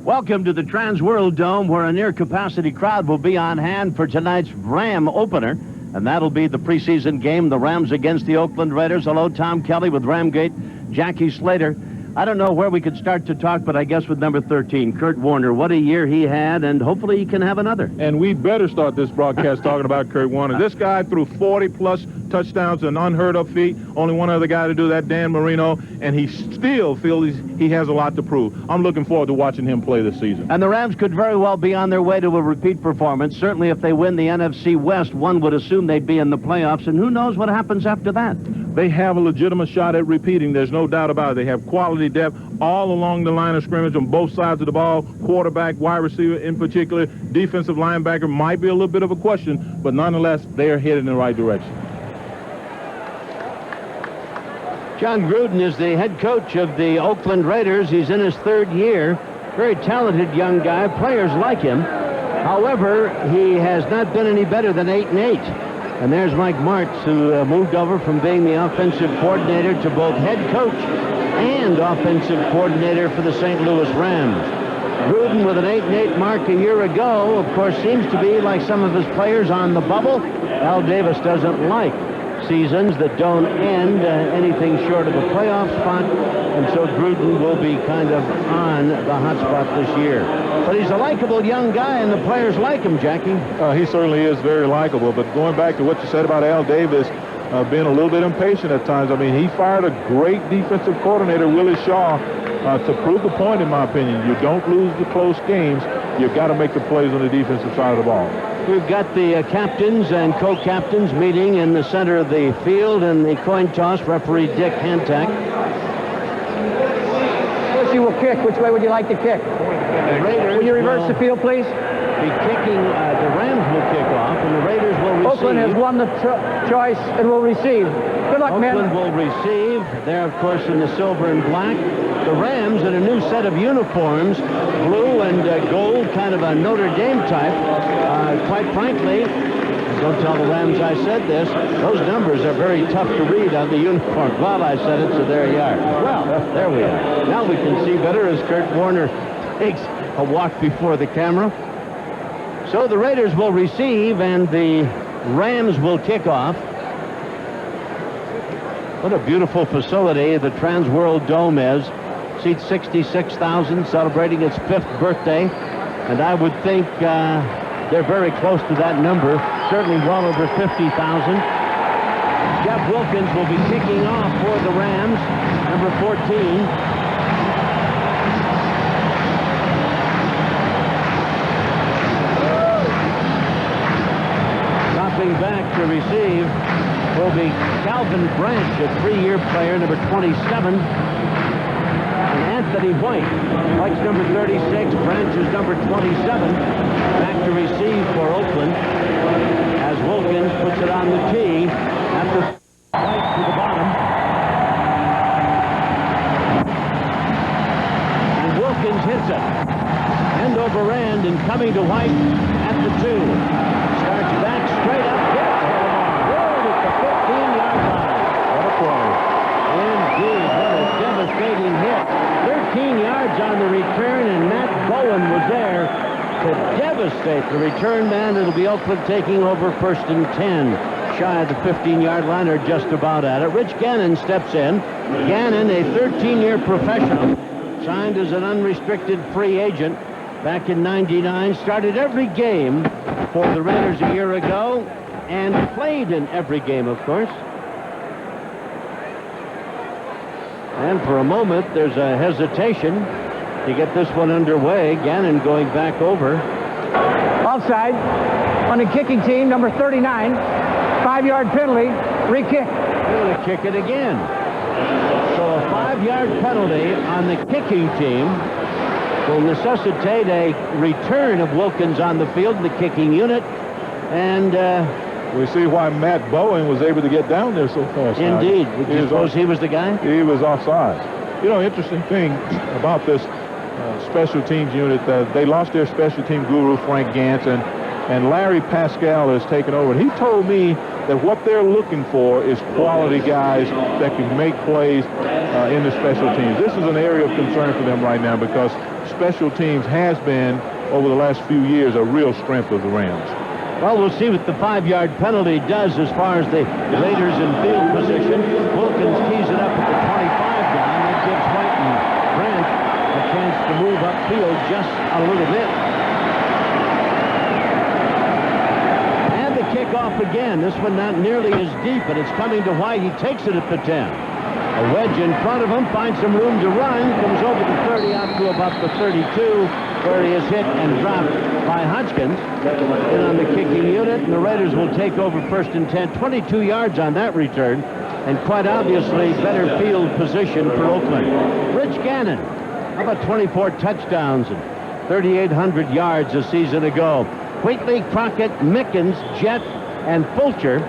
Welcome to the Trans World Dome, where a near-capacity crowd will be on hand for tonight's Ram opener, and that'll be the preseason game, the Rams against the Oakland Raiders. Hello, Tom Kelly with Ramgate, Jackie Slater. I don't know where we could start to talk, but I guess with number 13, Kurt Warner. What a year he had, and hopefully he can have another. And we better start this broadcast talking about Kurt Warner. This guy threw 40-plus touchdowns, an unheard-of feat. Only one other guy to do that, Dan Marino, and he still feels he has a lot to prove. I'm looking forward to watching him play this season. And the Rams could very well be on their way to a repeat performance. Certainly if they win the NFC West, one would assume they'd be in the playoffs, and who knows what happens after that. They have a legitimate shot at repeating. There's no doubt about it. They have quality depth all along the line of scrimmage on both sides of the ball. Quarterback, wide receiver in particular, defensive linebacker might be a little bit of a question, but nonetheless, they are headed in the right direction. John Gruden is the head coach of the Oakland Raiders. He's in his third year. Very talented young guy. Players like him. However, he has not been any better than 8-8. And there's Mike Martz, who moved over from being the offensive coordinator to both head coach and offensive coordinator for the St. Louis Rams. Gruden with an 8-8 mark a year ago, of course, seems to be like some of his players on the bubble. Al Davis doesn't like seasons that don't end anything short of a playoff spot, and so Gruden will be kind of on the hot spot this year. But he's a likable young guy, and the players like him, Jackie. He certainly is very likable, but going back to what you said about Al Davis, being a little bit impatient at times. I mean, he fired a great defensive coordinator, Willie Shaw, to prove the point, in my opinion. You don't lose the close games. You've got to make the plays on the defensive side of the ball. We've got the captains and co-captains meeting in the center of the field, and the coin toss, referee Dick Hantak. Bushy will kick. Which way would you like to kick? Will you reverse the field, please? Be kicking, the Rams will kick off, and the Raiders will receive. Oakland has won the choice and will receive. Good luck, men. Oakland will receive. They're, of course, in the silver and black. The Rams in a new set of uniforms, blue and gold, kind of a Notre Dame type. Quite frankly, don't tell the Rams I said this, those numbers are very tough to read on the uniform. Well, I said it, so there you are. Well, there we are. Now we can see better as Kurt Warner takes a walk before the camera. So the Raiders will receive, and the Rams will kick off. What a beautiful facility the Trans World Dome is. Seats 66,000, celebrating its 5th birthday. And I would think they're very close to that number, certainly well over 50,000. Jeff Wilkins will be kicking off for the Rams, number 14. Back to receive will be Calvin Branch, a 3-year player, number 27. And Anthony White, White's number 36, Branch is number 27. Back to receive for Oakland as Wilkins puts it on the tee after White to the bottom. And Wilkins hits it. End over end and coming to White at the 2. Starts back straight up. Indeed, what a devastating hit. 13 yards on the return, and Matt Bowen was there to devastate the return man. It'll be Oakland taking over 1st and 10. Shy of the 15-yard line, or just about at it. Rich Gannon steps in. Gannon, a 13-year professional, signed as an unrestricted free agent back in '99, started every game for the Raiders a year ago, and played in every game, of course. And for a moment, there's a hesitation to get this one underway. Gannon going back over. Offside on the kicking team, number 39. 5-yard penalty, re-kick. They're going to kick it again. So a 5-yard penalty on the kicking team will necessitate a return of Wilkins on the field in the kicking unit. And we see why Matt Bowen was able to get down there so fast. Indeed. Would you suppose he was the guy? He was offside. You know, interesting thing about this special teams unit, they lost their special team guru, Frank Gantz, and Larry Pascal has taken over. And he told me that what they're looking for is quality guys that can make plays. in the special teams. This is an area of concern for them right now because special teams has been, over the last few years, a real strength of the Rams. Well, we'll see what the 5-yard penalty does as far as the Raiders in field position. Wilkins tees it up at the 25 line. That gives White and Branch a chance to move upfield just a little bit. And the kickoff again. This one not nearly as deep, but it's coming to White. He takes it at the 10. A wedge in front of him, finds some room to run, comes over the 30 out to about the 32, where he is hit and dropped by Hodgkins. In on the kicking unit, and the Raiders will take over first and 10. 22 yards on that return, and quite obviously better field position for Oakland. Rich Gannon, how about 24 touchdowns and 3,800 yards a season ago. Wheatley, Crockett, Mickens, Jett, and Fulcher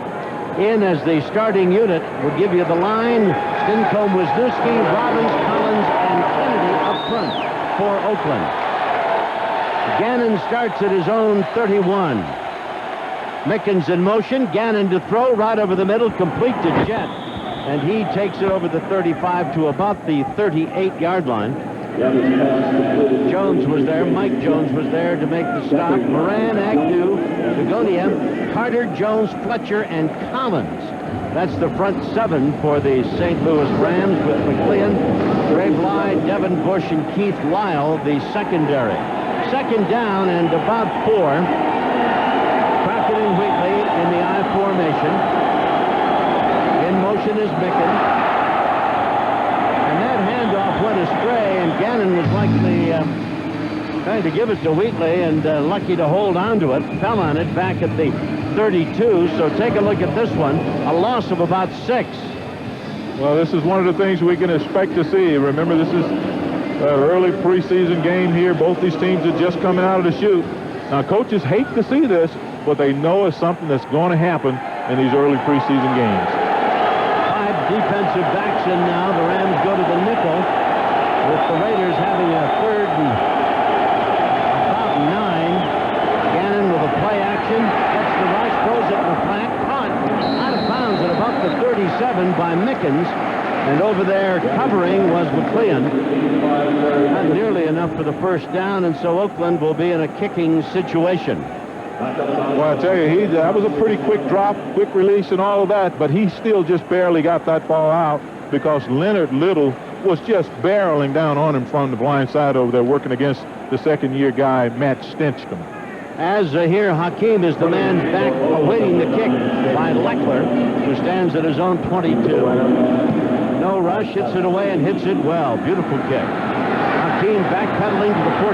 in as the starting unit. Will give you the line. Stincolm, Wisniewski, Robbins, Collins, and Kennedy up front for Oakland. Gannon starts at his own 31. Mickens in motion. Gannon to throw right over the middle, complete to Jett. And he takes it over the 35 to about the 38-yard line. Jones was there. Mike Jones was there to make the stop. Moran, Agnew, Begonia, Carter, Jones, Fletcher, and Collins. That's the front 7 for the St. Louis Rams with McLean, Ray Bly, Devin Bush, and Keith Lyle, the secondary. Second down and about 4. Crockett and Wheatley in the I formation. In motion is Mickens. And that handoff went astray, and Gannon was likely trying to give it to Wheatley and lucky to hold on to it. Fell on it back at the 32, so take a look at this one. A loss of about 6. Well, this is one of the things we can expect to see. Remember, this is an early preseason game here. Both these teams are just coming out of the chute. Now, coaches hate to see this, but they know it's something that's going to happen in these early preseason games. 5 defensive backs in now. The Rams go to the nickel, with the Raiders having a third and about 9. Gannon with a play action. Gets the rush, throws it in the flat. Caught out of bounds at about the 37 by Mickens. And over there covering was McLean. Not nearly enough for the first down, and so Oakland will be in a kicking situation. Well, I tell you, that was a pretty quick drop, quick release and all of that, but he still just barely got that ball out because Leonard Little was just barreling down on him from the blind side over there, working against the second-year guy, Matt Stinchcomb. As here, Hakeem is the man back awaiting the kick by Leckler, who stands at his own 22. No rush, hits it away and hits it well. Beautiful kick. Hakeem backpedaling to the 14.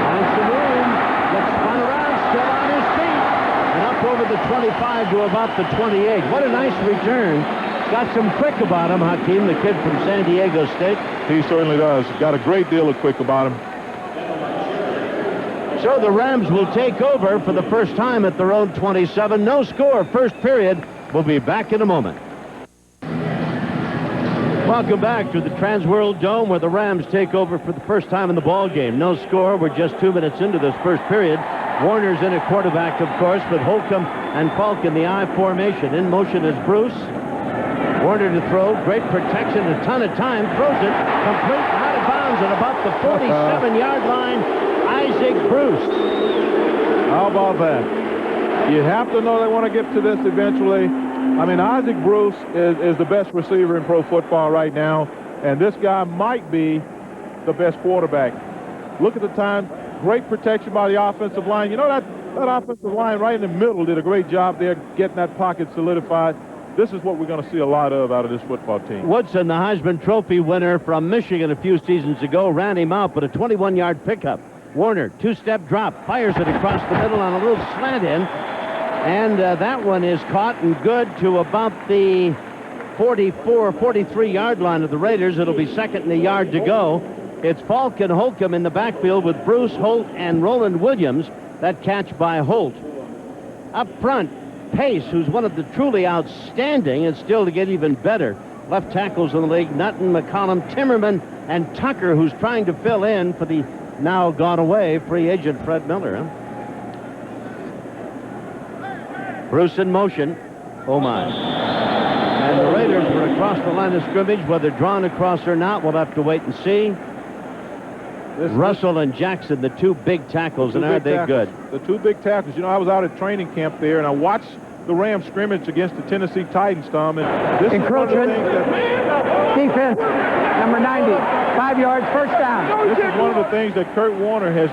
Finds the room, gets spun around, still on his feet, and up over the 25 to about the 28. What a nice return. Got some quick about him, Hakeem, the kid from San Diego State. He certainly does. Got a great deal of quick about him. So the Rams will take over for the first time at their own 27. No score, first period. We'll be back in a moment. Welcome back to the Transworld Dome, where the Rams take over for the first time in the ball game. No score. We're just 2 minutes into this first period. Warner's in at quarterback, of course, with Holcomb and Falk in the I formation. In motion is Bruce. Warner to throw. Great protection. A ton of time. Throws it. Complete out of bounds at about the 47-yard line. Isaac Bruce. How about that? You have to know they want to get to this eventually. I mean, Isaac Bruce is the best receiver in pro football right now, and this guy might be the best quarterback. Look at the time. Great protection by the offensive line. You know, that offensive line right in the middle did a great job there getting that pocket solidified. This is what we're going to see a lot of out of this football team. Woodson, the Heisman Trophy winner from Michigan a few seasons ago, ran him out, but a 21-yard pickup. Warner, two-step drop, fires it across the middle on a little slant in, and that one is caught and good to about the 44, 43-yard line of the Raiders. It'll be second and a yard to go. It's Falk and Holcomb in the backfield with Bruce, Holt, and Roland Williams. That catch by Holt. Up front, Pace, who's one of the truly outstanding, and still to get even better left tackles in the league. Nutton, McCollum, Timmerman, and Tucker, who's trying to fill in for the now gone away free agent Fred Miller. Huh? Bruce in motion. Oh my. And the Raiders were across the line of scrimmage. Whether drawn across or not, we'll have to wait and see. Russell and Jackson, the two big tackles, and are they good? The two big tackles. You know, I was out at training camp there, and I watched the Rams scrimmage against the Tennessee Titans, Tom. And this encroachment. Is one of the things that, defense, number 90, 5 yards, first down. this is one of the things that Kurt Warner has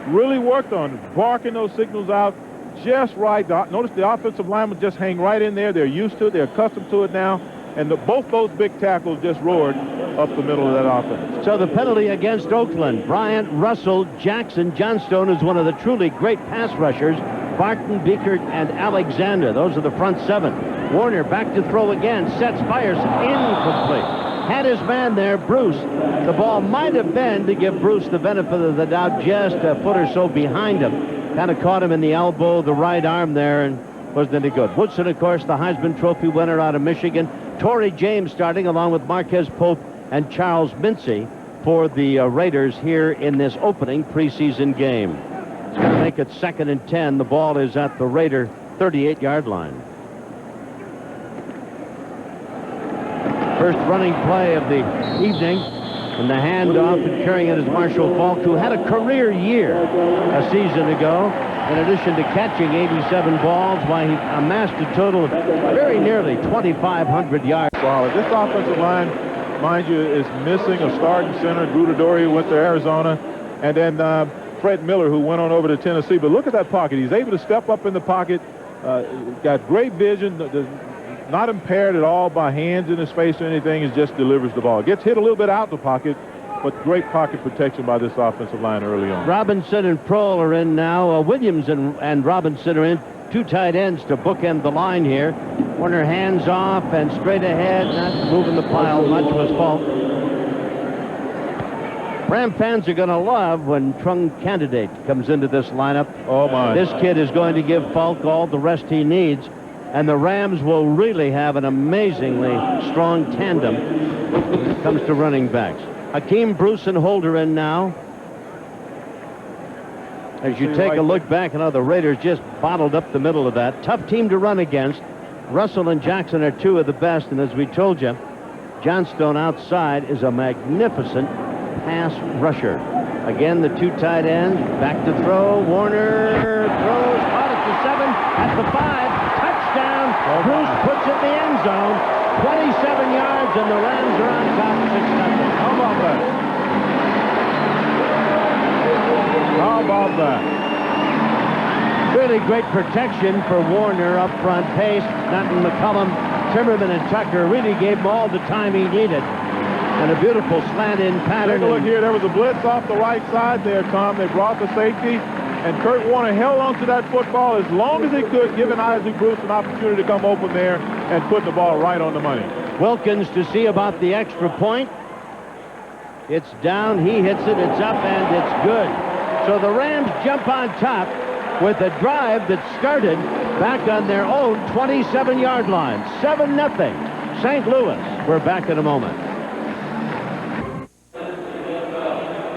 really worked on, barking those signals out just right. Notice the offensive linemen just hang right in there. They're used to it. They're accustomed to it now. And both those big tackles just roared up the middle of that offense. So the penalty against Oakland, Bryant, Russell, Jackson, Johnstone is one of the truly great pass rushers. Barton, Biekert, and Alexander. Those are the front seven. Warner back to throw again. Sets, fires, incomplete. Had his man there, Bruce. The ball might have been, to give Bruce the benefit of the doubt, just a foot or so behind him. Kind of caught him in the elbow, the right arm there, and wasn't any good. Woodson, of course, the Heisman Trophy winner out of Michigan. Torrey James starting along with Marquez Pope and Charles Mincy for the Raiders here in this opening preseason game. It's going to make it 2nd and 10. The ball is at the Raider 38-yard line. First running play of the evening, and the handoff and carrying it is Marshall Faulk, who had a career year a season ago. In addition to catching 87 balls, why he amassed a total of very nearly 2,500 yards. Wow, this offensive line, mind you, is missing a starting center. Grudadori went to Arizona, and then Fred Miller, who went on over to Tennessee. But look at that pocket. He's able to step up in the pocket, got great vision, not impaired at all by hands in his face or anything. He just delivers the ball. Gets hit a little bit out the pocket, but great pocket protection by this offensive line early on. Robinson and Prohl are in now. Williams and Robinson are in. Two tight ends to bookend the line here. Warner hands off and straight ahead, not moving the pile much, was Faulk. Ram fans are going to love when Trung Candidate comes into this lineup. Oh, my. This kid is going to give Faulk all the rest he needs, and the Rams will really have an amazingly strong tandem when it comes to running backs. Hakeem, Bruce, and Holder in now. As you take a look back, the Raiders just bottled up the middle of that. Tough team to run against. Russell and Jackson are two of the best, and as we told you, Johnstone outside is a magnificent pass rusher. Again, the two tight ends, back to throw. Warner throws, caught at the 7, at the 5, touchdown. Bruce puts it in the end zone. 27 yards, and the Rams are on top, 6-0. How about that? How about that? Really great protection for Warner up front. Pace, Stanton, McCullum, Timmerman, and Tucker really gave him all the time he needed. And a beautiful slant-in pattern. Take a look here. There was a blitz off the right side there, Tom. They brought the safety, and Kurt Warner held onto that football as long as he could, giving Isaac Bruce an opportunity to come open there and put the ball right on the money. Wilkins to see about the extra point. It's down, he hits it, it's up, and it's good. So the Rams jump on top with a drive that started back on their own 27-yard line. 7-0. St. Louis. We're back in a moment.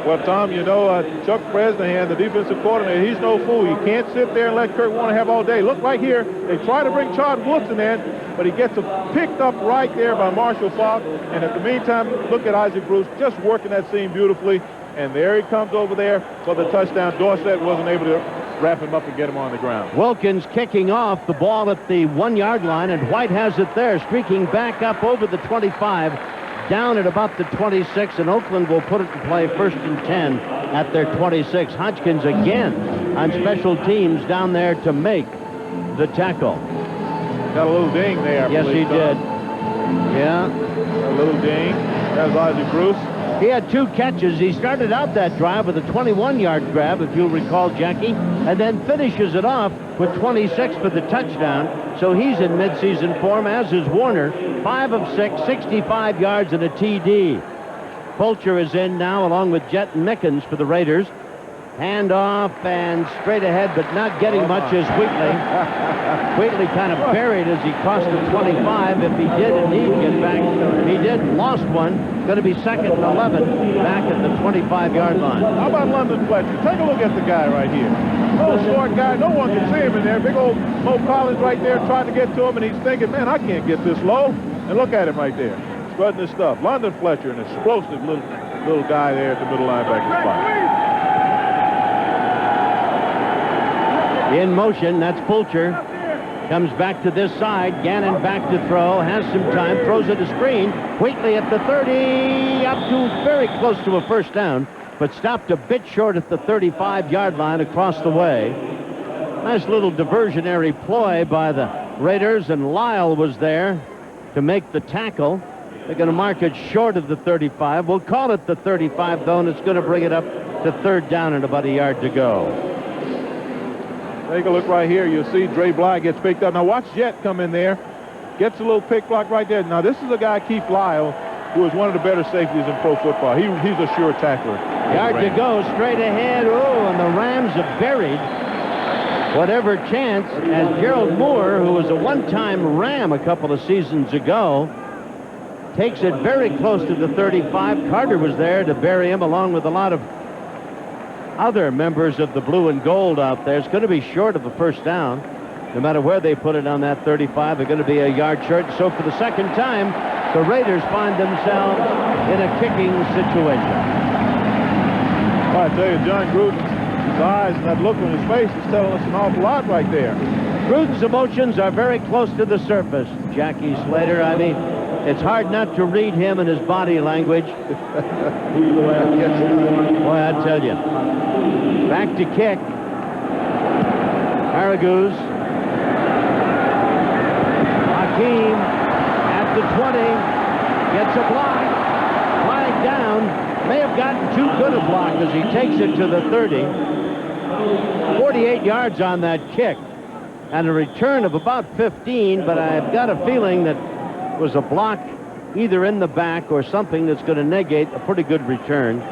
Well, Tom, you know, Chuck Bresnahan, the defensive coordinator, he's no fool. You can't sit there and let Kurt Warner have all day. Look right here. They try to bring Chad Woodson in, but he gets picked up right there by Marshall Faulk. And at the meantime, look at Isaac Bruce just working that seam beautifully. And there he comes over there for the touchdown. Dorsett wasn't able to wrap him up and get him on the ground. Wilkins kicking off the ball at the 1-yard line, and White has it there, streaking back up over the 25, down at about the 26, and Oakland will put it in play 1st and 10 at their 26. Hodgkins again on special teams down there to make the tackle. Got a little ding there. Yes, he did. Yeah. A little ding. That's Isaac Bruce. He had 2 catches. He started out that drive with a 21-yard grab, if you'll recall, Jackie, and then finishes it off with 26 for the touchdown. So he's in midseason form, as is Warner. 5 of 6, 65 yards and a TD. Fulcher is in now, along with Jet and Mickens for the Raiders. Hand off and straight ahead, but not getting much is Wheatley. Wheatley kind of buried as he crossed the 25. If he did indeed get back, he did. Lost one. Going to be second and 11 back at the 25-yard line. How about London Fletcher? Take a look at the guy right here. Little short guy. No one can see him in there. Big old Mo Collins right there trying to get to him, and he's thinking, man, I can't get this low. And look at him right there. Strutting his stuff. London Fletcher, an explosive little guy there at the middle linebacker spot. In motion, that's Fulcher. Comes back to this side. Gannon back to throw. Has some time. Throws it a screen. Wheatley at the 30. Up to very close to a first down. But stopped a bit short at the 35-yard line across the way. Nice little diversionary ploy by the Raiders. And Lyle was there to make the tackle. They're going to mark it short of the 35. We'll call it the 35, though, and it's going to bring it up to third down and about a yard to go. Take a look right here. You'll see Dre Bly gets picked up. Now watch Jet come in there. Gets a little pick block right there. Now this is a guy, Keith Lyle, who is one of the better safeties in pro football. He's a sure tackler. Yard to go, straight ahead. Oh, and the Rams have buried whatever chance as Gerald Moore, who was a one-time Ram a couple of seasons ago, takes it very close to the 35. Carter was there to bury him along with a lot of other members of the blue and gold out there. It's going to be short of a first down. No matter where they put it on that 35, they're going to be a yard short. So for the second time, the Raiders find themselves in a kicking situation. Well, I tell you, John Gruden's eyes and that look on his face is telling us an awful lot right there. Gruden's emotions are very close to the surface, Jackie Slater. I mean, it's hard not to read him and his body language. Boy, I tell you. Back to kick. Araguz. Hakeem at the 20. Gets a block. Flag down. May have gotten too good a block as he takes it to the 30. 48 yards on that kick. And a return of about 15, but I've got a feeling that it was a block either in the back or something that's going to negate a pretty good return.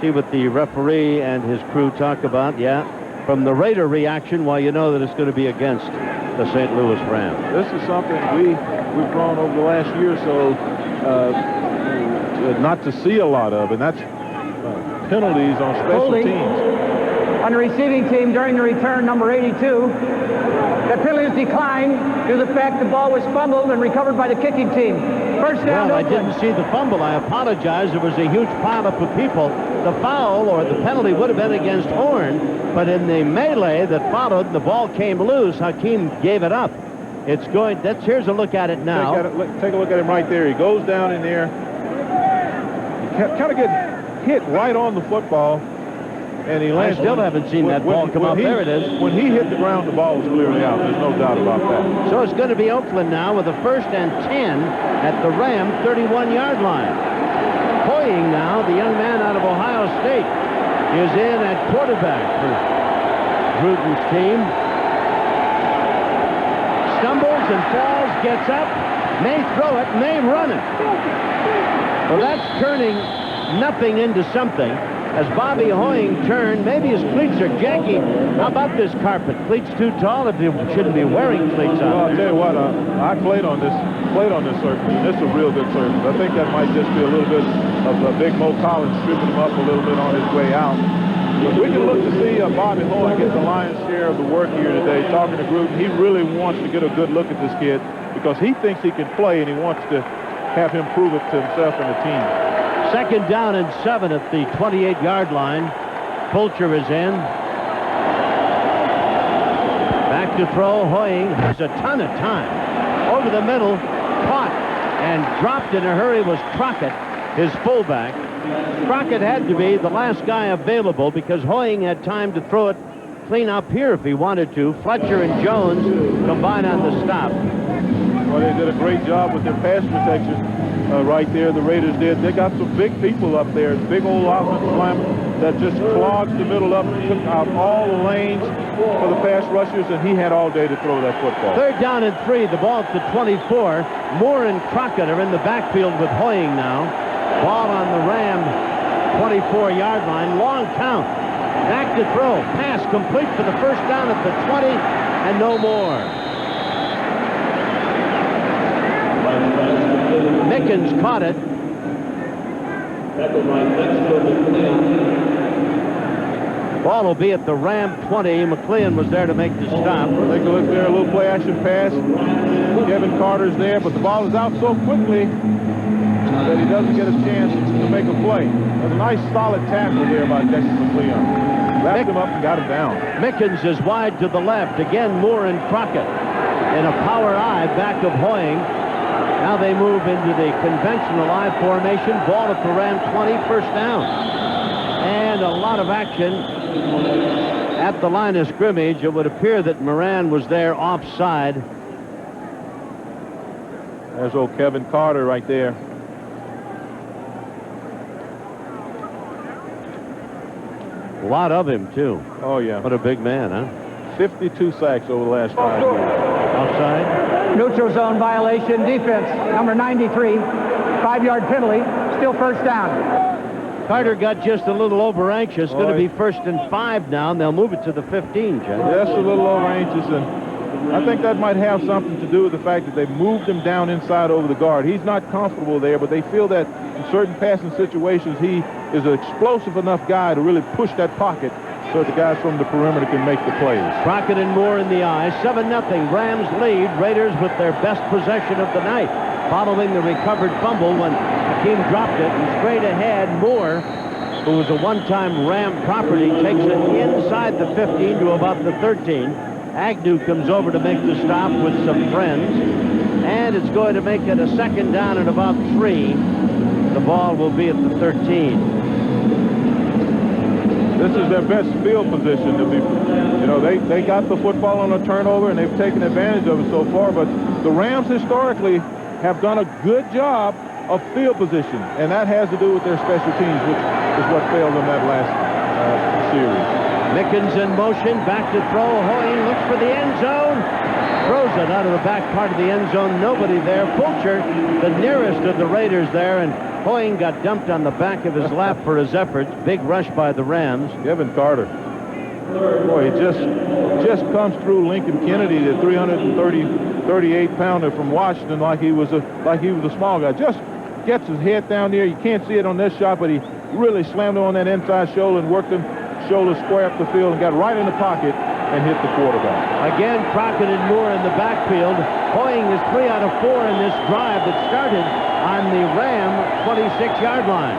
See what the referee and his crew talk about. Yeah, from the Raider reaction, well, you know that it's going to be against the St. Louis Rams. This is something we've grown over the last year or so not to see a lot of, and that's penalties on special teams. On the receiving team during the return, number 82. The penalty is declined due to the fact the ball was fumbled and recovered by the kicking team. First down. Well, I didn't see the fumble. I apologize. There was a huge pileup of people. The foul or the penalty would have been against Horn, but in the melee that followed, the ball came loose. Hakeem gave it up. It's going. Here's a look at it now. Take a look at him right there. He goes down in there. He kind of gets hit right on the football. And he lands. I still haven't seen that ball come up. There it is. When he hit the ground, the ball was clearly out. There's no doubt about that. So it's going to be Oakland now with a 1st and 10 at the Ram 31-yard line. Hoying now, the young man out of Ohio State, is in at quarterback for Gruden's team. Stumbles and falls, gets up, may throw it, may run it. Well, that's turning nothing into something. As Bobby Hoying turned, maybe his cleats are janky. How about this carpet? Cleats too tall if you shouldn't be wearing cleats on. Well, I'll tell you what, I played on this surface, and this is a real good surface. I think that might just be a little bit of Big Mo Collins stripping him up a little bit on his way out. But we can look to see Bobby Hoying get the lion's share of the work here today. Talking to Gruden, he really wants to get a good look at this kid because he thinks he can play, and he wants to have him prove it to himself and the team. 2nd down and 7 at the 28-yard line. Fulcher is in. Back to throw. Hoying has a ton of time. Over the middle, caught and dropped in a hurry was Crockett, his fullback. Crockett had to be the last guy available because Hoying had time to throw it clean up here if he wanted to. Fletcher and Jones combine on the stop. Well, they did a great job with their pass protection. Right there, the Raiders did. They got some big people up there, big old offensive linemen that just clogged the middle up and took out all the lanes for the pass rushers, and he had all day to throw that football. 3rd down and 3, the ball at the 24. Moore and Crockett are in the backfield with Hoying now. Ball on the Ram 24-yard line, long count. Back to throw. Pass complete for the first down at the 20, and no more. Mickens caught it. Ball will be at the Ram 20. McLean was there to make the stop. Take a look there, a little play action pass. Kevin Carter's there, but the ball is out so quickly that he doesn't get a chance to make a play. That's a nice solid tackle there by Texas McLean. Wrapped him up and got him down. Mickens is wide to the left. Again, Moore and Crockett in a power I back of Hoying. Now they move into the conventional I formation. Ball at the Ram 20, first down. And a lot of action at the line of scrimmage. It would appear that Moran was there offside. There's old Kevin Carter right there. A lot of him, too. Oh, yeah. What a big man, huh? 52 sacks over the last 5 years. Offside. Neutral zone violation, defense, number 93, 5-yard penalty, still first down. Carter got just a little over anxious. Going to be 1st and 5 now, and they'll move it to the 15, Jeff. Just a little over anxious, and I think that might have something to do with the fact that they moved him down inside over the guard. He's not comfortable there, but they feel that in certain passing situations, he is an explosive enough guy to really push that pocket so the guys from the perimeter can make the plays. Crockett and Moore in the eye. 7-0. Rams lead. Raiders with their best possession of the night, following the recovered fumble when Hakeem dropped it, and straight ahead, Moore, who was a one-time Ram property, takes it inside the 15 to about the 13. Agnew comes over to make the stop with some friends, and it's going to make it a 2nd down and about 3. The ball will be at the 13. This is their best field position to be. You know, they got the football on a turnover, and they've taken advantage of it so far, but the Rams historically have done a good job of field position, and that has to do with their special teams, which is what failed them that last series. Mickens in motion, back to throw. Hoying looks for the end zone. Throws it out of the back part of the end zone. Nobody there. Fulcher, the nearest of the Raiders there, and Hoying got dumped on the back of his lap for his efforts. Big rush by the Rams. Kevin Carter. Boy, he just comes through Lincoln Kennedy, the 338-pounder from Washington, like he was a small guy. Just gets his head down there. You can't see it on this shot, but he really slammed him on that inside shoulder and worked him shoulder square up the field and got right in the pocket and hit the quarterback. Again, Crockett and Moore in the backfield. Hoying is 3 out of 4 in this drive that started on the Ram 26-yard line.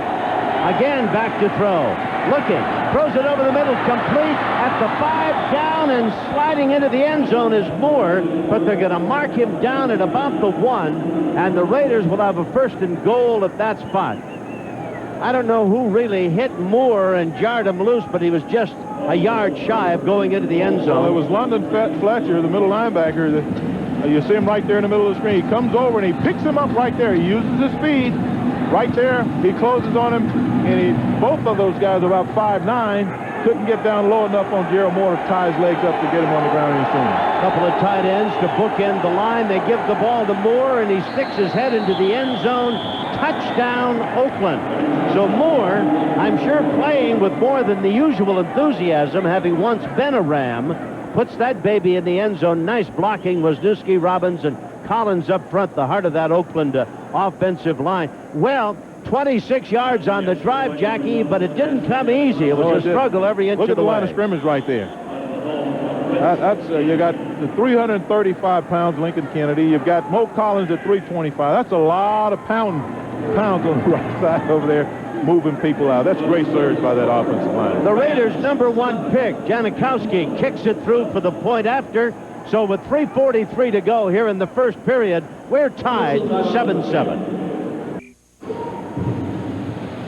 Again, back to throw. Looking, throws it over the middle, complete at the 5, down, and sliding into the end zone is Moore, but they're going to mark him down at about the 1, and the Raiders will have a 1st and goal at that spot. I don't know who really hit Moore and jarred him loose, but he was just a yard shy of going into the end zone. Well, it was London Fletcher, the middle linebacker. You see him right there in the middle of the screen. He comes over and he picks him up right there. He uses his speed right there. He closes on him, and both of those guys are about 5'9". Couldn't get down low enough on Gerald Moore to tie his legs up to get him on the ground any sooner. Couple of tight ends to bookend the line. They give the ball to Moore, and he sticks his head into the end zone. Touchdown, Oakland. So Moore, I'm sure playing with more than the usual enthusiasm, having once been a Ram, puts that baby in the end zone. Nice blocking. Wisniewski, Robbins, and Collins up front, the heart of that Oakland offensive line. Well, 26 yards on the drive, Jackie, but it didn't come easy. It was a struggle every inch of the way. Look at the line of scrimmage right there. You got the 335 pounds Lincoln Kennedy. You've got Mo Collins at 325. That's a lot of pounds on the right side over there, moving people out. That's a great surge by that offensive line. The Raiders' #1 pick, Janikowski, kicks it through for the point after. So with 3:43 to go here in the first period, we're tied 7-7.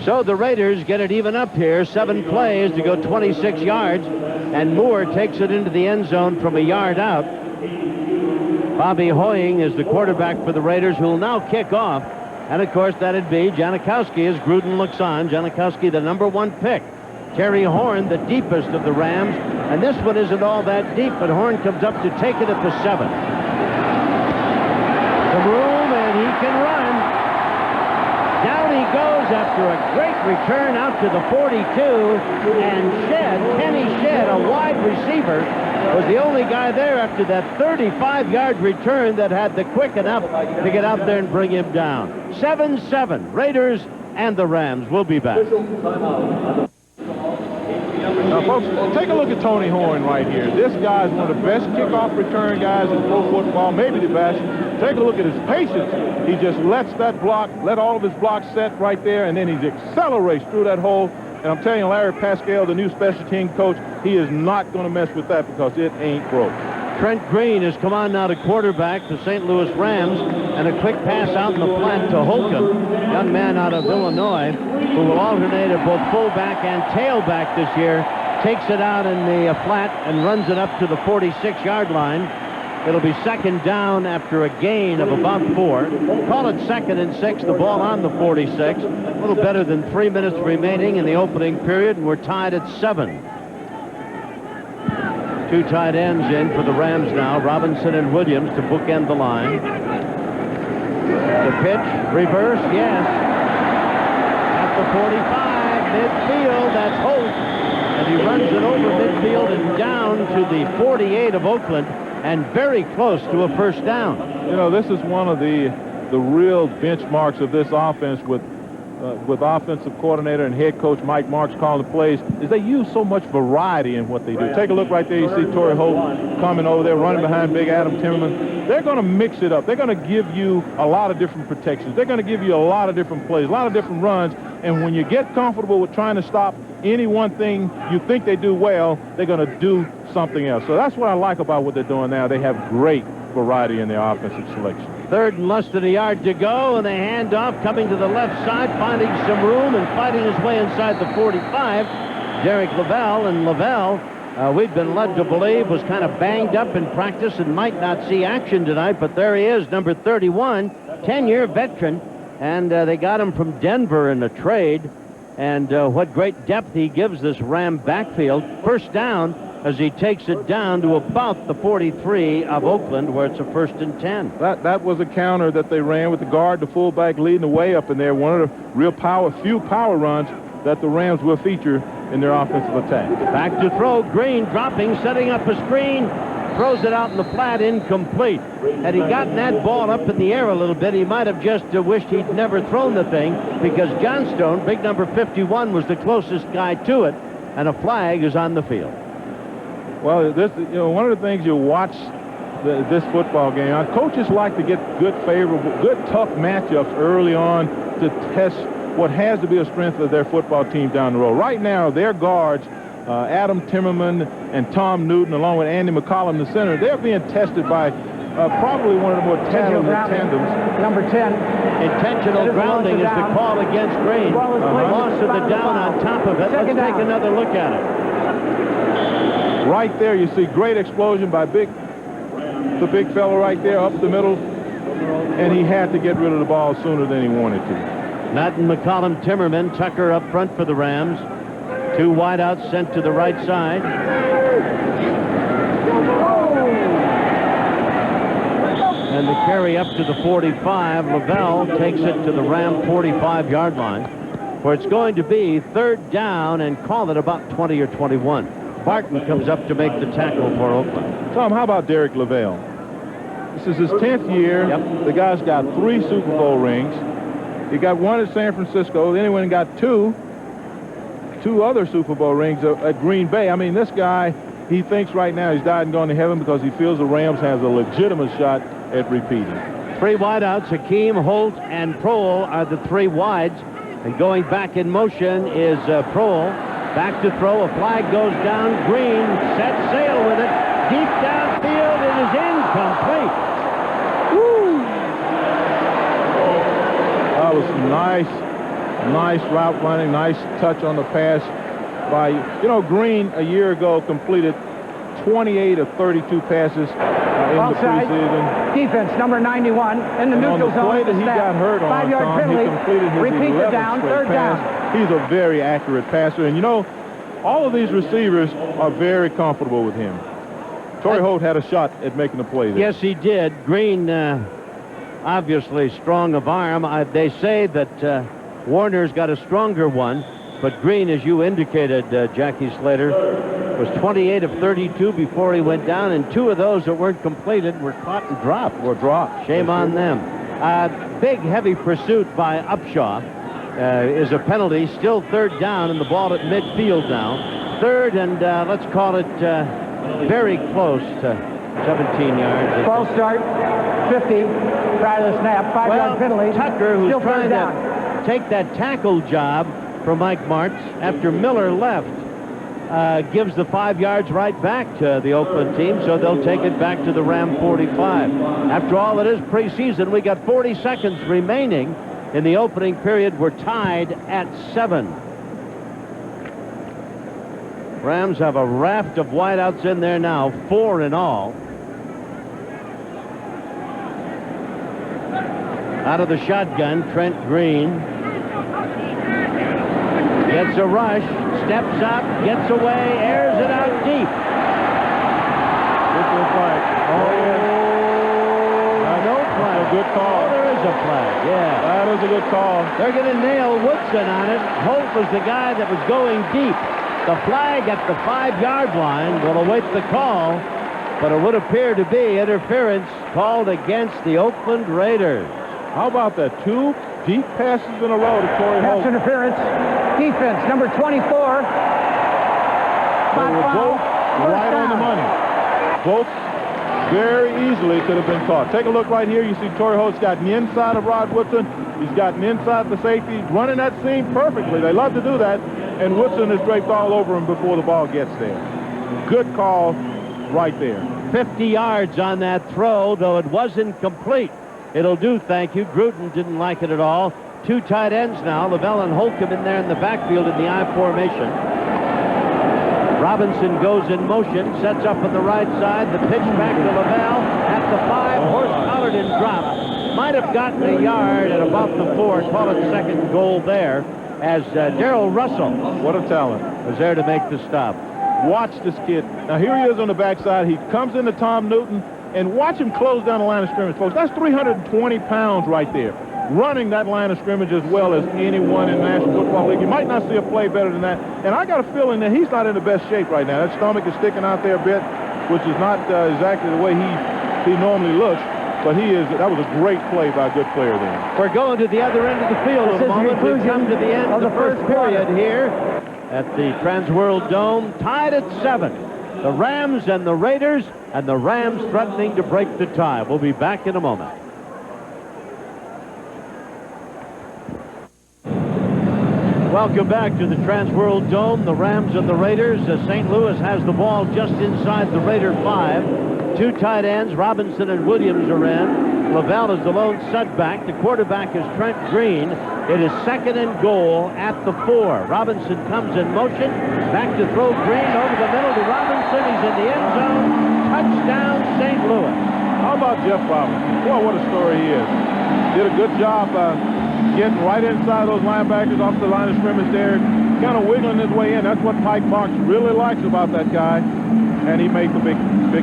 So the Raiders get it even up here. 7 plays to go 26 yards, and Moore takes it into the end zone from a yard out. Bobby Hoying is the quarterback for the Raiders, who will now kick off. And, of course, that'd be Janikowski as Gruden looks on. Janikowski, the #1 pick. Terry Horn, the deepest of the Rams. And this one isn't all that deep, but Horn comes up to take it at the 7. Some room, and he can run. Down he goes after a great return out to the 42, and Kenny Shedd, a wide receiver, was the only guy there after that 35-yard return that had the quick enough to get out there and bring him down. 7-7, Raiders and the Rams. We'll be back. Now, folks, take a look at Tony Horn right here. This guy is one of the best kickoff return guys in pro football, maybe the best. Take a look at his patience. He just lets that block, let all of his blocks set right there, and then he accelerates through that hole. And I'm telling you, Larry Pascal, the new special team coach, he is not going to mess with that because it ain't broke. Trent Green has come on now to quarterback the St. Louis Rams, and a quick pass out in the flat to Holcomb, young man out of Illinois, who will alternate at both fullback and tailback this year. Takes it out in the flat and runs it up to the 46-yard line. It'll be second down after a gain of about 4. Call it 2nd and 6. The ball on the 46. A little better than 3 minutes remaining in the opening period, and we're tied at 7. 2 tight ends in for the Rams now, Robinson and Williams to bookend the line. The pitch, reverse, yes. At the 45, midfield, that's Holt. And he runs it over midfield and down to the 48 of Oakland, and very close to a first down. You know, this is one of the real benchmarks of this offense with offensive coordinator and head coach Mike Marks calling the plays, is they use so much variety in what they do. Take a look right there. You see Torrey Holt coming over there, running behind big Adam Timmerman. They're going to mix it up. They're going to give you a lot of different protections. They're going to give you a lot of different plays, a lot of different runs. And when you get comfortable with trying to stop any one thing you think they do well, they're going to do something else. So that's what I like about what they're doing now. They have great variety in their offensive selection. 3rd and less than a yard to go, and they hand off, coming to the left side, finding some room and fighting his way inside the 45. Derek Lavelle, and Lavelle, we've been led to believe, was kind of banged up in practice and might not see action tonight, but there he is, number 31, 10-year veteran, and they got him from Denver in a trade. And what great depth he gives this Ram backfield. First down as he takes it down to about the 43 of Oakland, where it's a 1st and 10. That was a counter that they ran with the guard, the fullback leading the way up in there. One of the few power runs that the Rams will feature in their offensive attack. Back to throw. Green dropping, setting up a screen. Throws it out in the flat, incomplete. Had he gotten that ball up in the air a little bit, he might have just wished he'd never thrown the thing, because Johnstone, big number 51, was the closest guy to it, and a flag is on the field. Well, one of the things you watch this football game, coaches like to get good tough matchups early on to test what has to be a strength of their football team down the road. Right now, their guards, Adam Timmerman and Tom Newton, along with Andy McCollum in the center, they're being tested by probably one of the more talented tandems. Number 10. Intentional grounding is the call against Green. Loss of the down on top of it. Let's take another look at it. Right there, you see great explosion by the big fella right there up the middle, and he had to get rid of the ball sooner than he wanted to. Madden, McCollum, Timmerman, Tucker up front for the Rams. 2 wideouts sent to the right side. And the carry up to the 45. Lavelle takes it to the Ram 45-yard line, where it's going to be 3rd down, and call it about 20 or 21. Barton comes up to make the tackle for Oakland. Tom, how about Derek Lavelle? This is his 10th year. Yep. The guy's got 3 Super Bowl rings. He got 1 at San Francisco. Then he went and got 2 other Super Bowl rings at Green Bay. I mean, this guy, he thinks right now he's died and gone to heaven because he feels the Rams has a legitimate shot at repeating. 3 wideouts. Hakeem, Holt, and Prohl are the 3 wides. And going back in motion is Prohl. Back to throw. A flag goes down. Green sets sail with it. Deep downfield. It is incomplete. Woo! That was nice route running, nice touch on the pass by, Green a year ago completed 28 of 32 passes in the preseason. Defense, number 91, in the neutral zone. On the play that he got hurt on, 5-yard Tom, penalty. he completed his Repeat the 11th down, straight 3rd pass. down. He's a very accurate passer, and all of these receivers are very comfortable with him. Torrey Holt had a shot at making the play there. Yes, he did. Green, obviously strong of arm. They say that Warner's got a stronger one, but Green, as you indicated, Jackie Slater, was 28 of 32 before he went down, and 2 of those that weren't completed were caught and dropped. Were dropped. Shame on them. Big, heavy pursuit by Upshaw is a penalty. Still 3rd down, and the ball at midfield now. 3rd, and let's call it very close to 17 yards. False start, 50, prior to the snap, 5-yard penalty. Tucker, who's Still trying down. to take that tackle job for Mike Martz after Miller left, gives the 5 yards right back to the Oakland team, so they'll take it back to the Ram 45. After all, it is preseason. We got 40 seconds remaining in the opening period. We're tied at 7. Rams have a raft of wideouts in there now, 4 in all. Out of the shotgun, Trent Green gets a rush, steps up, gets away, airs it out deep. No flag. No flag. A good call. Oh, there is a flag, yeah. That is a good call. They're going to nail Woodson on it. Holt was the guy that was going deep. The flag at the 5-yard line will await the call, but it would appear to be interference called against the Oakland Raiders. How about that? 2 deep passes in a row to Torrey Holt. Pass interference. Defense, number 24. They were both right on the money. Both very easily could have been caught. Take a look right here. You see Torrey Holt's gotten inside of Rod Woodson. He's gotten inside the safety. He's running that seam perfectly. They love to do that. And Woodson is draped all over him before the ball gets there. Good call right there. 50 yards on that throw, though it wasn't complete. It'll do, thank you. Gruden didn't like it at all. 2 tight ends now. Lavelle and Holcomb in there in the backfield in the I formation. Robinson goes in motion, sets up on the right side. The pitch back to Lavelle at the 5. Horse-collared and dropped. Might have gotten a yard at about the 4. Call it second goal there, as Darrell Russell, What a talent. was there to make the stop. Watch this kid. Now, here he is on the backside. He comes into Tom Newton, and watch him close down the line of scrimmage, folks. That's 320 pounds right there, running that line of scrimmage as well as anyone in the National Football League. You might not see a play better than that. And I got a feeling that he's not in the best shape right now. That stomach is sticking out there a bit, which is not exactly the way he normally looks. But that was a great play by a good player there. We're going to the other end of the field in a moment. We've come to the end of the first period here at the Transworld Dome, tied at 7. The Rams and the Raiders, and the Rams threatening to break the tie. We'll be back in a moment. Welcome back to the Transworld Dome, the Rams and the Raiders. St. Louis has the ball just inside the Raider 5. 2 tight ends, Robinson and Williams are in. Lavelle is the lone setback. The quarterback is Trent Green. It is 2nd and goal at the 4. Robinson comes in motion. Back to throw. Green over the middle to Robinson. He's in the end zone. Touchdown, St. Louis. How about Jeff Robinson? Boy, what a story he is. Did a good job getting right inside those linebackers off the line of scrimmage there, kind of wiggling his way in. That's what Pike Fox really likes about that guy. And he made the big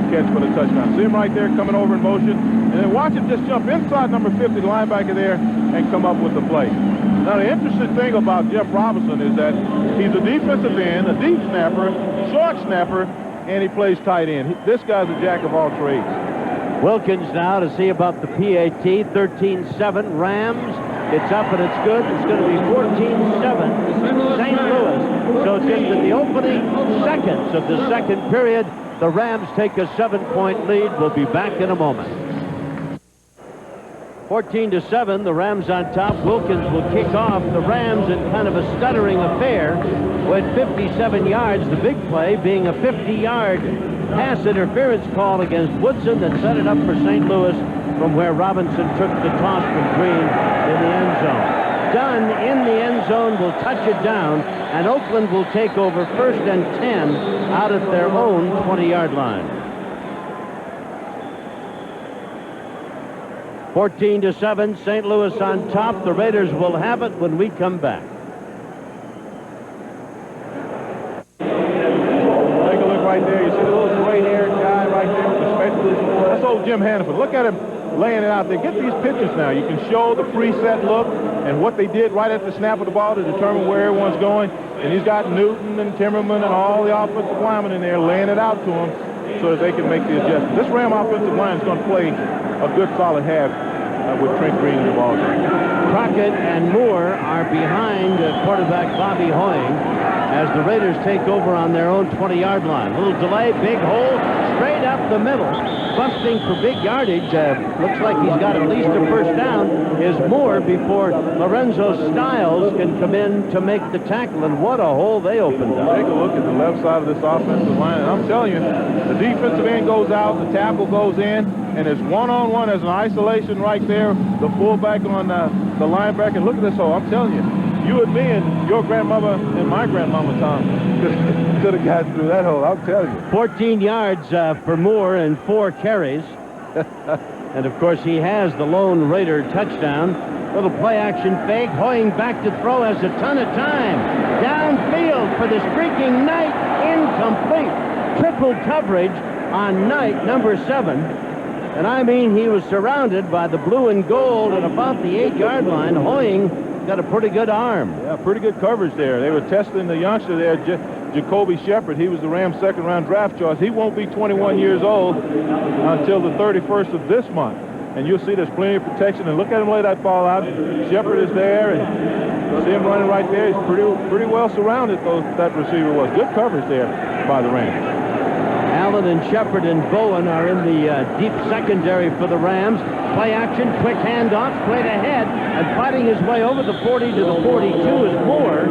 catch for the touchdown. See him right there coming over in motion. And then watch him just jump inside number 50, the linebacker there, and come up with the play. Now, the interesting thing about Jeff Robinson is that he's a defensive end, a deep snapper, short snapper, and he plays tight end. This guy's a jack of all trades. Wilkins now to see about the PAT. 13-7 Rams. It's up and it's good. It's going to be 14-7 St. Louis. So just in the opening seconds of the second period, the Rams take a 7-point lead. We'll be back in a moment. 14-7, the Rams on top. Wilkins will kick off. The Rams in kind of a stuttering affair with 57 yards. The big play being a 50-yard pass interference call against Woodson that set it up for St. Louis from where Robinson took the toss from Green in the end zone. Dunn in the end zone will touch it down, and Oakland will take over 1st and 10 out at their own 20-yard line. 14-7, St. Louis on top. The Raiders will have it when we come back. Take a look right there. You see the little gray-haired guy right there with the spectacles. That's old Jim Hannaford. Look at him laying it out there. Get these pictures now. You can show the preset look and what they did right at the snap of the ball to determine where everyone's going. And he's got Newton and Timmerman and all the offensive linemen in there laying it out to him so that they can make the adjustment. This Ram offensive line is going to play a good solid half with Trent Green in the ball game. Crockett and Moore are behind quarterback Bobby Hoying as the Raiders take over on their own 20-yard line. A little delay, big hole, straight up the middle. Busting for big yardage. Looks like he's got at least a first down. Is Moore before Lorenzo Styles can come in to make the tackle. And what a hole they opened up. Take a look at the left side of this offensive line. And I'm telling you, the defensive end goes out, the tackle goes in, and it's one-on-one as an isolation right there. The fullback on the linebacker. And look at this hole. I'm telling you, you and me and your grandmother and my grandmama, Tom, could have got through that hole. I'm telling you. 14 yards for Moore and 4 carries. And, of course, he has the lone Raider touchdown. Little play-action fake. Hoying back to throw, has a ton of time. Downfield for the streaking Knight. Incomplete. Triple coverage on Knight, number 7. And I mean, he was surrounded by the blue and gold at about the 8-yard line. Hoying got a pretty good arm. Yeah, pretty good coverage there. They were testing the youngster there, Jacoby Shepard. He was the Rams' second-round draft choice. He won't be 21 years old until the 31st of this month. And you'll see there's plenty of protection. And look at him lay that ball out. Shepard is there, and you see him running right there. He's pretty well surrounded, that receiver was. Good coverage there by the Rams. Allen and Shepard and Bowen are in the deep secondary for the Rams. Play action, quick handoff, straight ahead, and fighting his way over the 40 to the 42 is Moore.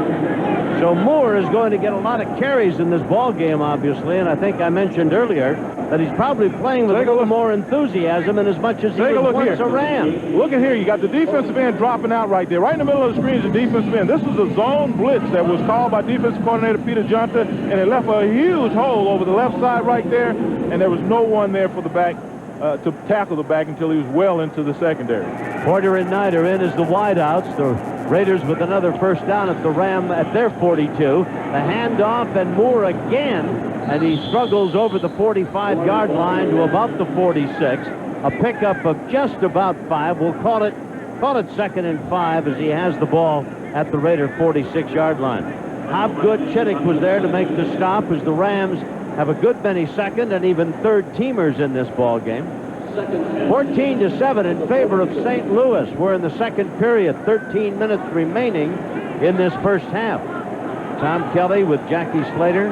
So Moore is going to get a lot of carries in this ball game, obviously, and I think I mentioned earlier that he's probably playing with a little more enthusiasm and as much as he was once a Ram. Look at here. You got the defensive end dropping out right there. Right in the middle of the screen is the defensive end. This is a zone blitz that was called by defensive coordinator Peter Johnson, and it left a huge hole over the left side right there, and there was no one there for the back to tackle the back until he was well into the secondary. Porter and Knight are in as the wideouts. The Raiders with another first down at the Ram at their 42. The handoff and Moore again, and he struggles over the 45-yard line to about the 46. A pickup of just about 5. We'll call it 2nd and 5 as he has the ball at the Raider 46-yard line. Hopgood Chittick was there to make the stop as the Rams have a good many second and even third teamers in this ball game. 14-7 in favor of St. Louis. We're in the second period, 13 minutes remaining in this first half. Tom Kelly with Jackie Slater.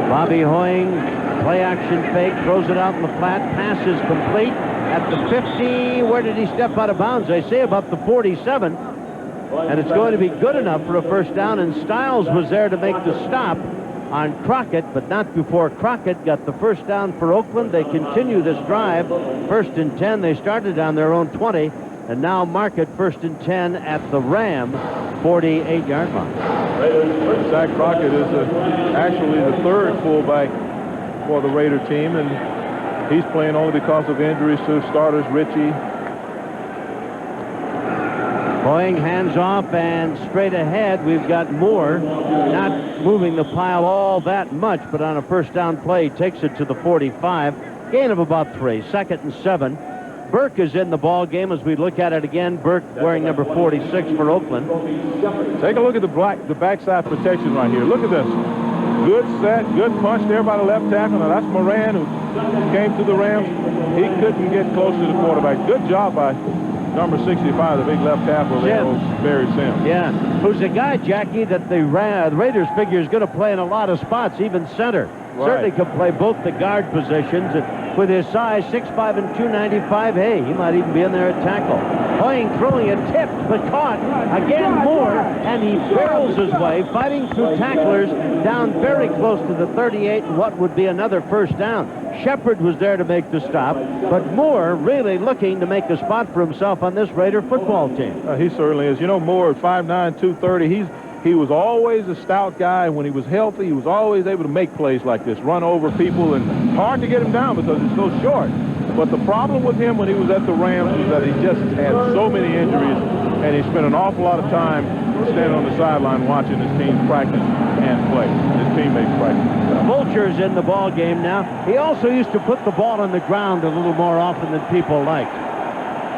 Bobby Hoying, play action fake, throws it out in the flat, pass is complete at the 50. Where did he step out of bounds? They say about the 47. And it's going to be good enough for a first down, and Styles was there to make the stop on Crockett, but not before Crockett got the first down for Oakland. They continue this drive. 1st and 10. They started on their own 20, and now mark it 1st and 10 at the Ram 48-yard line. Zach Crockett is actually the 3rd fullback for the Raider team, and he's playing only because of injuries to starters Ritchie. Hoying hands off and straight ahead. We've got Moore not moving the pile all that much, but on a first down play takes it to the 45. Gain of about 3. 2nd and 7. Burke is in the ball game as we look at it again. Burke wearing number 46 for Oakland. Take a look at the backside protection right here. Look at this. Good set, good punch there by the left tackle. Now that's Moran who came to the Rams. He couldn't get close to the quarterback. Good job by number 65, the big left tackle there, Barry Sims. Yeah, who's a guy, Jackie, that the Raiders figure is going to play in a lot of spots, even center. Right. Certainly can play both the guard positions. And with his size, 6'5" and 295, hey, he might even be in there at tackle. Hoying throwing it, tipped, but caught. Again, Moore, and he barrels his way, fighting through tacklers down very close to the 38, and what would be another first down. Shepard was there to make the stop, but Moore really looking to make a spot for himself on this Raider football team. He certainly is. You know, Moore at 5'9", 230, he was always a stout guy. When he was healthy, he was always able to make plays like this, run over people, and hard to get him down because he's so short. But the problem with him when he was at the Rams was that he just had so many injuries, and he spent an awful lot of time standing on the sideline watching his team practice and play, his teammates practice. Vulture's in the ball game now. He also used to put the ball on the ground a little more often than people liked.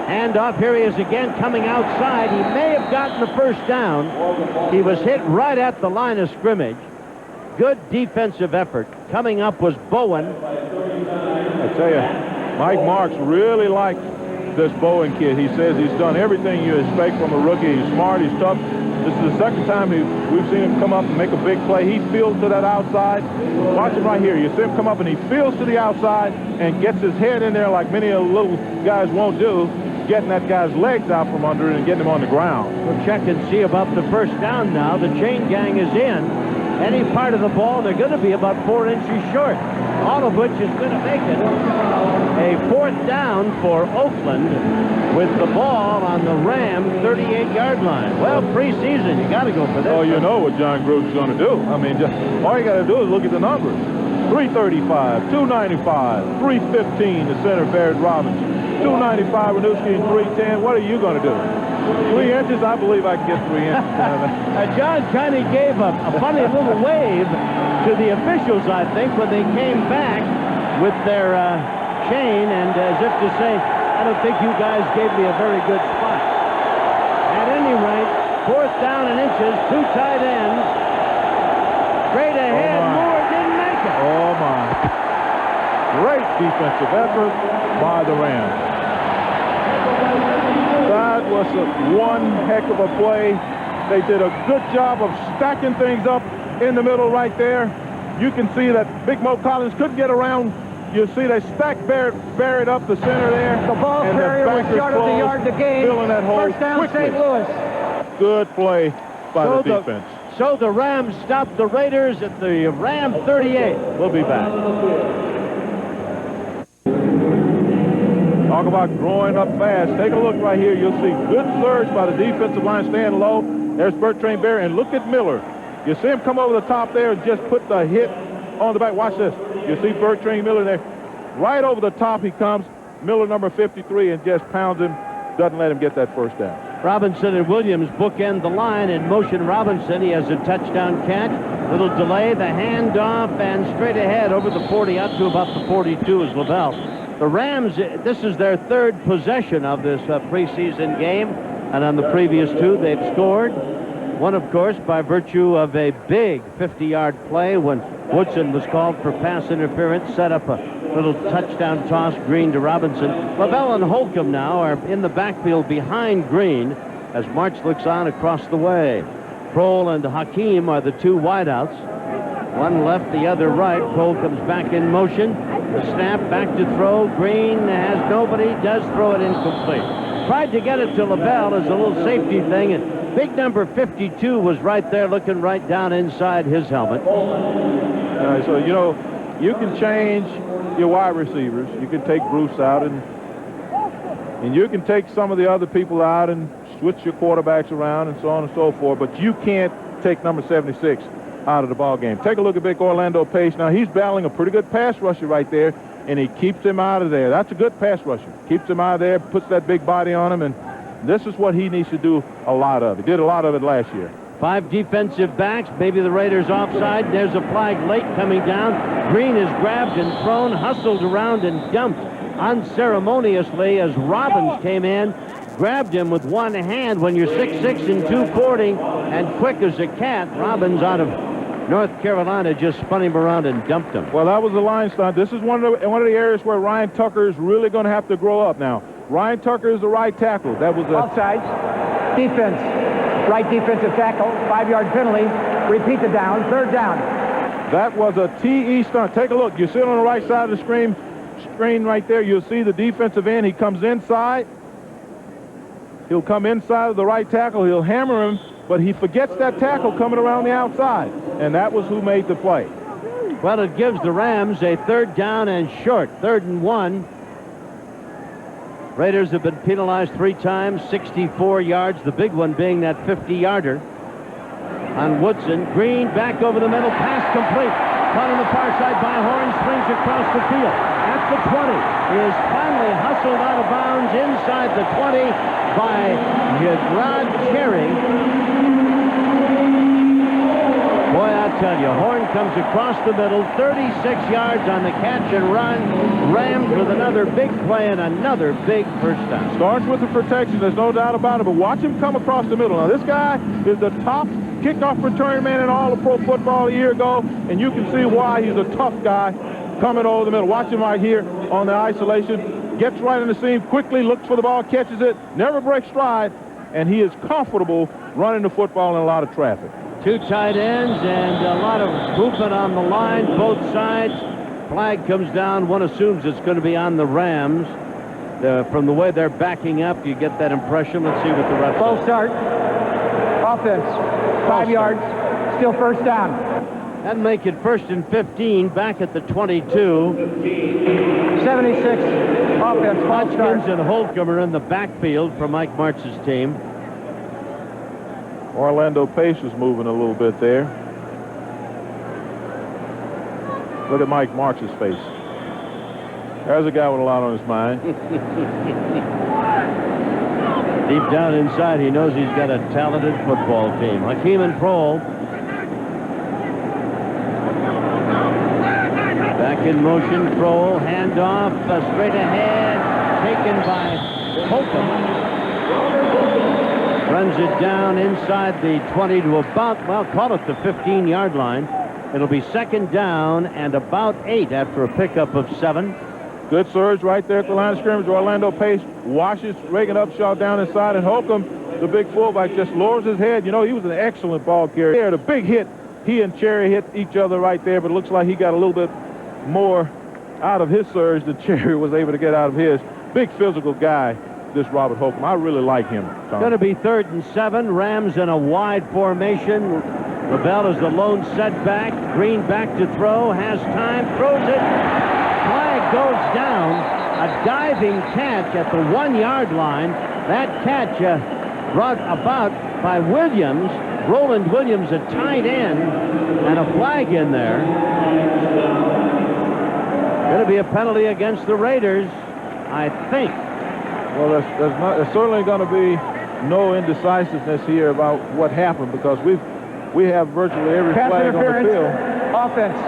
Hand off, here he is again coming outside. He may have gotten the first down. He was hit right at the line of scrimmage. Good defensive effort. Coming up was Bowen. I tell you, Mike Marks really likes this Bowen kid. He says he's done everything you expect from a rookie. He's smart, he's tough. This is the second time we've seen him come up and make a big play. He feels to that outside. Watch him right here. You see him come up and he feels to the outside and gets his head in there like many of the little guys won't do, getting that guy's legs out from under it and getting him on the ground. We'll check and see about the first down now. The chain gang is in. Any part of the ball, they're going to be about 4 inches short. All of which is going to make it a 4th down for Oakland with the ball on the Ram 38-yard line. Well, preseason, you got to go for this. Oh, you know what John Gruden's going to do. I mean, just all you got to do is look at the numbers. 335, 295, 315 to center Barrett Robinson. 295 Winooski and 310. What are you going to do? 3 inches? I believe I can get 3 inches. John kind of gave a funny little wave to the officials, I think, when they came back with their chain, and as if to say, I don't think you guys gave me a very good spot. At any rate, 4th down and inches, 2 tight ends. Straight ahead, Moore didn't make it. Oh, my. Great defensive effort by the Rams. That was one heck of a play. They did a good job of stacking things up in the middle right there. You can see that Big Mo Collins couldn't get around. You see they stacked Barrett up the center there. The ball carrier was short of the yard to gain. Filling that hole First down, quickly. St. Louis. Good play by the defense. So the Rams stopped the Raiders at the Ram 38. We'll be back. Talk about growing up fast. Take a look right here. You'll see good surge by the defensive line staying low. There's Bertrand Barrett, and look at Miller. You see him come over the top there and just put the hit on the back. Watch this. You see Bertrand Miller there. Right over the top he comes. Miller, number 53, and just pounds him. Doesn't let him get that first down. Robinson and Williams bookend the line. In motion, Robinson. He has a touchdown catch. Little delay, the handoff, and straight ahead over the 40, up to about the 42 is Lavelle. The Rams, this is their 3rd possession of this preseason game, and on the previous 2, they've scored. One, of course, by virtue of a big 50-yard play when Woodson was called for pass interference, set up a little touchdown toss, Green to Robinson. Lavelle and Holcomb now are in the backfield behind Green as March looks on across the way. Kroll and Hakeem are the 2 wideouts. One left, the other right. Kroll comes back in motion. The snap, back to throw. Green has nobody, does throw it incomplete. Tried to get it to Lavelle as a little safety thing, and big number 52 was right there looking right down inside his helmet. So, you know, you can change your wide receivers. You can take Bruce out, and you can take some of the other people out and switch your quarterbacks around and so on and so forth, but you can't take number 76 out of the ball game. Take a look at big Orlando Pace. Now, he's battling a pretty good pass rusher right there, and he keeps him out of there. That's a good pass rusher. Keeps him out of there, puts that big body on him, and this is what he needs to do a lot of. He did a lot of it last year. 5 defensive backs, maybe the Raiders offside. There's a flag late coming down. Green is grabbed and thrown, hustled around and dumped unceremoniously as Robbins came in, grabbed him with one hand. When you're 6'6" and 240 and quick as a cat, Robbins out of North Carolina just spun him around and dumped him. Well, that was the line stunt. This is one of the areas where Ryan Tucker is really going to have to grow up now. Ryan Tucker is the right tackle. That was offsides. Defense. Right defensive tackle. 5-yard penalty. Repeat the down. 3rd down. That was a TE stunt. Take a look. You sit on the right side of the screen right there. You'll see the defensive end. He comes inside. He'll come inside of the right tackle. He'll hammer him, but he forgets that tackle coming around the outside. And that was who made the play. Well, it gives the Rams a 3rd down and short. 3rd and 1. Raiders have been penalized 3 times, 64 yards, the big one being that 50-yarder on Woodson. Green back over the middle, pass complete. Caught on the far side by Horn, springs across the field. At the 20. He is finally hustled out of bounds inside the 20 by Rod Cherry. Boy, I tell you, Horn comes across the middle, 36 yards on the catch and run. Rams with another big play and another big first down. Starts with the protection, there's no doubt about it, but watch him come across the middle. Now, this guy is the top kickoff return man in all of pro football a year ago, and you can see why he's a tough guy coming over the middle. Watch him right here on the isolation. Gets right in the seam, quickly looks for the ball, catches it, never breaks stride, and he is comfortable running the football in a lot of traffic. Two tight ends and a lot of movement on the line, both sides. Flag comes down. One assumes it's going to be on the Rams. From the way they're backing up, you get that impression. Let's see what the refs say. False start. Offense. 5 yards. Still first down. That'd make it 1st and 15 back at the 22. 76. Offense. False start. Hodgkins and Holcomb are in the backfield for Mike Martz's team. Orlando Pace is moving a little bit there. Look at Mike Martz's face. There's a guy with a lot on his mind. Deep down inside, he knows he's got a talented football team. Hakeem and Prohl. Back in motion, Prohl, handoff, straight ahead, taken by Holcomb. Runs it down inside the 20 to about, well, call it the 15-yard line. It'll be 2nd down and about 8 after a pickup of 7. Good surge right there at the line of scrimmage. Orlando Pace washes Reagan Upshaw down inside, and Holcomb, the big fullback, just lowers his head. You know, he was an excellent ball carrier. The big hit, he and Cherry hit each other right there, but it looks like he got a little bit more out of his surge than Cherry was able to get out of his. Big physical guy, this Robert Holcomb. I really like him, Tom. Going to be 3rd and 7. Rams in a wide formation. Lavelle is the lone setback. Green back to throw. Has time. Throws it. Flag goes down. A diving catch at the 1-yard line. That catch brought about by Williams. Roland Williams, a tight end, and a flag in there. Going to be a penalty against the Raiders, I think. Well, there's certainly going to be no indecisiveness here about what happened, because we have virtually every flag on the field. Offense.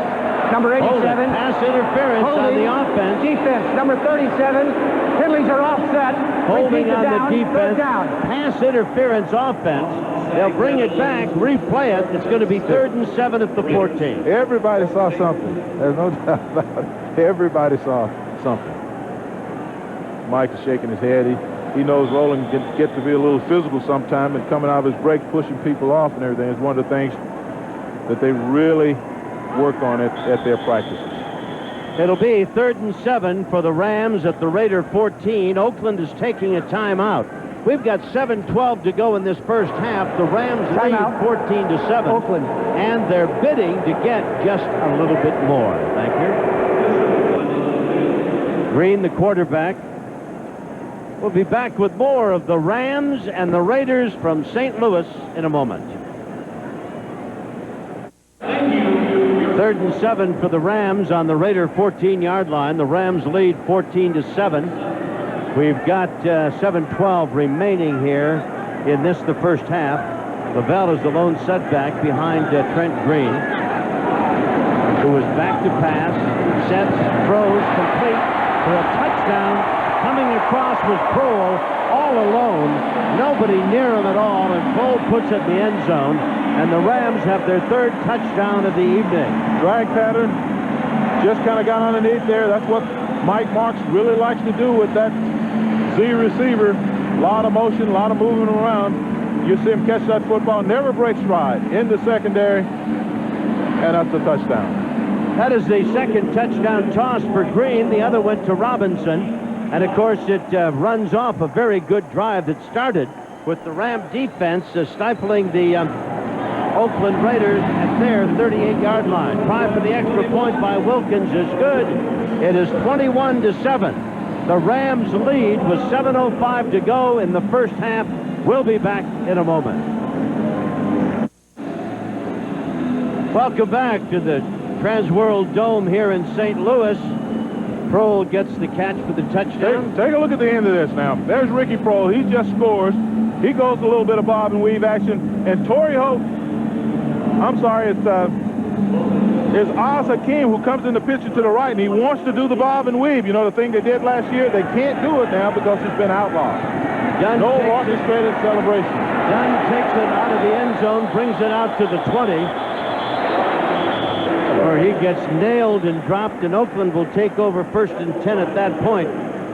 Number 87. Pass interference on the offense. Defense. Number 37. Penalties are offset. Holding on the defense. Pass interference offense. They'll bring it back, replay it. It's going to be 3rd and 7 at the 14. Everybody saw something. There's no doubt about it. Everybody saw something. Mike is shaking his head. He knows Roland can get to be a little physical sometime, and coming out of his break, pushing people off and everything is one of the things that they really work on at their practices. It'll be 3rd and 7 for the Rams at the Raider 14. Oakland is taking a timeout. We've got 7:12 to go in this first half. The Rams lead 14-7. Oakland. And they're bidding to get just a little bit more. Thank you. Green, the quarterback. We'll be back with more of the Rams and the Raiders from St. Louis in a moment. 3rd and 7 for the Rams on the Raider 14-yard line. The Rams lead 14-7. We've got 7:12 remaining here in the first half. Lavelle is the lone setback behind Trent Green, who is back to pass, sets, throws, complete for a touchdown. Coming across was Prohl, all alone, nobody near him at all, and Prohl puts it in the end zone, and the Rams have their 3rd touchdown of the evening. Drag pattern, just kind of got underneath there. That's what Mike Martz really likes to do with that Z receiver. A lot of motion, a lot of moving around. You see him catch that football, never break stride in the secondary, and that's a touchdown. That is the 2nd touchdown toss for Green. The other went to Robinson. And, of course, it runs off a very good drive that started with the Ram defense stifling the Oakland Raiders at their 38-yard line. Try for the extra point by Wilkins is good. It is 21-7. The Rams lead with 7:05 to go in the first half. We'll be back in a moment. Welcome back to the Trans World Dome here in St. Louis. Prohl gets the catch for the touchdown. Take a look at the end of this now. There's Ricky Prohl. He just scores. He goes a little bit of bob and weave action. And Torrey Holt, I'm sorry, it's Oz Hakeem who comes in the picture to the right, and he wants to do the bob and weave. You know, the thing they did last year? They can't do it now because it's been outlawed. Dunn no orchestrated celebration. Dunn takes it out of the end zone, brings it out to the 20, where he gets nailed and dropped, and Oakland will take over 1st and 10 at that point.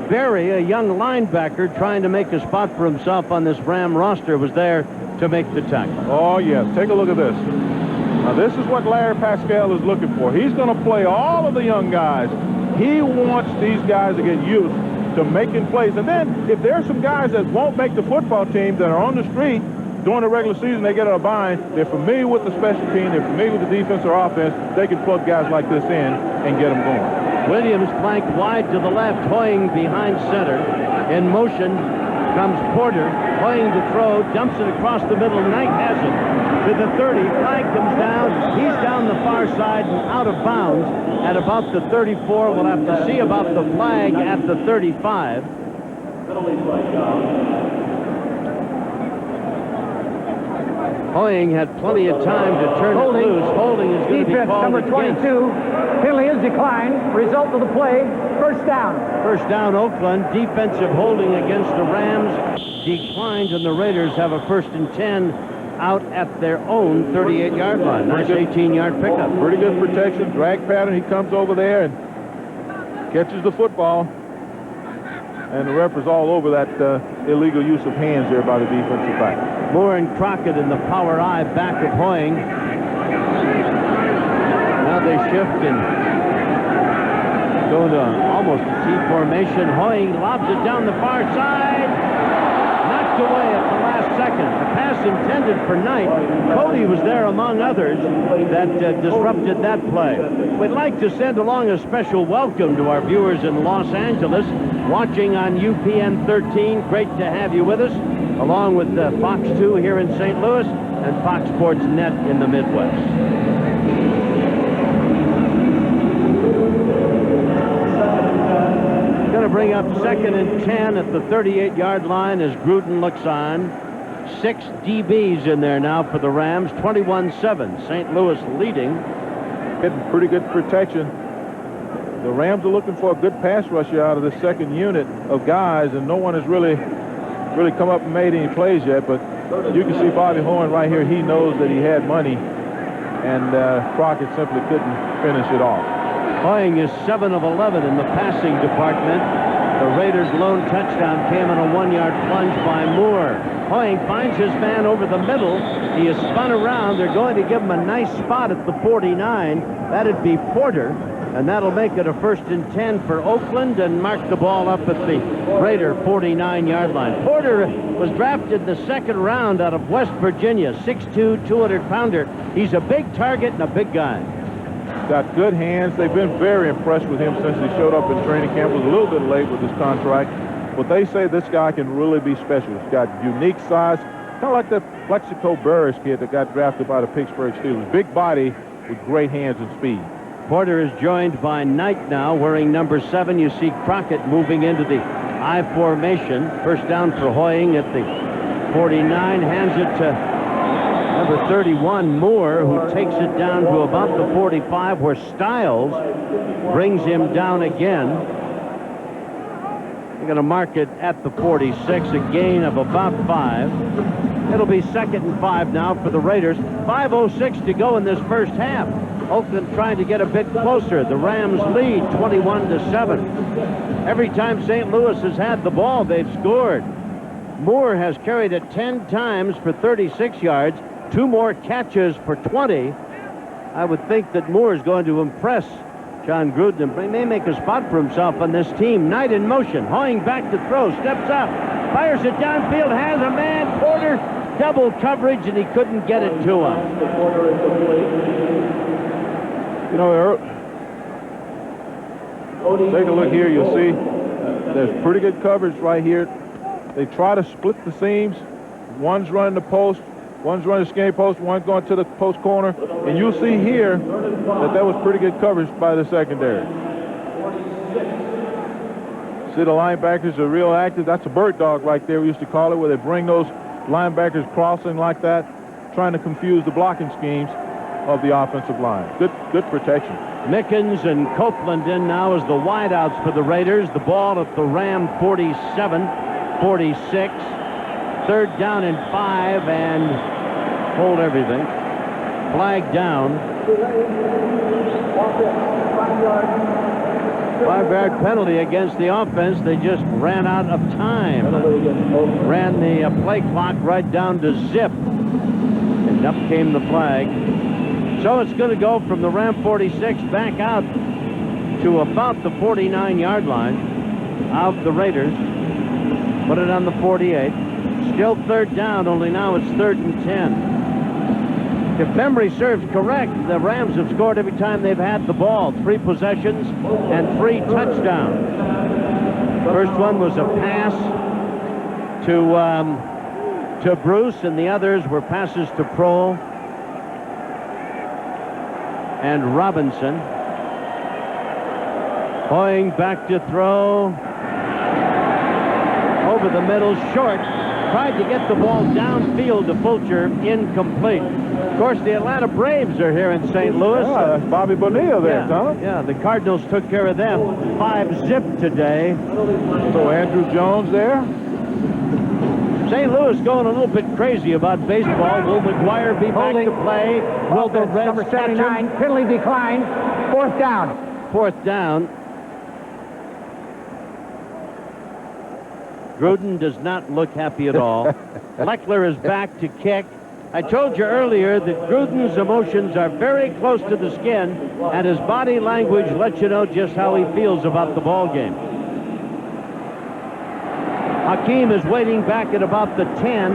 Barry, a young linebacker trying to make a spot for himself on this Ram roster, was there to make the tackle. Oh, yes. Take a look at this. Now, this is what Larry Pascal is looking for. He's going to play all of the young guys. He wants these guys to get used to making plays. And then, if there's some guys that won't make the football team that are on the street during the regular season, they get a bind. They're familiar with the special team. They're familiar with the defense or offense. They can plug guys like this in and get them going. Williams flanked wide to the left, Hoying behind center. In motion comes Porter. Hoying to throw, dumps it across the middle. Knight has it to the 30. Flag comes down. He's down the far side and out of bounds at about the 34. We'll have to see about the flag at the 35. Hoying had plenty of time to turn it loose. Holding is going to be called number 22. Penalty is declined. Result of the play, first down. First down, Oakland. Defensive holding against the Rams declined, and the Raiders have a 1st and 10 out at their own 38-yard line. Nice 18-yard pickup. Pretty good protection. Drag pattern. He comes over there and catches the football. And the ref is all over that illegal use of hands there by the defensive back. Moore and Crockett in the power eye back of Hoying. Now they shift and go to almost a T formation. Hoying lobs it down the far side. Knocked away at the last second. The pass intended for Knight. Cody was there among others that disrupted that play. We'd like to send along a special welcome to our viewers in Los Angeles watching on UPN 13. Great to have you with us, along with Fox 2 here in St. Louis and Fox Sports Net in the Midwest. Going to bring up 2nd and 10 at the 38-yard line as Gruden looks on. 6 DBs in there now for the Rams. 21-7. St. Louis leading. Getting pretty good protection. The Rams are looking for a good pass rusher out of the second unit of guys, and no one has really come up and made any plays yet. But you can see Bobby Horn right here. He knows that he had money, and Crockett simply couldn't finish it off. Hoying is 7 of 11 in the passing department. The Raiders' lone touchdown came on a 1-yard plunge by Moore. Hoying finds his man over the middle. He is spun around. They're going to give him a nice spot at the 49. That'd be Porter. And that'll make it a 1st and 10 for Oakland and mark the ball up at the Raider 49-yard line. Porter was drafted in the 2nd round out of West Virginia, 6'2", 200-pounder. He's a big target and a big guy. Got good hands. They've been very impressed with him since he showed up in training camp. Was a little bit late with his contract. But they say this guy can really be special. He's got unique size, kind of like that Plexico Burris kid that got drafted by the Pittsburgh Steelers. Big body with great hands and speed. Porter is joined by Knight now, wearing number 7. You see Crockett moving into the I formation. First down for Hoying at the 49. Hands it to number 31, Moore, who takes it down to about the 45, where Stiles brings him down again. They're going to mark it at the 46, a gain of about 5. It'll be 2nd and 5 now for the Raiders. 5:06 to go in this first half. Oakland trying to get a bit closer. The Rams lead 21-7. Every time St. Louis has had the ball, they've scored. Moore has carried it 10 times for 36 yards. 2 more catches for 20. I would think that Moore is going to impress John Gruden and may make a spot for himself on this team. Knight in motion. Hoying back to throw. Steps up. Fires it downfield. Has a man. Porter. Double coverage, and he couldn't get it to him. You know, take a look here. You'll see there's pretty good coverage right here. They try to split the seams. One's running the post, one's running the skinny post, one's going to the post corner. And you'll see here that was pretty good coverage by the secondary. See, the linebackers are real active. That's a bird dog right there, we used to call it, where they bring those linebackers crossing like that, trying to confuse the blocking schemes of the offensive line. Good protection. Mickens and Copeland in now as the wideouts for the Raiders. The ball at the Ram 47, 46. Third down and 5, and hold everything. Flag down. 5-yard penalty against the offense. They just ran out of time. Ran the play clock right down to zip. And up came the flag. So it's going to go from the Ram 46 back out to about the 49-yard line of the Raiders. Put it on the 48. Still third down, only now it's 3rd and 10. If memory serves correct, the Rams have scored every time they've had the ball. 3 possessions and 3 touchdowns. First one was a pass to Bruce, and the others were passes to Prohl and Robinson. Going back to throw. Over the middle, short. Tried to get the ball downfield to Fulcher, incomplete. Of course, the Atlanta Braves are here in St. Louis. Yeah, that's Bobby Bonilla there, Tom. Yeah, the Cardinals took care of them. 5-zip today. So Andrew Jones there. St. Louis going a little bit crazy about baseball. Will McGuire be back to play? Will the Reds number 79, penalty decline, 4th down. 4th down. Gruden does not look happy at all. Leckler is back to kick. I told you earlier that Gruden's emotions are very close to the skin, and his body language lets you know just how he feels about the ball game. Hakeem is waiting back at about the 10.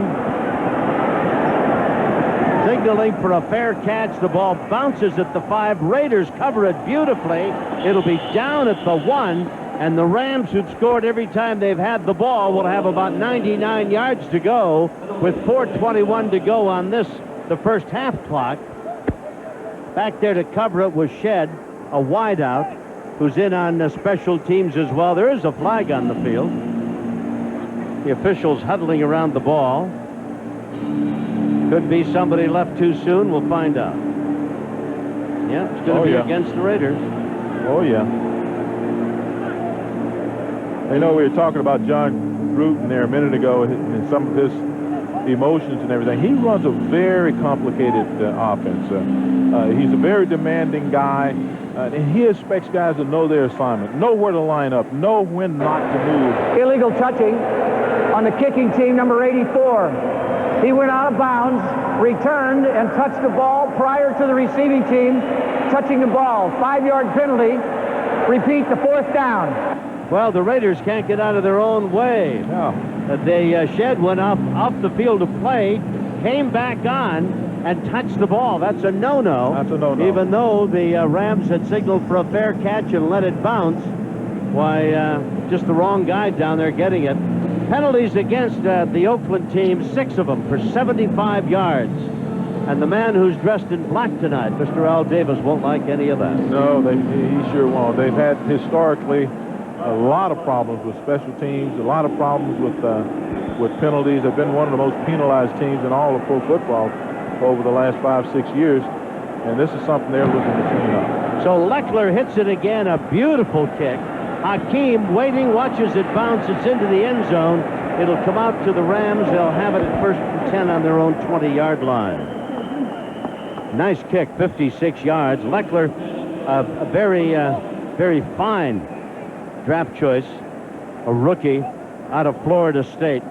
Signaling for a fair catch. The ball bounces at the 5. Raiders cover it beautifully. It'll be down at the 1. And the Rams, who've scored every time they've had the ball, will have about 99 yards to go with 4:21 to go on the first half clock. Back there to cover it was Shed, a wideout, who's in on special teams as well. There is a flag on the field. The officials huddling around the ball. Could be somebody left too soon. We'll find out. Yeah, it's going to be against the Raiders. Oh, yeah. You know, we were talking about John Gruden there a minute ago and some of his emotions and everything. He runs a very complicated offense. He's a very demanding guy, and he expects guys to know their assignment, know where to line up, know when not to move. Illegal touching on the kicking team, number 84. He went out of bounds, returned, and touched the ball prior to the receiving team touching the ball. 5-yard penalty. Repeat, the 4th down. Well, the Raiders can't get out of their own way. No. Shed went off the field of play, came back on, and touched the ball. That's a no-no. That's a no-no. Even though the Rams had signaled for a fair catch and let it bounce. Why, just the wrong guy down there getting it. Penalties against the Oakland team, 6 of them for 75 yards. And the man who's dressed in black tonight, Mr. Al Davis, won't like any of that. No, he sure won't. They've had historically a lot of problems with special teams, a lot of problems with penalties. They've been one of the most penalized teams in all of pro football over the last 5-6 years, and this is something they're looking to clean up. So Leckler hits it again, a beautiful kick. Hakeem waiting, watches it bounce. It's into the end zone. It'll come out to the Rams. They'll have it at 1st and 10 on their own 20-yard line. Nice kick, 56 yards. Leckler, a very fine draft choice, a rookie out of Florida State.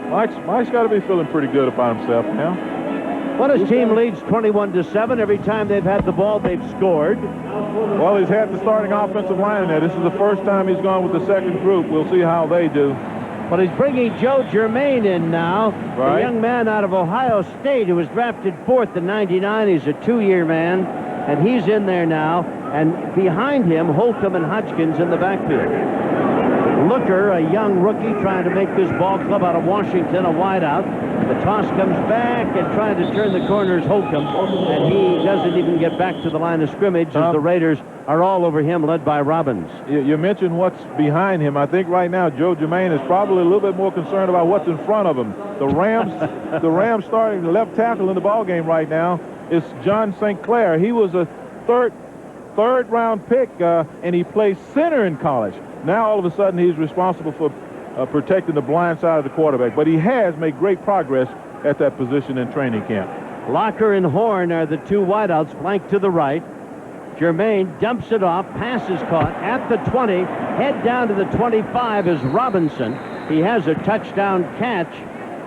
Mike's got to be feeling pretty good about himself now. Well, his team leads 21-7. Every time they've had the ball, they've scored. Well, he's had the starting offensive line there. This is the first time he's gone with the second group. We'll see how they do. But he's bringing Joe Germain in now, right. A young man out of Ohio State who was drafted 4th in '99. He's a 2-year man, and he's in there now. And behind him, Holcomb and Hodgkins in the backfield. Looker, a young rookie, trying to make this ball club out of Washington, a wideout. The toss comes back and trying to turn the corners, Holcomb, and he doesn't even get back to the line of scrimmage as the Raiders are all over him, led by Robbins. You mentioned what's behind him. I think right now Joe Germain is probably a little bit more concerned about what's in front of him. The Rams starting the left tackle in the ball game right now is John St. Clair. He was a third round pick, and he plays center in college. Now all of a sudden he's responsible for protecting the blind side of the quarterback, but he has made great progress at that position in training camp. Locker and Horn are the two wideouts, flanked to the right. Germain dumps it off, pass is caught at the 20, head down to the 25 is Robinson. He has a touchdown catch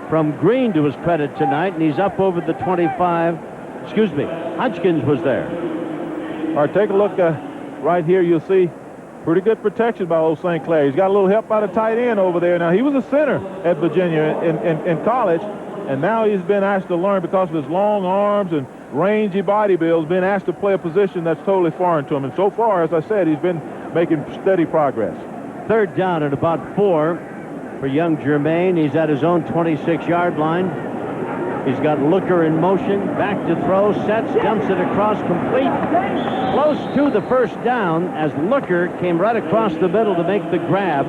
from Green to his credit tonight, and he's up over the 25. Excuse me, Hodgkins was there. All right, take a look right here. You'll see pretty good protection by old St. Clair. He's got a little help by the tight end over there. Now, he was a center at Virginia in college, and now he's been asked to learn because of his long arms and rangy body build, been asked to play a position that's totally foreign to him. And so far, as I said, he's been making steady progress. Third down at about 4 for young Germain. He's at his own 26-yard line. He's got Looker in motion, back to throw, sets, dumps it across, complete. Close to the first down as Looker came right across the middle to make the grab.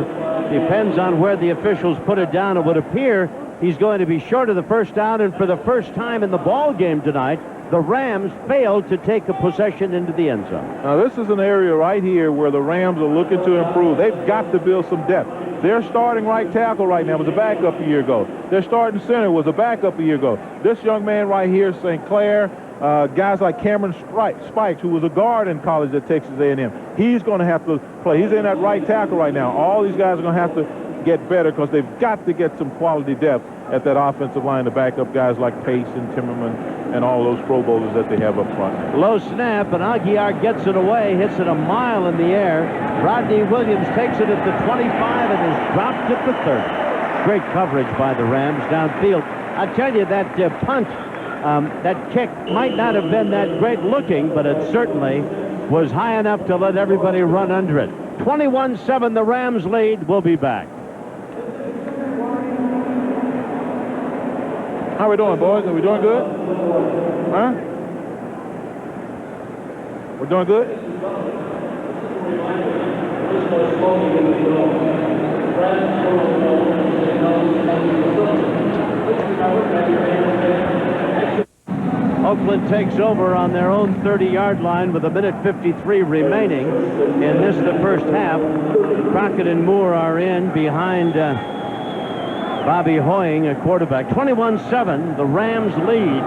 Depends on where the officials put it down. It would appear he's going to be short of the first down, and for the first time in the ball game tonight, the Rams failed to take a possession into the end zone. Now, this is an area right here where the Rams are looking to improve. They've got to build some depth. Their starting right tackle right now was a backup a year ago. Their starting center was a backup a year ago. This young man right here, St. Clair, guys like Cameron Spikes, who was a guard in college at Texas A&M, he's going to have to play. He's in that right tackle right now. All these guys are going to have to get better because they've got to get some quality depth at that offensive line to back up guys like Pace and Timmerman and all those Pro Bowlers that they have up front. Low snap, and Aguiar gets it away, hits it a mile in the air. Rodney Williams takes it at the 25 and is dropped at the 30. Great coverage by the Rams downfield. I tell you, that punt, that kick might not have been that great looking, but it certainly was high enough to let everybody run under it. 21-7, the Rams lead. We'll be back. How we doing, boys? Are we doing good? Huh? We're doing good? Oakland takes over on their own 30-yard line with 1:53 remaining in this, the first half. Crockett and Moore are in behind Bobby Hoying, a quarterback. 21-7, the Rams lead.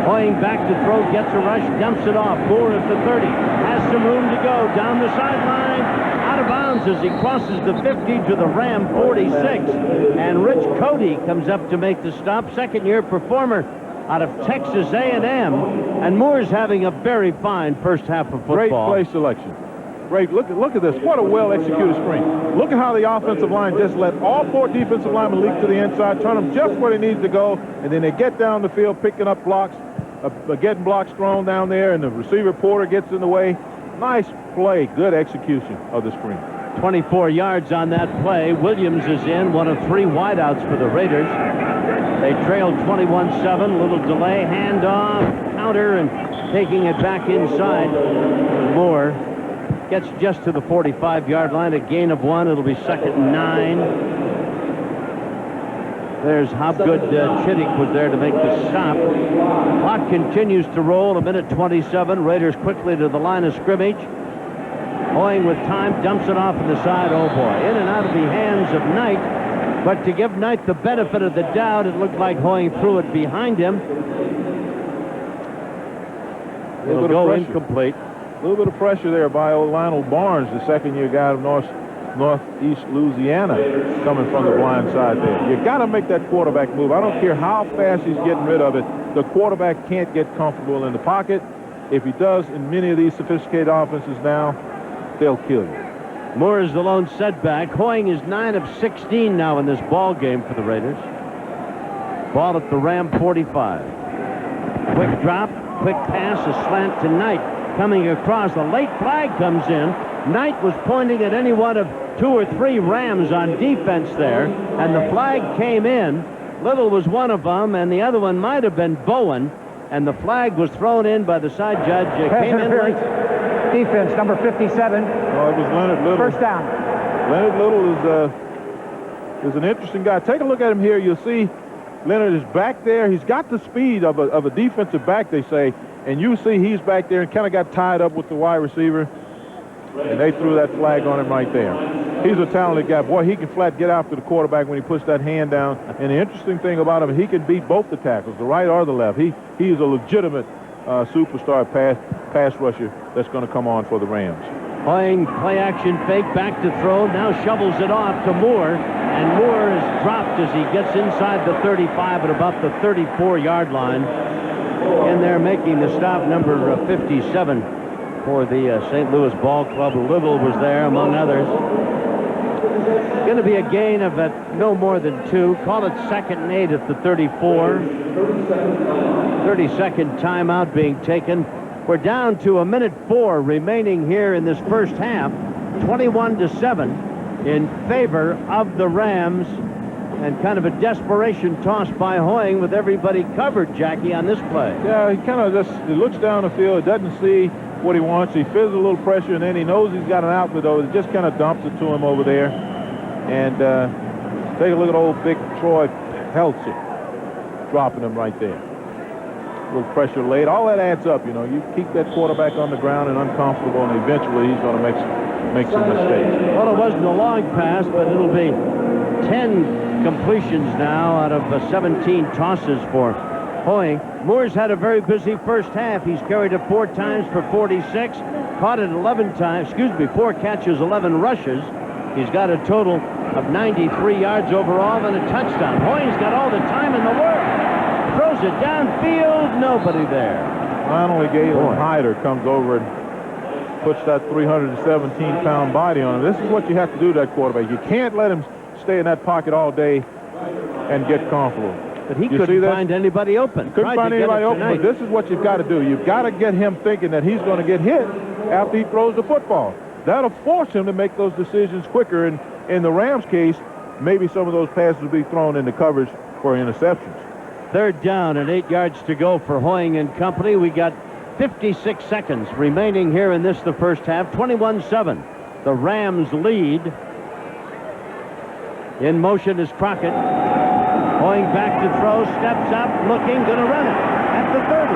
Hoying back to throw, gets a rush, dumps it off. Moore at the 30, has some room to go. Down the sideline, out of bounds as he crosses the 50 to the Ram 46. And Rich Cody comes up to make the stop. Second-year performer out of Texas A&M. And Moore's having a very fine first half of football. Great play selection. Great. Look at this. What a well-executed screen. Look at how the offensive line just let all 4 defensive linemen leak to the inside, turn them just where they need to go, and then they get down the field picking up blocks, getting blocks thrown down there, and the receiver Porter gets in the way. Nice play. Good execution of the screen. 24 yards on that play. Williams is in, one of 3 wideouts for the Raiders. They trailed 21-7. Little delay, handoff, counter, and taking it back inside. Moore gets just to the 45-yard line, a gain of 1. It'll be 2nd and 9. There's Hopgood. Chittick was there to make the stop. Clock continues to roll, 1:27. Raiders quickly to the line of scrimmage. Hoying with time, dumps it off on the side. Oh boy, in and out of the hands of Knight. But to give Knight the benefit of the doubt, it looked like Hoying threw it behind him. It'll go incomplete. A little bit of pressure there by old Lionel Barnes, the second-year guy of Northeast Louisiana, coming from the blind side there. You got to make that quarterback move. I don't care how fast he's getting rid of it. The quarterback can't get comfortable in the pocket. If he does, in many of these sophisticated offenses now, they'll kill you. Moore is the lone setback. Hoying is 9 of 16 now in this ball game for the Raiders. Ball at the Ram 45. Quick drop, quick pass, a slant to Knight. coming across. The late flag comes in. Knight was pointing at any one of 2 or 3 Rams on defense there, and the flag came in. Little was one of them, and the other one might have been Bowen, and the flag was thrown in by the side judge. Came in late. Defense, number 57. Oh, it was Leonard Little. First down. Leonard Little is an interesting guy. Take a look at him here. You'll see Leonard is back there. He's got the speed of a defensive back, they say, and you see he's back there and kind of got tied up with the wide receiver, and they threw that flag on him right there. He's a talented guy. Boy, he can flat get after the quarterback when he puts that hand down. And the interesting thing about him, he can beat both the tackles, the right or the left. He is a legitimate superstar pass rusher that's going to come on for the Rams. Playing play action fake, back to throw, now shovels it off to Moore, and Moore is dropped as he gets inside the 35 at about the 34-yard line. In there making the stop, number 57 for the St. Louis Ball Club. Little was there, among others. Going to be a gain of no more than 2. Call it 2nd and 8 at the 34. 30-second timeout being taken. We're down to 1:04 remaining here in this first half. 21-7 in favor of the Rams. And kind of a desperation toss by Hoying with everybody covered, Jackie, on this play. Yeah, he kind of just looks down the field, doesn't see what he wants. He feels a little pressure, and then he knows he's got an outlet over. He just kind of dumps it to him over there. And take a look at old big Troy Peltzer dropping him right there. A little pressure laid. All that adds up, you know. You keep that quarterback on the ground and uncomfortable, and eventually he's going to make some mistakes. Well, it wasn't a long pass, but it'll be 10 completions now out of 17 tosses for Hoying. Moore's had a very busy first half. He's carried it 4 times for 46, caught it 11 times, 4 catches, 11 rushes. He's got a total of 93 yards overall and a touchdown. Hoying's got all the time in the world. Throws it downfield, nobody there. Finally, Galen Hyder comes over and puts that 317-pound body on him. This is what you have to do to that quarterback. You can't let him stay in that pocket all day and get comfortable. But he couldn't find anybody open. Couldn't find anybody open, but this is what you've got to do. You've got to get him thinking that he's going to get hit after he throws the football. That'll force him to make those decisions quicker. And in the Rams' case, maybe some of those passes will be thrown into coverage for interceptions. 3rd down and 8 yards to go for Hoying and company. We got 56 seconds remaining here in the first half. 21-7. The Rams lead. In motion is Crockett. Hoying back to throw, steps up, looking, going to run it at the 30.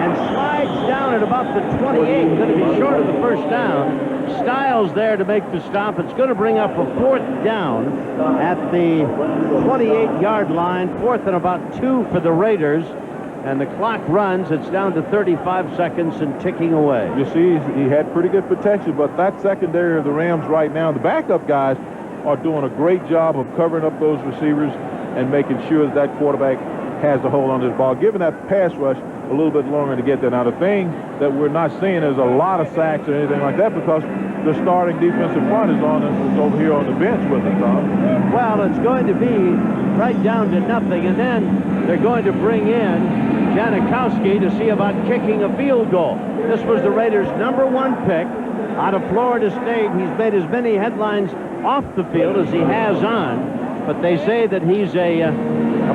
And slides down at about the 28. Going to be short of the first down. Styles there to make the stop. It's going to bring up a 4th down at the 28-yard line. 4th and about 2 for the Raiders. And the clock runs. It's down to 35 seconds and ticking away. You see, he had pretty good protection, but that secondary of the Rams right now, the backup guys are doing a great job of covering up those receivers and making sure that quarterback has a hold on this ball, giving that pass rush a little bit longer to get there. Now, the thing that we're not seeing is a lot of sacks or anything like that because the starting defensive front is over here on the bench with us, Tom. Well, it's going to be right down to nothing, and then they're going to bring in Janikowski to see about kicking a field goal. This was the Raiders' #1 pick out of Florida State. He's made as many headlines off the field as he has on, but they say that he's a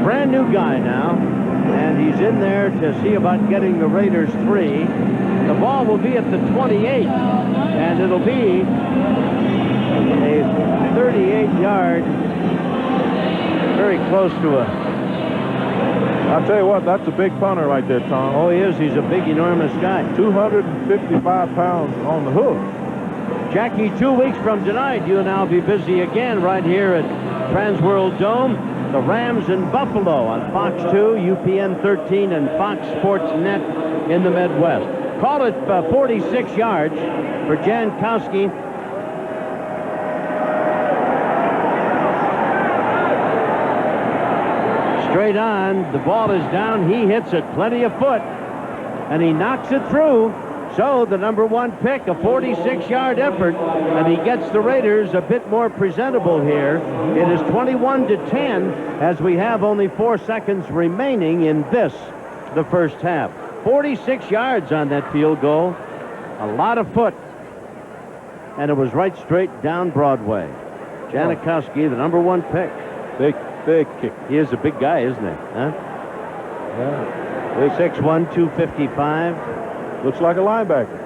brand new guy now, and he's in there to see about getting the Raiders 3. The ball will be at the 28, and it'll be a 38-yard, very close to a... I'll tell you what, that's a big punter right there, Tom. Oh, he is. He's a big, enormous guy. 255 pounds on the hook. Jackie, 2 weeks from tonight, you and I'll be busy again right here at Transworld Dome. The Rams in Buffalo on Fox 2, UPN 13, and Fox Sports Net in the Midwest. Call it 46 yards for Jankowski. Straight on, the ball is down. He hits it, plenty of foot, and he knocks it through. So the #1 pick, a 46-yard effort, and he gets the Raiders a bit more presentable here. It is 21-10 as we have only 4 seconds remaining in the first half. 46 yards on that field goal. A lot of foot. And it was right straight down Broadway. Janikowski, the #1 pick. Big kick. He is a big guy, isn't he? Huh? Yeah. 6'1", 255. Looks like a linebacker.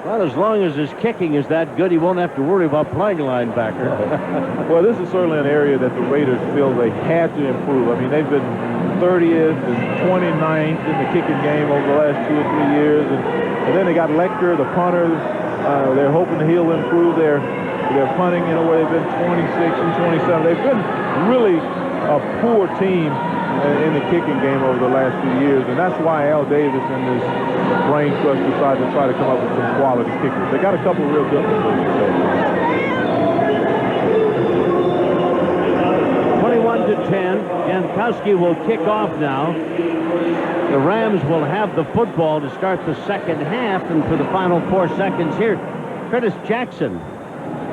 Well, as long as his kicking is that good, he won't have to worry about playing linebacker. Well, this is certainly an area that the Raiders feel they had to improve. I mean, they've been 30th and 29th in the kicking game over the last 2 or 3 years. And then they got Lecter, the punter. They're hoping he'll improve their punting in a way. They've been 26 and 27. They've been really a poor team in the kicking game over the last few years, and that's why Al Davis and his brain trust decided to try to come up with some quality kickers. They got a couple of real good ones. 21-10. Janikowski will kick off now. The Rams will have the football to start the second half, and for the final 4 seconds here, Curtis Jackson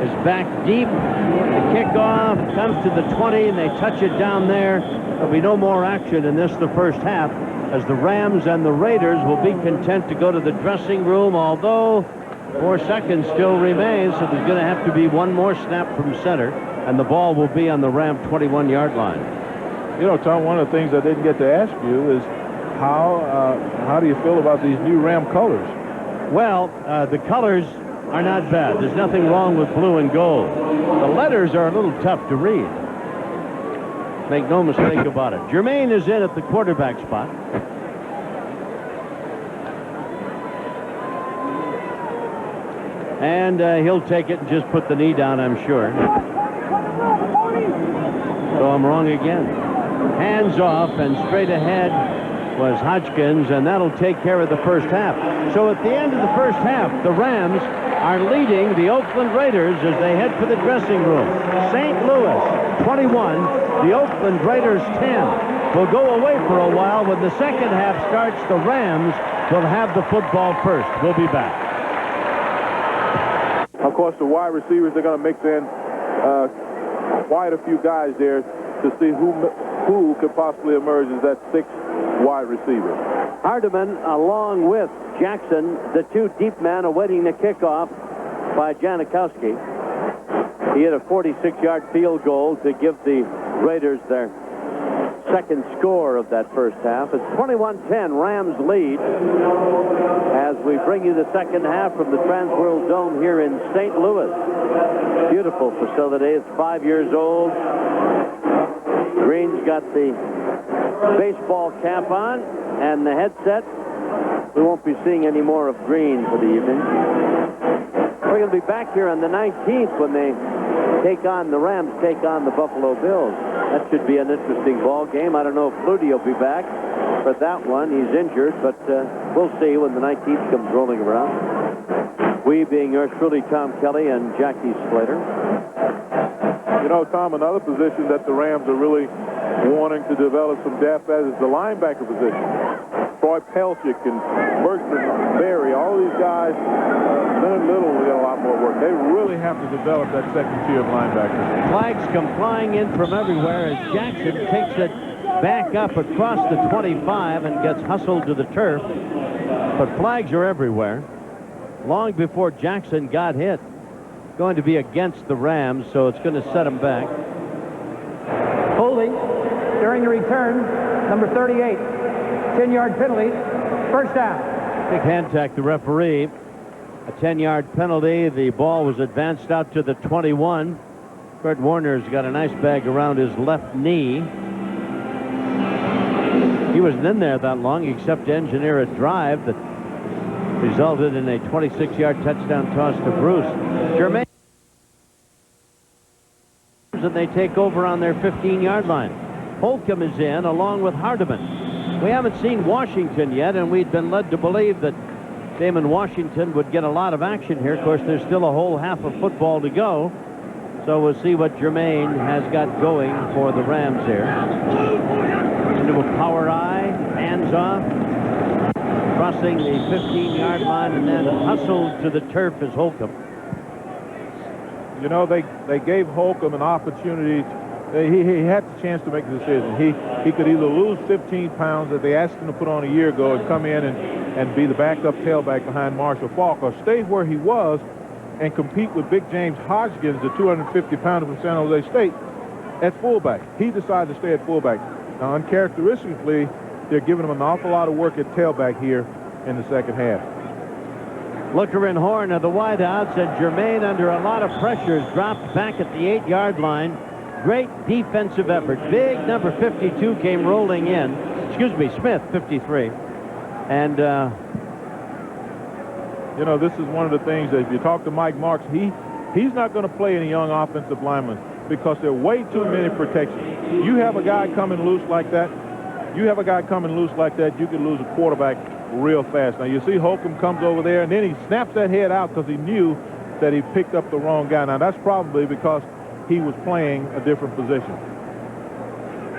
is back deep. The kickoff comes to the 20, and they touch it down there. There'll be no more action in this, the first half, as the Rams and the Raiders will be content to go to the dressing room, although 4 seconds still remains, so there's going to have to be one more snap from center, and the ball will be on the Ram 21-yard line. You know, Tom, one of the things I didn't get to ask you is how do you feel about these new Ram colors? Well, the colors are not bad. There's nothing wrong with blue and gold. The letters are a little tough to read. Make no mistake about it. Jermaine is in at the quarterback spot. And he'll take it and just put the knee down, I'm sure. So I'm wrong again. Hands off, and straight ahead was Hodgkins, and that'll take care of the first half. So at the end of the first half, the Rams are leading the Oakland Raiders as they head for the dressing room. St. Louis 21, the Oakland Raiders 10. We'll go away for a while. When the second half starts, the Rams will have the football first. We'll be back. Of course, the wide receivers are going to mix in quite a few guys there to see who could possibly emerge as that 6th wide receiver. Hardiman along with Jackson, the 2 deep men awaiting the kickoff by Janikowski. He hit a 46-yard field goal to give the Raiders their second score of that first half. It's 21-10, Rams lead, as we bring you the second half from the Transworld Dome here in St. Louis. Beautiful facility. It's 5 years old. Green's got the baseball cap on and the headset. We won't be seeing any more of Green for the evening. We're going to be back here on the 19th when the Rams take on the Buffalo Bills. That should be an interesting ball game. I don't know if Flutie will be back for that one. He's injured, but we'll see when the 19th comes rolling around. We being yours truly, Tom Kelly and Jackie Slater. You know, Tom, another position that the Rams are really wanting to develop some depth at is the linebacker position. Troy Pelchik and Bergman, Berry, all these guys, Leonard Little will get a lot more work. They really have to develop that second tier of linebackers. Flags come flying in from everywhere as Jackson takes it back up across the 25 and gets hustled to the turf. But flags are everywhere. Long before Jackson got hit. Going to be against the Rams, so it's going to set him back. Holding during the return, number 38. 10-yard penalty, first down. Big hand tack, the referee. A 10-yard penalty. The ball was advanced out to the 21. Kurt Warner's got a nice bag around his left knee. He wasn't in there that long except to engineer a drive that resulted in a 26-yard touchdown toss to Bruce. Jermaine, and they take over on their 15-yard line. Holcomb is in along with Hardiman. We haven't seen Washington yet, and we'd been led to believe that Damon Washington would get a lot of action here. Of course, there's still a whole half of football to go, so we'll see what Jermaine has got going for the Rams here. Into a power eye, hands off, crossing the 15-yard line, and then hustled to the turf is Holcomb. You know, they gave Holcomb an opportunity he had the chance to make the decision. He could either lose 15 pounds that they asked him to put on a year ago and come in and be the backup tailback behind Marshall Faulk, or stay where he was and compete with Big James Hodgkins, the 250-pounder from San Jose State, at fullback. He decided to stay at fullback. Now, uncharacteristically, they're giving him an awful lot of work at tailback here in the second half. Looker and Horn are the wideouts, and Germain, under a lot of pressures, dropped back at the 8-yard line. Great defensive effort. Big number 52 came rolling in. Excuse me, Smith, 53. And, you know, this is one of the things that if you talk to Mike Marks, he's not going to play any young offensive linemen because there are way too many protections. You have a guy coming loose like that, you could lose a quarterback real fast. Now, you see Holcomb comes over there, and then he snaps that head out because he knew that he picked up the wrong guy. Now, that's probably because he was playing a different position.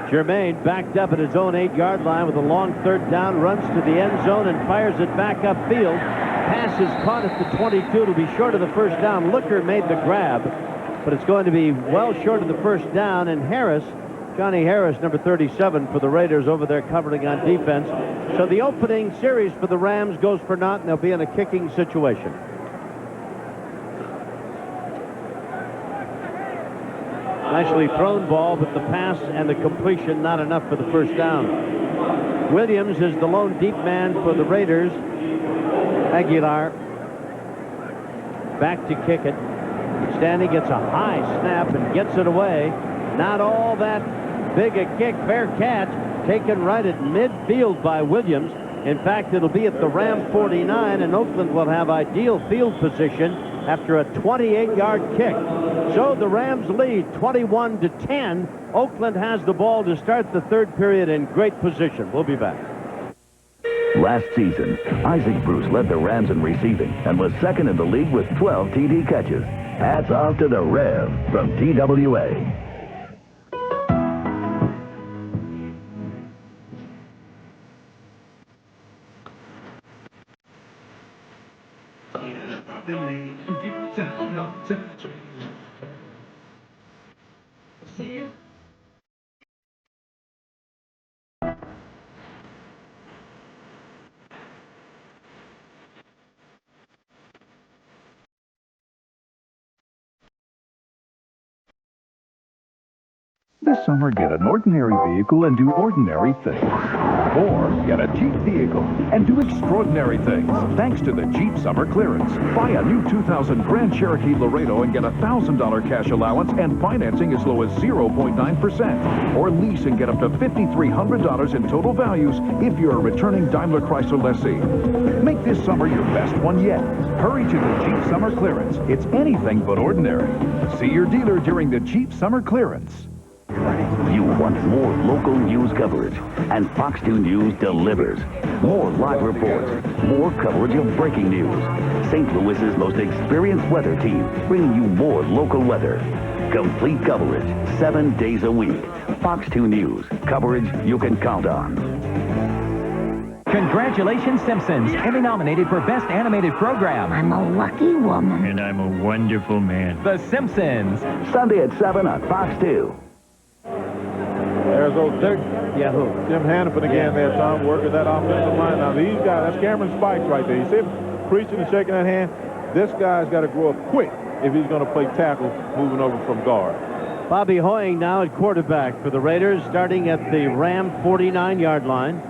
Germain backed up at his own 8-yard line with a long third down, runs to the end zone and fires it back upfield. Pass is caught at the 22 to be short of the first down. Looker made the grab, but it's going to be well short of the first down, and Johnny Harris, number 37 for the Raiders, over there covering on defense. So the opening series for the Rams goes for naught, and they'll be in a kicking situation. Nicely thrown ball, but the pass and the completion not enough for the first down. Williams is the lone deep man for the Raiders. Aguilar back to kick it. Standing gets a high snap and gets it away. Not all that big a kick. Fair catch taken right at midfield by Williams. In fact, it'll be at the Ram 49, and Oakland will have ideal field position after a 28-yard kick. So the Rams lead 21-10. Oakland has the ball to start the third period in great position. We'll be back. Last season, Isaac Bruce led the Rams in receiving and was second in the league with 12 TD catches. Hats off to the Rev from TWA. This summer, get an ordinary vehicle and do ordinary things. Or get a Jeep vehicle and do extraordinary things. Thanks to the Jeep Summer Clearance. Buy a new 2000 Grand Cherokee Laredo and get a $1,000 cash allowance and financing as low as 0.9%. Or lease and get up to $5,300 in total values if you're a returning Daimler Chrysler lessee. Make this summer your best one yet. Hurry to the Jeep Summer Clearance. It's anything but ordinary. See your dealer during the Jeep Summer Clearance. You want more local news coverage, and Fox 2 News delivers. More live reports, more coverage of breaking news. St. Louis's most experienced weather team, bringing you more local weather. Complete coverage, 7 days a week. Fox 2 News, coverage you can count on. Congratulations, Simpsons. Emmy-nominated for Best Animated Program. I'm a lucky woman. And I'm a wonderful man. The Simpsons. Sunday at 7 on Fox 2. There's old Jim Hannafin again there, Tom, working that offensive line. Now, these guys, that's Cameron Spikes right there. You see him preaching and shaking that hand? This guy's got to grow up quick if he's going to play tackle moving over from guard. Bobby Hoying now at quarterback for the Raiders, starting at the Ram 49-yard line.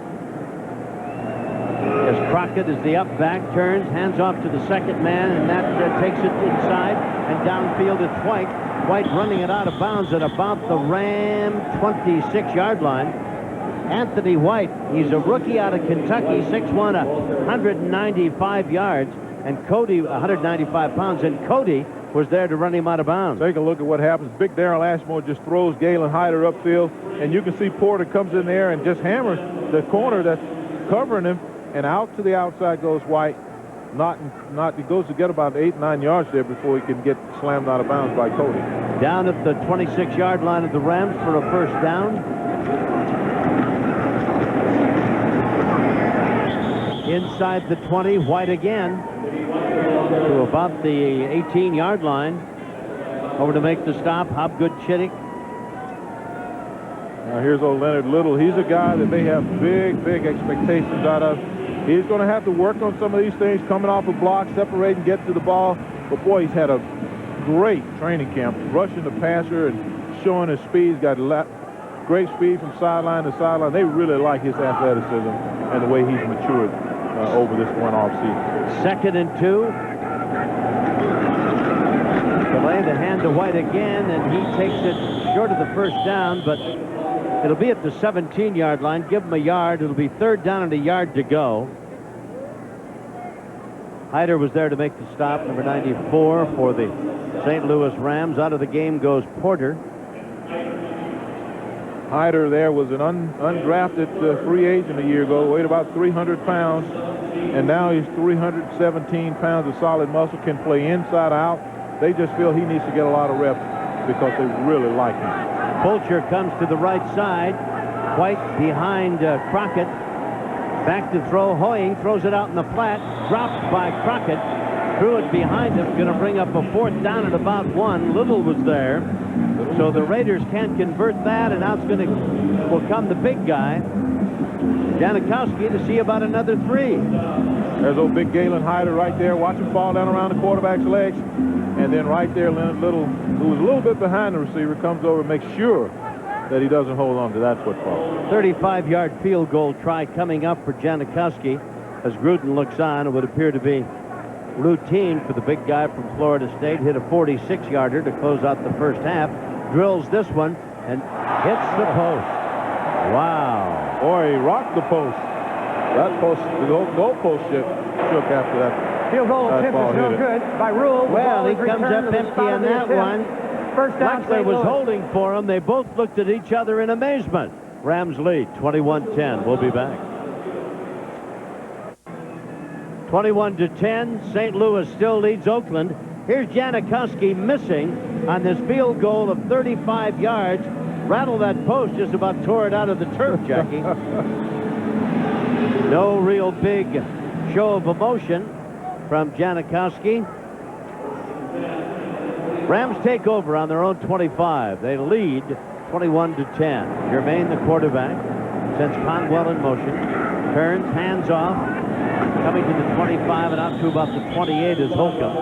As Crockett is the up back, turns, hands off to the second man, and that takes it inside and downfield to White. White running it out of bounds at about the Ram 26-yard line. Anthony White, he's a rookie out of Kentucky, 6'1", 195 yards, and Cody, 195 pounds, and Cody was there to run him out of bounds. Take a look at what happens. Big Darrell Ashmore just throws Galen Hyder upfield, and you can see Porter comes in there and just hammers the corner that's covering him, and out to the outside goes White. He goes to get about 8-9 yards there before he can get slammed out of bounds by Cody. Down at the 26-yard line of the Rams for a first down. Inside the 20, White again to about the 18-yard line. Over to make the stop, Hobgood Chittick. Here's old Leonard Little. He's a guy that they have big expectations out of. He's going to have to work on some of these things, coming off a block, separating, getting to the ball. But, boy, he's had a great training camp, rushing the passer and showing his speed. He's got great speed from sideline to sideline. They really like his athleticism and the way he's matured over this one off season. 2nd and 2. Delay the hand to White again, and he takes it short of the first down, but it'll be at the 17-yard line. Give him a yard. It'll be 3rd down and a yard to go. Hyder was there to make the stop, number 94 for the St. Louis Rams. Out of the game goes Porter. Hyder there was an undrafted free agent a year ago, weighed about 300 pounds, and now he's 317 pounds of solid muscle, can play inside out. They just feel he needs to get a lot of reps because they really like him. Fulcher comes to the right side. White behind Crockett. Back to throw. Hoying throws it out in the flat. Dropped by Crockett. Threw it behind him. Going to bring up a 4th down at about 1. Little was there. So the Raiders can't convert that, and now will come the big guy, Janikowski, to see about another 3. There's old big Galen Hyder right there. Watch him fall down around the quarterback's legs. And then right there, Leonard Little, who was a little bit behind the receiver, comes over and makes sure that he doesn't hold on to that football. 35-yard field goal try coming up for Janikowski. As Gruden looks on, it would appear to be routine for the big guy from Florida State. Hit a 46-yarder to close out the first half. Drills this one and hits the post. Wow. Boy, he rocked the post. That post, the goal post shook after that. Field goal attempt is no good. By rule, well, he comes up empty on that one. First down. Flexler was holding for him. They both looked at each other in amazement. Rams lead 21-10. We'll be back. 21-10. St. Louis still leads Oakland. Here's Janikowski missing on this field goal of 35 yards. Rattled that post, just about tore it out of the turf, Jackie. No real big show of emotion from Janikowski. Rams take over on their own 25. They lead 21-10. Germain, the quarterback, sends Conwell in motion. Turns, hands off. Coming to the 25 and out to about the 28 is Holcomb.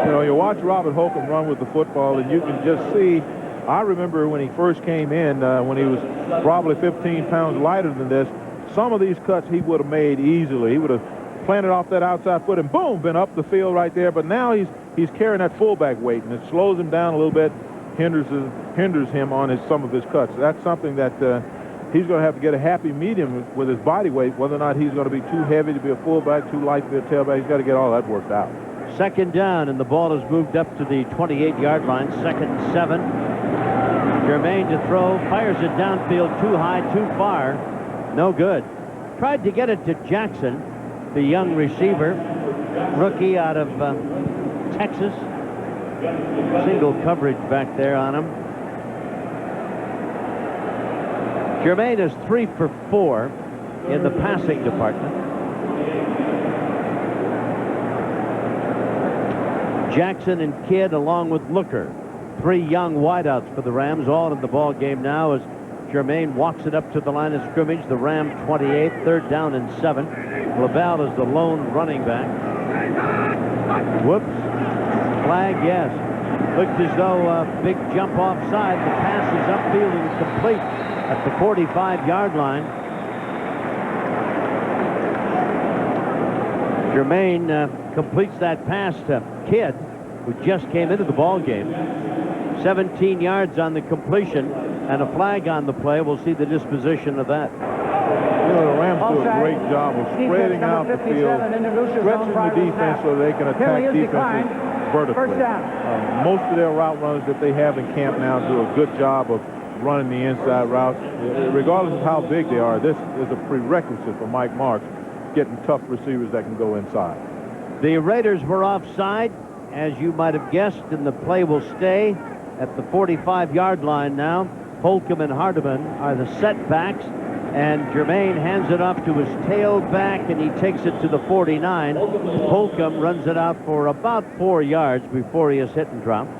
You know, you watch Robert Holcomb run with the football, and you can just see. I remember when he first came in, when he was probably 15 pounds lighter than this, some of these cuts he would have made easily. He would have planted off that outside foot and boom, been up the field right there. But now he's carrying that fullback weight, and it slows him down a little bit, hinders him on some of his cuts. That's something that he's going to have to get a happy medium with his body weight, whether or not he's going to be too heavy to be a fullback, too light to be a tailback. He's got to get all that worked out. 2nd down, and the ball has moved up to the 28-yard line. 2nd and 7. Germain to throw, fires it downfield too high, too far. No good. Tried to get it to Jackson, the young receiver, rookie out of Texas. Single coverage back there on him. Germain is 3 for 4 in the passing department. Jackson and Kidd along with Looker. 3 young wideouts for the Rams, all in the ball game now as Germain walks it up to the line of scrimmage. The Ram 28, 3rd down and 7. LaBelle is the lone running back. Whoops. Flag, yes. Looked as though a big jump offside. The pass is upfield and complete at the 45-yard line. Germain completes that pass to Kidd, who just came into the ball game. 17 yards on the completion and a flag on the play. We'll see the disposition of that. You know, the Rams do a great job of spreading out the field, stretching the defense so they can attack defenses vertically. Most of their route runners that they have in camp now do a good job of running the inside routes. Regardless of how big they are, this is a prerequisite for Mike Marks, getting tough receivers that can go inside. The Raiders were offside, as you might have guessed, and the play will stay at the 45-yard line now. Holcomb and Hardiman are the setbacks, and Germain hands it off to his tailback, and he takes it to the 49. Holcomb runs it out for about 4 yards before he is hit and dropped.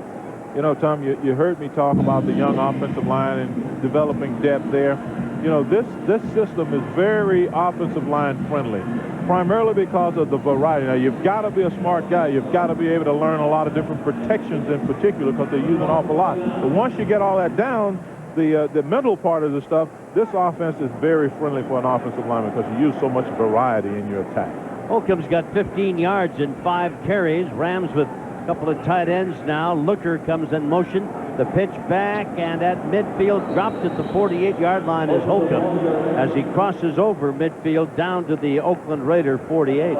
You know, Tom, you heard me talk about the young offensive line and developing depth there. You know, this system is very offensive line friendly, primarily because of the variety. Now, you've got to be a smart guy. You've got to be able to learn a lot of different protections in particular because they use an awful lot. But once you get all that down, the mental part of the stuff, this offense is very friendly for an offensive lineman because you use so much variety in your attack. Holcomb's got 15 yards in 5 carries. Rams with a couple of tight ends now. Looker comes in motion. The pitch back, and at midfield, dropped at the 48-yard line is Holcomb as he crosses over midfield down to the Oakland Raider 48.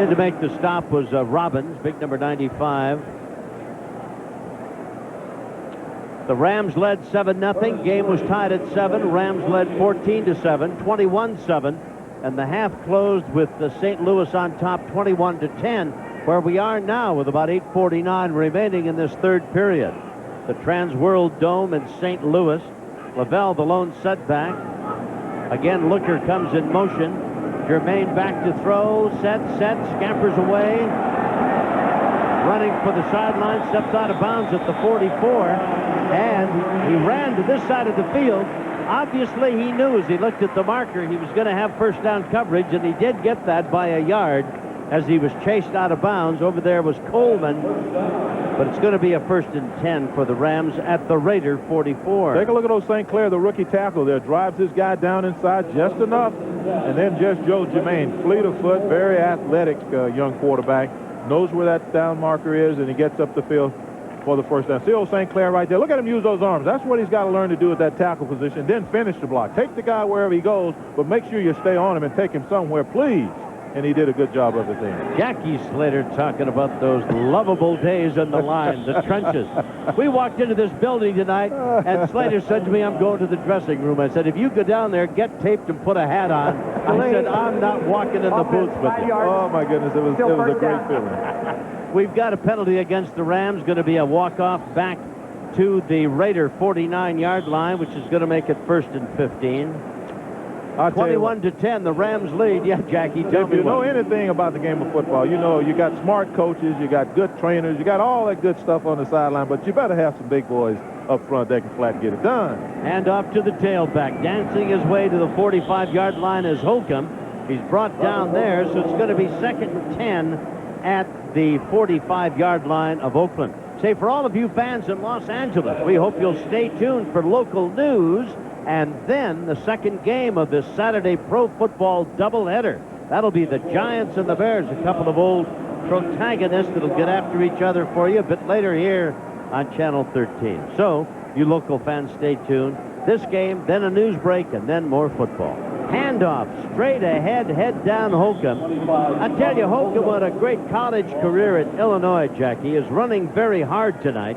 In to make the stop was Robbins, big number 95. The Rams led 7-0. Game was tied at 7. Rams led 14-7, 21-7, and the half closed with St. Louis on top, 21-10, where we are now with about 8:49 remaining in this third period. The Trans World Dome in St. Louis. Lavelle, the lone setback. Again, Looker comes in motion. Germain back to throw. Set, scampers away. Running for the sideline, steps out of bounds at the 44. And he ran to this side of the field. Obviously, he knew as he looked at the marker he was going to have first down coverage, and he did get that by a yard as he was chased out of bounds. Over there was Coleman. But it's going to be a 1st and 10 for the Rams at the Raider 44. Take a look at old St. Clair, the rookie tackle there. Drives this guy down inside just enough. And then just Joe Germain, fleet of foot, very athletic young quarterback. Knows where that down marker is, and he gets up the field for the first down. See old St. Clair right there. Look at him use those arms. That's what he's got to learn to do at that tackle position. Then finish the block. Take the guy wherever he goes, but make sure you stay on him and take him somewhere, please. And he did a good job of it there. Jackie Slater talking about those lovable days in the line, the trenches. We walked into this building tonight, and Slater said to me, I'm going to the dressing room. I said, if you go down there, get taped and put a hat on. I said, I'm not walking in the booth with you. Oh, my goodness. It was a great feeling. We've got a penalty against the Rams. Going to be a walk-off back to the Raider 49-yard line, which is going to make it 1st and 15. 21-10, the Rams lead. Yeah, Jackie, tell me. If you know anything about the game of football, you know you got smart coaches, you got good trainers, you got all that good stuff on the sideline, but you better have some big boys up front that can flat get it done. And off to the tailback, dancing his way to the 45-yard line is Holcomb. He's brought down there, so it's going to be 2nd and 10 at the 45-yard line of Oakland. Say, for all of you fans in Los Angeles, we hope you'll stay tuned for local news and then the second game of this Saturday pro football doubleheader. That'll be the Giants and the Bears, a couple of old protagonists that'll get after each other for you a bit later here on Channel 13. So, you local fans, stay tuned. This game, then a news break, and then more football. Handoff, straight ahead, head down Holcomb. I tell you, Holcomb had a great college career at Illinois, Jackie, is running very hard tonight.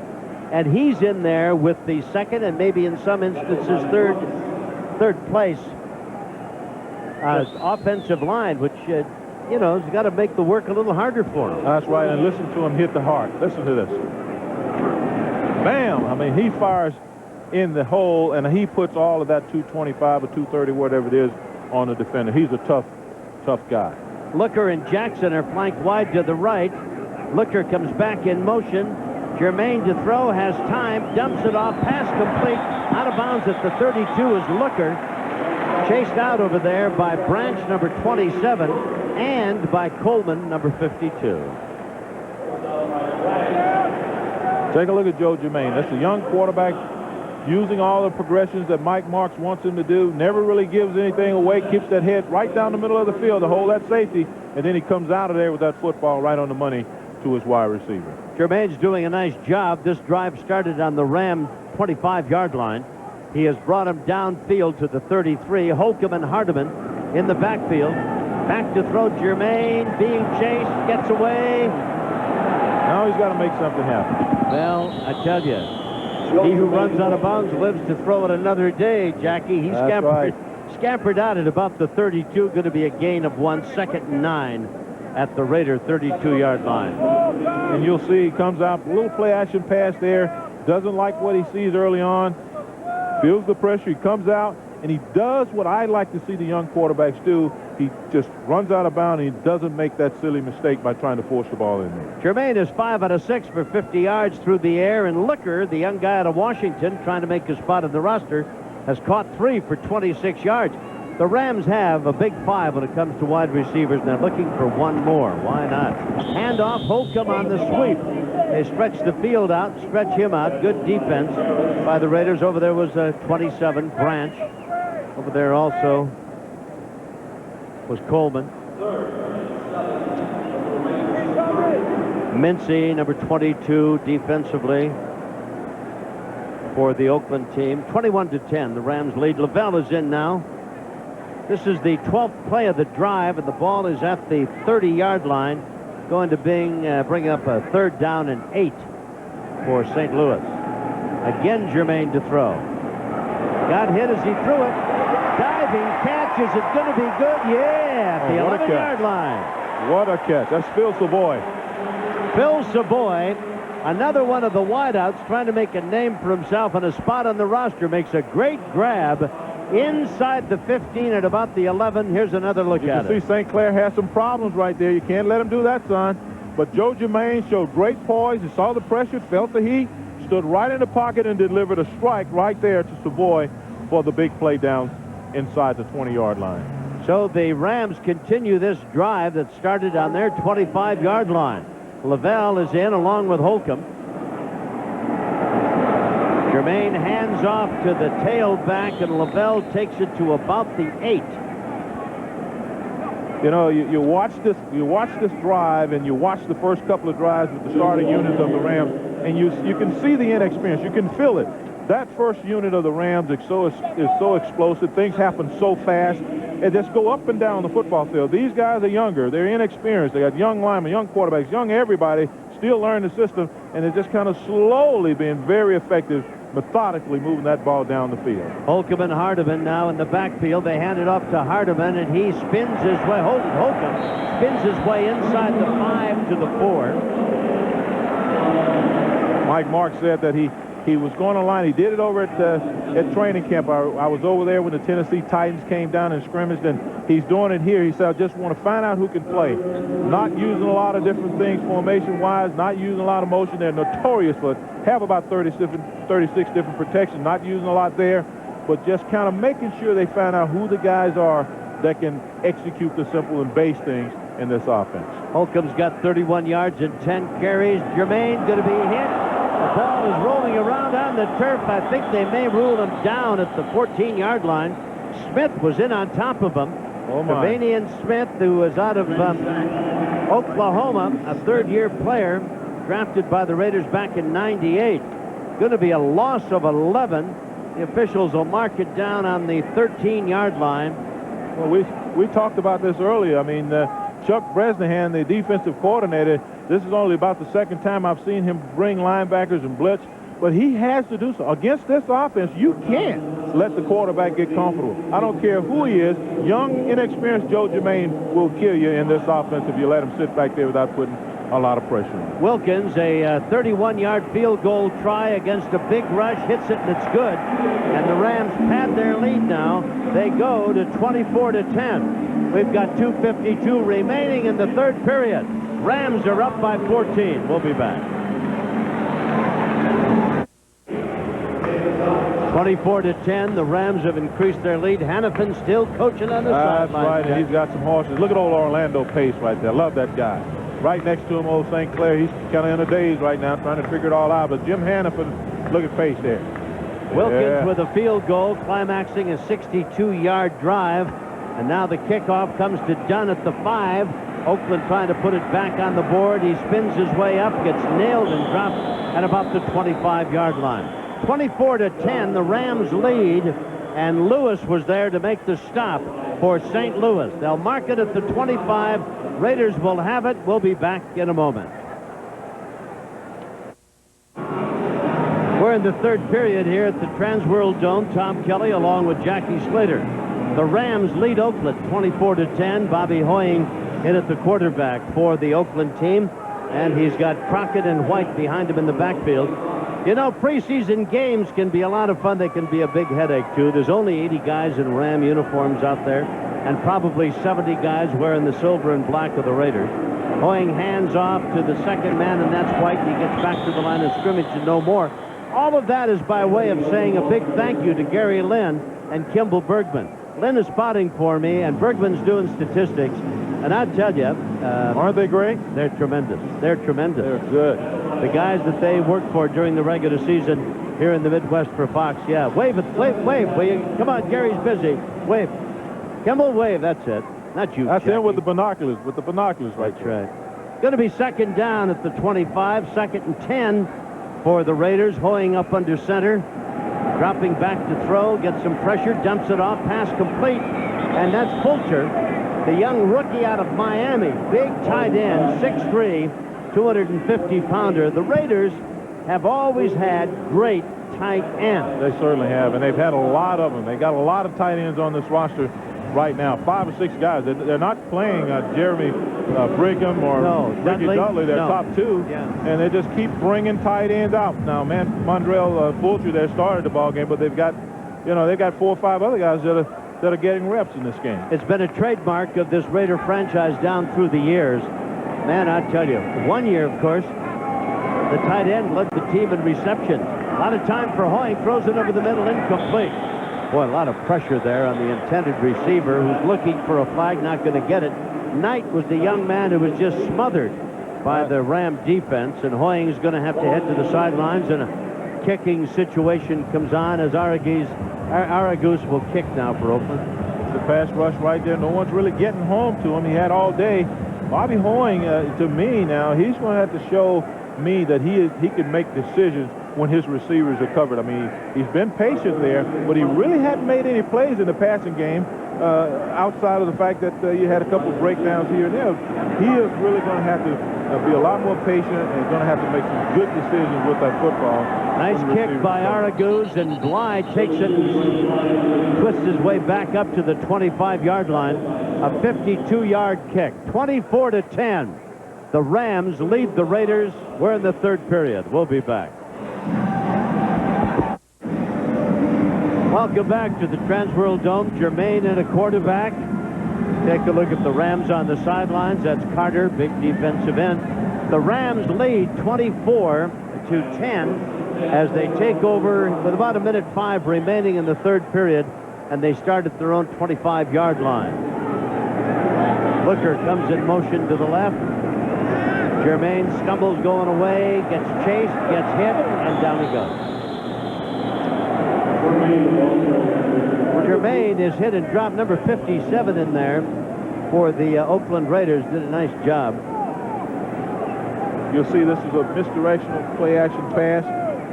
And he's in there with the 2nd and maybe in some instances third place offensive line, which, you know, has got to make the work a little harder for him. That's right, and listen to him hit the heart. Listen to this. Bam! I mean, he fires in the hole, and he puts all of that 225 or 230, whatever it is, on the defender. He's a tough guy. Looker and Jackson are flanked wide to the right. Looker comes back in motion. Germain to throw, has time, dumps it off, pass complete, out of bounds at the 32 is Looker. Chased out over there by Branch, number 27, and by Coleman, number 52. Take a look at Joe Germain. That's a young quarterback using all the progressions that Mike Marks wants him to do. Never really gives anything away, keeps that head right down the middle of the field to hold that safety, and then he comes out of there with that football right on the money to his wide receiver. Germain's doing a nice job. This drive started on the Ram 25-yard line. He has brought him downfield to the 33. Holcomb and Hardiman in the backfield. Back to throw, Germain being chased, gets away. Now he's got to make something happen. Well, I tell you, he who runs out of bounds lives to throw it another day, Jackie. He scampered out at about the 32. Going to be a gain of 1, 2nd and 9 at the Raider 32-yard line. And you'll see he comes out, a little play action pass there, doesn't like what he sees early on, feels the pressure, he comes out, and he does what I like to see the young quarterbacks do. He just runs out of bounds, and he doesn't make that silly mistake by trying to force the ball in there. Jermaine is 5 out of 6 for 50 yards through the air, and Licker, the young guy out of Washington, trying to make a spot in the roster, has caught 3 for 26 yards. The Rams have a big 5 when it comes to wide receivers, and they're looking for one more. Why not? Handoff, Holcomb on the sweep. They stretch the field out, stretch him out. Good defense by the Raiders. Over there was a 27, Branch. Over there also was Coleman. Mincy, number 22, defensively for the Oakland team. 21-10, the Rams lead. Lavelle is in now. This is the 12th play of the drive, and the ball is at the 30-yard line, going to bring up a 3rd down and 8 for St. Louis. Again, Jermaine to throw. Got hit as he threw it. Diving catch. Is it going to be good? Yeah, at the 11-yard line. What a catch. That's Phil Savoy. Phil Savoy, another one of the wideouts, trying to make a name for himself and a spot on the roster, makes a great grab inside the 15 at about the 11. Here's another look at it. You see St. Clair has some problems right there. You can't let him do that, son. But Joe Jermaine showed great poise. He saw the pressure, felt the heat, stood right in the pocket and delivered a strike right there to Savoy for the big play down inside the 20-yard line. So the Rams continue this drive that started on their 25-yard line. Lavelle is in along with Holcomb. Jermaine hands off to the tailback, and Lavelle takes it to about the 8. You know, you watch this drive, and you watch the first couple of drives with the starting units of the Rams, and you can see the inexperience. You can feel it. That first unit of the Rams is so explosive. Things happen so fast, and just go up and down the football field. These guys are younger. They're inexperienced. They got young linemen, young quarterbacks, young everybody, still learning the system, and they're just kind of slowly being very effective, methodically moving that ball down the field. Holcomb and Hardiman now in the backfield. They hand it off to Hardiman, and he spins his way. Holcomb spins his way inside the 5 to the 4. Mike Mark said that he was going to line. He did it over at training camp. I was over there when the Tennessee Titans came down and scrimmaged, and he's doing it here. He said, I just want to find out who can play. Not using a lot of different things formation-wise, not using a lot of motion. They're notorious for have about 36 different protections, not using a lot there, but just kind of making sure they find out who the guys are that can execute the simple and base things in this offense. Holcomb's got 31 yards and 10 carries. Jermaine going to be hit. The ball is rolling around on the turf. I think they may rule him down at the 14-yard line. Smith was in on top of him. Oh, my. Cavanian Smith, who was out of Oklahoma, a third-year player, drafted by the Raiders back in '98. Going to be a loss of 11. The officials will mark it down on the 13-yard line. Well, we talked about this earlier. I mean, Chuck Bresnahan, the defensive coordinator, this is only about the second time I've seen him bring linebackers and blitz, but he has to do so. Against this offense, you can't let the quarterback get comfortable. I don't care who he is. Young, inexperienced Joe Jermaine will kill you in this offense if you let him sit back there without putting a lot of pressure on. Wilkins, a 31-yard field goal try against a big rush, hits it, and it's good. And the Rams pad their lead now. They go to 24-10. We've got 2:52 remaining in the third period. Rams are up by 14. We'll be back. 24-10. The Rams have increased their lead. Hannafin still coaching on the sideline. That's right, and he's got some horses. Look at old Orlando Pace right there. Love that guy. Right next to him, old St. Clair. He's kind of in a daze right now, trying to figure it all out. But Jim Hannafin, look at Pace there. Wilkins with a field goal, climaxing a 62-yard drive. And now the kickoff comes to Dunn at the 5. Oakland trying to put it back on the board. He spins his way up, gets nailed and dropped at about the 25-yard line. 24-10, the Rams lead, and Lewis was there to make the stop for St. Louis. They'll mark it at the 25. Raiders will have it. We'll be back in a moment. We're in the third period here at the Transworld Dome. Tom Kelly along with Jackie Slater. The Rams lead Oakland 24-10. Bobby Hoying in at the quarterback for the Oakland team. And he's got Crockett and White behind him in the backfield. You know, preseason games can be a lot of fun. They can be a big headache, too. There's only 80 guys in Ram uniforms out there, and probably 70 guys wearing the silver and black of the Raiders. Hoying hands off to the second man, and that's White. He gets back to the line of scrimmage and no more. All of that is by way of saying a big thank you to Gary Lynn and Kimball Bergman. Lynn is spotting for me, and Bergman's doing statistics. And I tell you, aren't they great? They're tremendous. They're tremendous. They're good. The guys that they worked for during the regular season here in the Midwest for Fox. Yeah, wave it, wave. Come on, Gary's busy. Wave. Kimball, wave. That's it. Not you. That's Jackie. him with the binoculars. With the binoculars, right? That's right. Going to be second down at the 25. Second and 10 for the Raiders. Hoying up under center. Dropping back to throw. Gets some pressure. Dumps it off. Pass complete. And that's Fulcher, the young rookie out of Miami. Big tight end. 6'3". 250-pounder. The Raiders have always had great tight ends. They certainly have, and they've had a lot of them. They got a lot of tight ends on this roster right now. 5 or 6 guys. They're not playing Jeremy Brigham or Ricky Dudley. They're top 2, and they just keep bringing tight ends out. Now, man, Mondrell Fulcher there started the ball game, but they've got 4 or 5 other guys that are getting reps in this game. It's been a trademark of this Raider franchise down through the years. Man, I tell you, one year, of course, the tight end led the team in reception. A lot of time for Hoying. Throws it over the middle, incomplete. Boy, a lot of pressure there on the intended receiver who's looking for a flag, not going to get it. Knight was the young man who was just smothered by the Ram defense, and Hoying's going to have to head to the sidelines, and a kicking situation comes on as Aragus will kick now for Oakland. The pass rush right there. No one's really getting home to him. He had all day. Bobby Hoying, to me now, he's going to have to show me that he can make decisions when his receivers are covered. I mean, he's been patient there, but he really hadn't made any plays in the passing game outside of the fact that you had a couple of breakdowns here and there. He is really going to have to be a lot more patient and going to have to make some good decisions with that football. Nice kick by Aragus, and Glide takes it and twists his way back up to the 25-yard line. A 52-yard kick. 24-10. The Rams lead the Raiders. We're in the third period. We'll be back. Welcome back to the Transworld Dome. Germain and a quarterback. Take a look at the Rams on the sidelines. That's Carter, big defensive end. The Rams lead 24-10 as they take over with about 1:05 remaining in the third period, and they start at their own 25-yard line. Booker comes in motion to the left. Germain stumbles going away, gets chased, gets hit, and down he goes. Germain is hit and dropped. Number 57 in there for the Oakland Raiders. Did a nice job. You'll see this is a misdirectional play-action pass.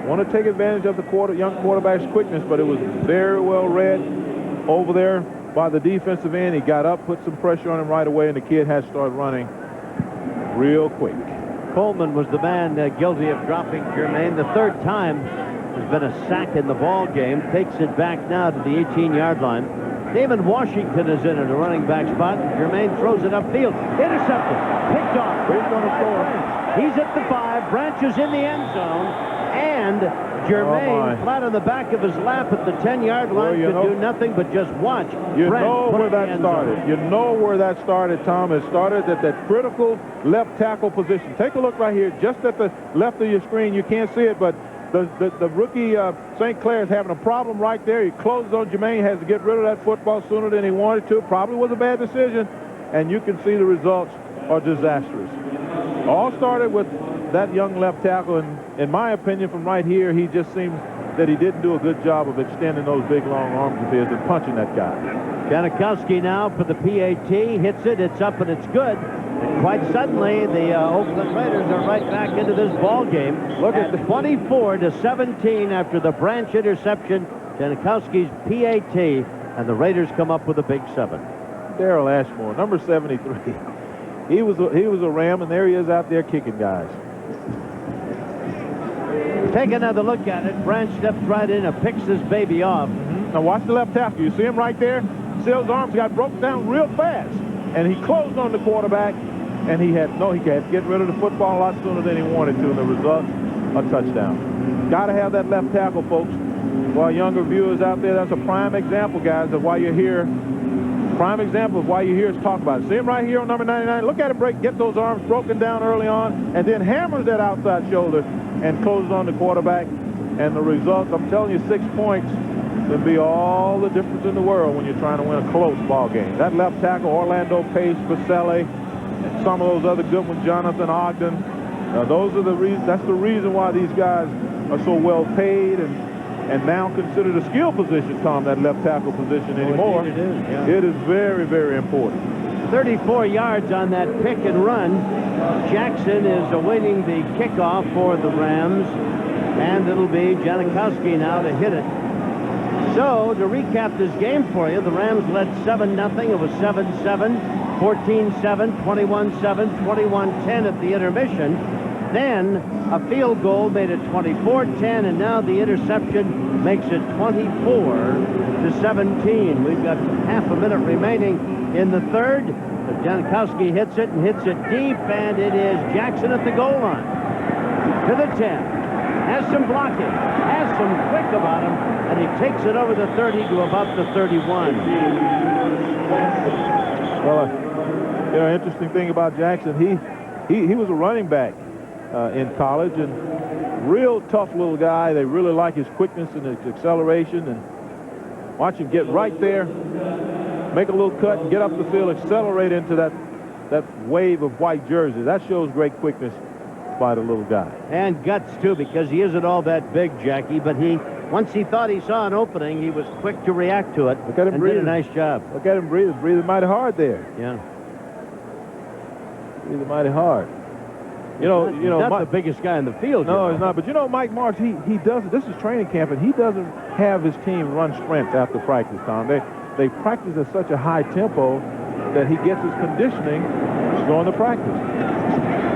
Want to take advantage of the young quarterback's quickness, but it was very well read over there by the defensive end. He got up, put some pressure on him right away, and the kid has started running real quick. Coleman was the man guilty of dropping Germain. The third time there's been a sack in the ball game. Takes it back now to the 18-yard line. David Washington is in at a running back spot. Germain throws it upfield. Intercepted. Picked off. Who's going to score? He's at the 5. Branches in the end zone. And Germain flat on the back of his lap at the 10-yard line could do nothing but just watch. You know where that started. You know where that started, Tom. It started at that critical left tackle position. Take a look right here, just at the left of your screen. You can't see it, but the rookie St. Clair is having a problem right there. He closed on Germain, has to get rid of that football sooner than he wanted to. Probably was a bad decision, and you can see the results are disastrous. All started with that young left tackle, and in my opinion, from right here, he just seems that he didn't do a good job of extending those big, long arms of his and punching that guy. Janikowski now for the PAT. Hits it. It's up, and it's good. And quite suddenly, the Oakland Raiders are right back into this ball game. Look at the 24-17 after the Branch interception. Janikowski's PAT, and the Raiders come up with a big 7. Darrell Ashmore, number 73. He was a Ram, and there he is out there kicking guys. Take another look at it. Branch steps right in and picks this baby off. Now watch the left tackle. You see him right there? Sill's arms got broken down real fast, and he closed on the quarterback, and he had to get rid of the football a lot sooner than he wanted to, and the result a touchdown. Got to have that left tackle, folks. For our younger viewers out there, that's a prime example, guys, of why you're here. Prime example of why you're here is talk about it. See him right here on number 99. Look at him break, get those arms broken down early on, and then hammers that outside shoulder and closes on the quarterback. And the result, I'm telling you, 6 points can be all the difference in the world when you're trying to win a close ball game. That left tackle, Orlando Pace, Baselli, and some of those other good ones, Jonathan Ogden. Those are the reasons. That's the reason why these guys are so well paid and now considered a skill position, Tom, that left tackle position anymore. It is, yeah. It is very, very important. 34 yards on that pick and run. Jackson is awaiting the kickoff for the Rams, and it'll be Janikowski now to hit it. So, to recap this game for you, the Rams led 7-0. It was 7-7, 14-7, 21-7, 21-10 at the intermission. Then a field goal made it 24-10, and now the interception makes it 24-17. We've got half a minute remaining in the third. Janikowski hits it and hits it deep, and it is Jackson at the goal line. To the 10. Has some blocking, has some quick about him, and he takes it over the 30 to about the 31. Well, interesting thing about Jackson, he was a running back in college, and real tough little guy. They really like his quickness and his acceleration, and watch him get right there, make a little cut, and get up the field, accelerate into that wave of white jerseys. That shows great quickness by the little guy. And guts, too, because he isn't all that big, Jackie, but once he thought he saw an opening, he was quick to react to it. Look at him breathing. Did a nice job. Look at him breathing mighty hard there. Yeah. Breathing mighty hard. You know, not the biggest guy in the field. No, he's not. But Mike Marks, he doesn't. This is training camp, and he doesn't have his team run sprints after practice, Tom. They practice at such a high tempo that he gets his conditioning going to practice.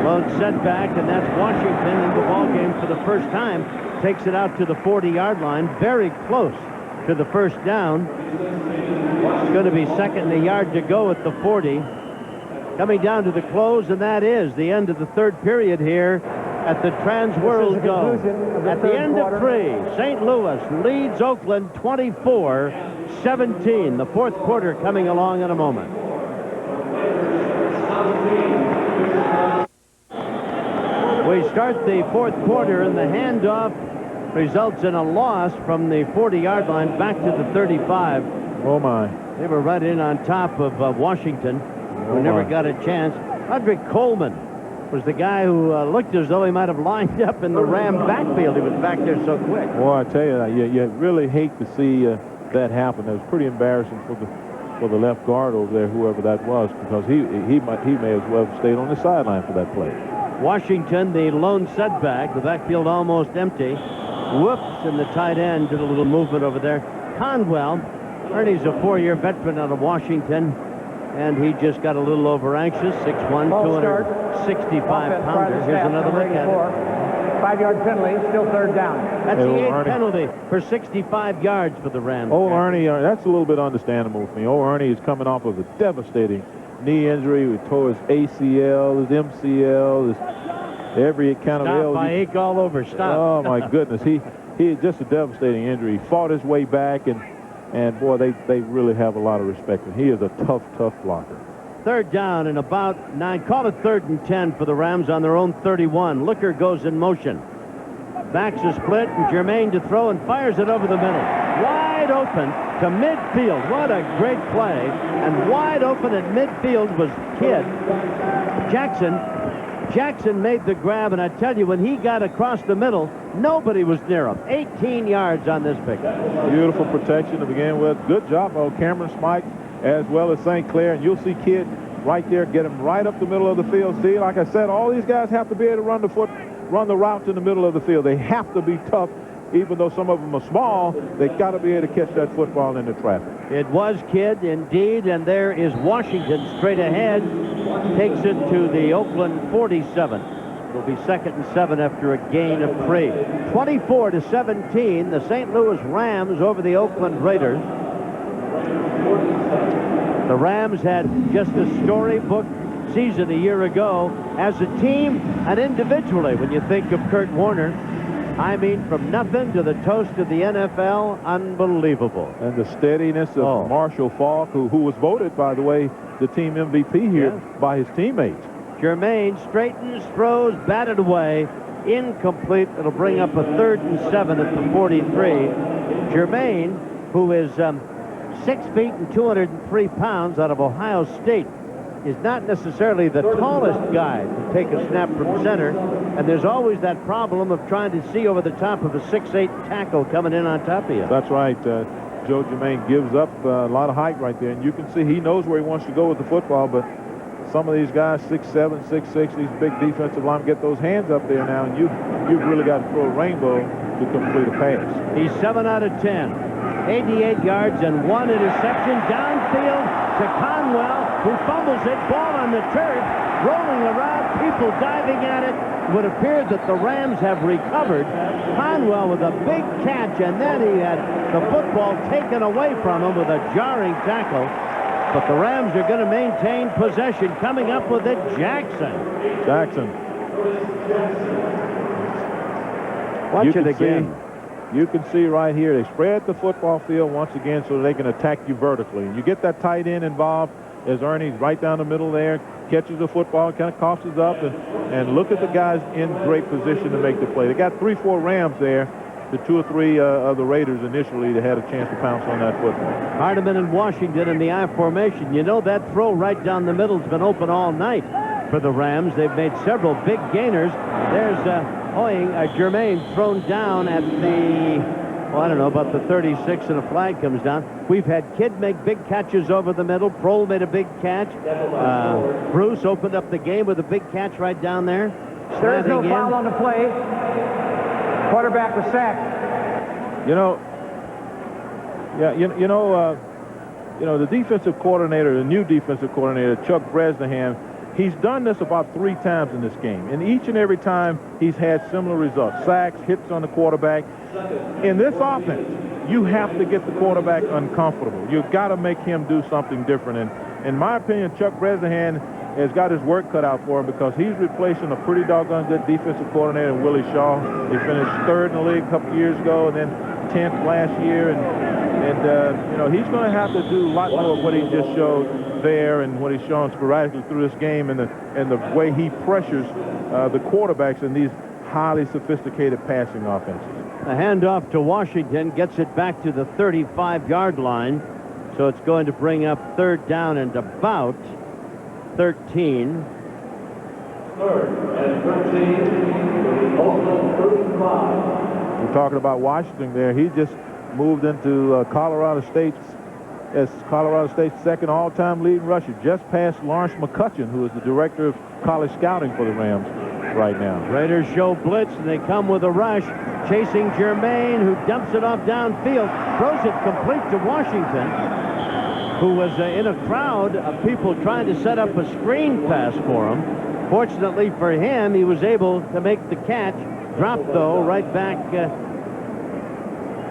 Lone setback, and that's Washington in the ball game for the first time. Takes it out to the 40-yard line, very close to the first down. It's going to be second and a yard to go at the 40. Coming down to the close, and that is the end of the third period here at the Trans World Dome. At the end of 3, St. Louis leads Oakland 24-17. The fourth quarter coming along in a moment. We start the fourth quarter, and the handoff results in a loss from the 40-yard line back to the 35. Oh, my. They were right in on top of Washington, who never got a chance. Roderick Coleman was the guy who looked as though he might have lined up in the Ram backfield. He was back there so quick. Well, I tell you, you really hate to see that happen. It was pretty embarrassing for the left guard over there, whoever that was, because he may as well have stayed on the sideline for that play. Washington, the lone setback, the backfield almost empty. Whoops, and the tight end did a little movement over there. Conwell, Ernie's a 4-year veteran out of Washington, and he just got a little over anxious. 6'1", 265-pounder. Here's another look at it. 5-yard penalty, still third down. That's the 8th penalty for 65 yards for the Rams. Old Ernie, that's a little bit understandable for me. Old Ernie is coming off of a devastating knee injury. He tore his ACL, his MCL, his every kind of Stop, I ache all over. Stop. Oh, my goodness. He just a devastating injury. He fought his way back, and boy, they really have a lot of respect for him. He is a tough blocker. Third down and about 9. Call it 3rd and 10 for the Rams on their own 31. Looker goes in motion. Backs a split, and Jermaine to throw, and fires it over the middle. Wide open to midfield. What a great play. And wide open at midfield was Kidd. Jackson made the grab, and I tell you, when he got across the middle, nobody was near him. 18 yards on this pickup. Beautiful protection to begin with. Good job by Cameron Smike as well as St. Clair, and you'll see Kidd right there, get him right up the middle of the field. See, like I said, all these guys have to be able to run the route in the middle of the field. They have to be tough. Even though some of them are small, they got to be able to catch that football into traffic. It was Kidd, indeed, and there is Washington straight ahead. Takes it to the Oakland 47. It'll be 2nd and 7 after a gain of 3. 24-17, the St. Louis Rams over the Oakland Raiders. The Rams had just a storybook season a year ago as a team and individually. When you think of Kurt Warner, I mean, from nothing to the toast of the NFL, unbelievable. And the steadiness of Marshall Faulk, who was voted, by the way, the team MVP here by his teammates. Jermaine straightens, throws, batted away, incomplete. It'll bring up a 3rd and 7 at the 43. Jermaine, who is 6 feet and 203 pounds out of Ohio State, is not necessarily the tallest guy to take a snap from center, and there's always that problem of trying to see over the top of a 6'8" tackle coming in on top of you. That's right. Joe Jermaine gives up a lot of height right there, and you can see he knows where he wants to go with the football, but some of these guys, 6'7", 6'6", these big defensive linemen get those hands up there now, and you've really got to throw a rainbow to complete a pass. He's 7 out of 10. 88 yards and 1 interception downfield to Conwell, who fumbles it. Ball on the turf, rolling around, people diving at it. It would appear that the Rams have recovered. Conwell with a big catch, and then he had the football taken away from him with a jarring tackle. But the Rams are going to maintain possession. Coming up with it, Jackson. Watch it again. You can see right here, they spread the football field once again so they can attack you vertically. And you get that tight end involved as Ernie's right down the middle there, catches the football, kind of tosses up, and look at the guys in great position to make the play. They got 3-4 Rams there. The 2 or 3 of the Raiders initially that had a chance to pounce on that football. Hardiman and Washington in the I formation. You know that throw right down the middle has been open all night for the Rams. They've made several big gainers. There's Jermaine thrown down at the, I don't know, about the 36, and a flag comes down. We've had Kidd make big catches over the middle. Prohl made a big catch. Bruce opened up the game with a big catch right down there. There is no foul on the play. Quarterback was sacked. The defensive coordinator, the new defensive coordinator, Chuck Bresnahan, he's done this about 3 times in this game. And each and every time he's had similar results. Sacks, hits on the quarterback. In this offense, you have to get the quarterback uncomfortable. You've got to make him do something different. And in my opinion, Chuck Bresnahan has got his work cut out for him because he's replacing a pretty doggone good defensive coordinator in Willie Shaw. He finished 3rd in the league a couple years ago and then 10th last year. And he's going to have to do a lot more of what he just showed there and what he's shown sporadically through this game and the way he pressures the quarterbacks in these highly sophisticated passing offenses. A handoff to Washington gets it back to the 35-yard line. So it's going to bring up 3rd down and about 13. 3rd and 13. Oakland 35. We're talking about Washington there. He just moved into Colorado State's 2nd all-time leading rusher, just past Lawrence McCutcheon, who is the director of college scouting for the Rams right now. Raiders show blitz, and they come with a rush, chasing Jermaine, who dumps it off downfield, throws it complete to Washington, who was in a crowd of people trying to set up a screen pass for him. Fortunately for him, he was able to make the catch. Dropped, though, right back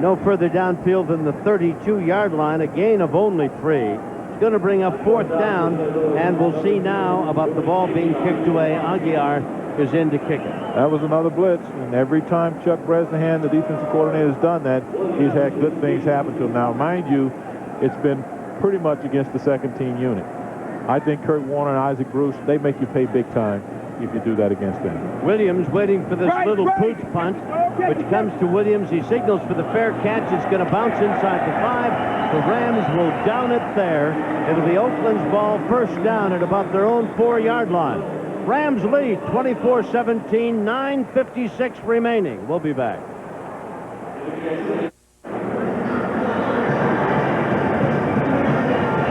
no further downfield than the 32-yard line, a gain of only 3. It's going to bring up 4th down, and we'll see now about the ball being kicked away. Aguiar is in to kick it. That was another blitz, and every time Chuck Bresnahan, the defensive coordinator, has done that, he's had good things happen to him. Now, mind you, it's been pretty much against the second-team unit. I think Kurt Warner and Isaac Bruce, they make you pay big time if you do that against them. Williams waiting for this little pooch punt, which comes to Williams. He signals for the fair catch. It's going to bounce inside the 5. The Rams will down it there. It'll be Oakland's ball, 1st down at about their own 4-yard line. Rams lead 24-17, 9:56 remaining. We'll be back.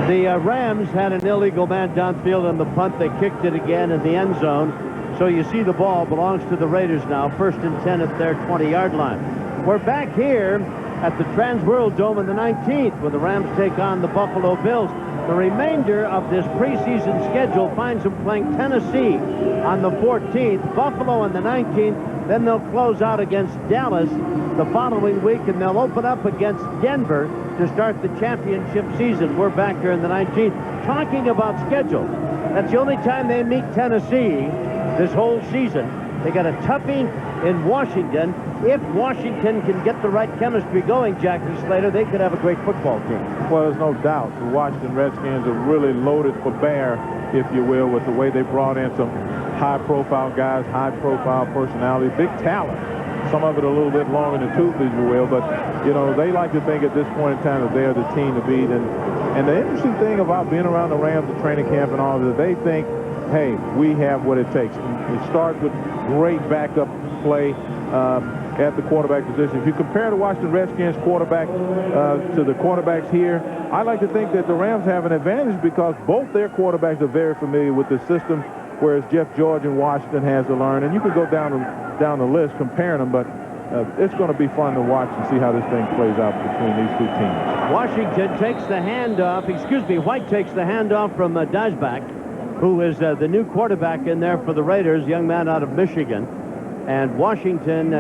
The Rams had an illegal man downfield on the punt. They kicked it again in the end zone. So you see the ball belongs to the Raiders now. 1st and 10 at their 20-yard line. We're back here at the Trans-World Dome on the 19th when the Rams take on the Buffalo Bills. The remainder of this preseason schedule finds them playing Tennessee on the 14th, Buffalo on the 19th. Then they'll close out against Dallas the following week, and they'll open up against Denver to start the championship season. We're back here in the 19th talking about schedule. That's the only time they meet Tennessee this whole season. They got a toughie in Washington. If Washington can get the right chemistry going, Jackie Slater, they could have a great football team. Well, there's no doubt the Washington Redskins are really loaded for bear, if you will, with the way they brought in some high-profile guys, high-profile personality, big talent. Some of it a little bit long in the tooth, if you will, but, you know, they like to think at this point in time that they're the team to beat. And the interesting thing about being around the Rams at training camp and all of that, they think, hey, we have what it takes. It starts with great backup play at the quarterback position. If you compare the Washington Redskins quarterback to the quarterbacks here, I like to think that the Rams have an advantage because both their quarterbacks are very familiar with the system, whereas Jeff George in Washington has to learn. And you could go down the list comparing them, but it's going to be fun to watch and see how this thing plays out between these two teams. Washington takes the handoff. White takes the handoff from Dijsbach, who is the new quarterback in there for the Raiders, young man out of Michigan. And Washington,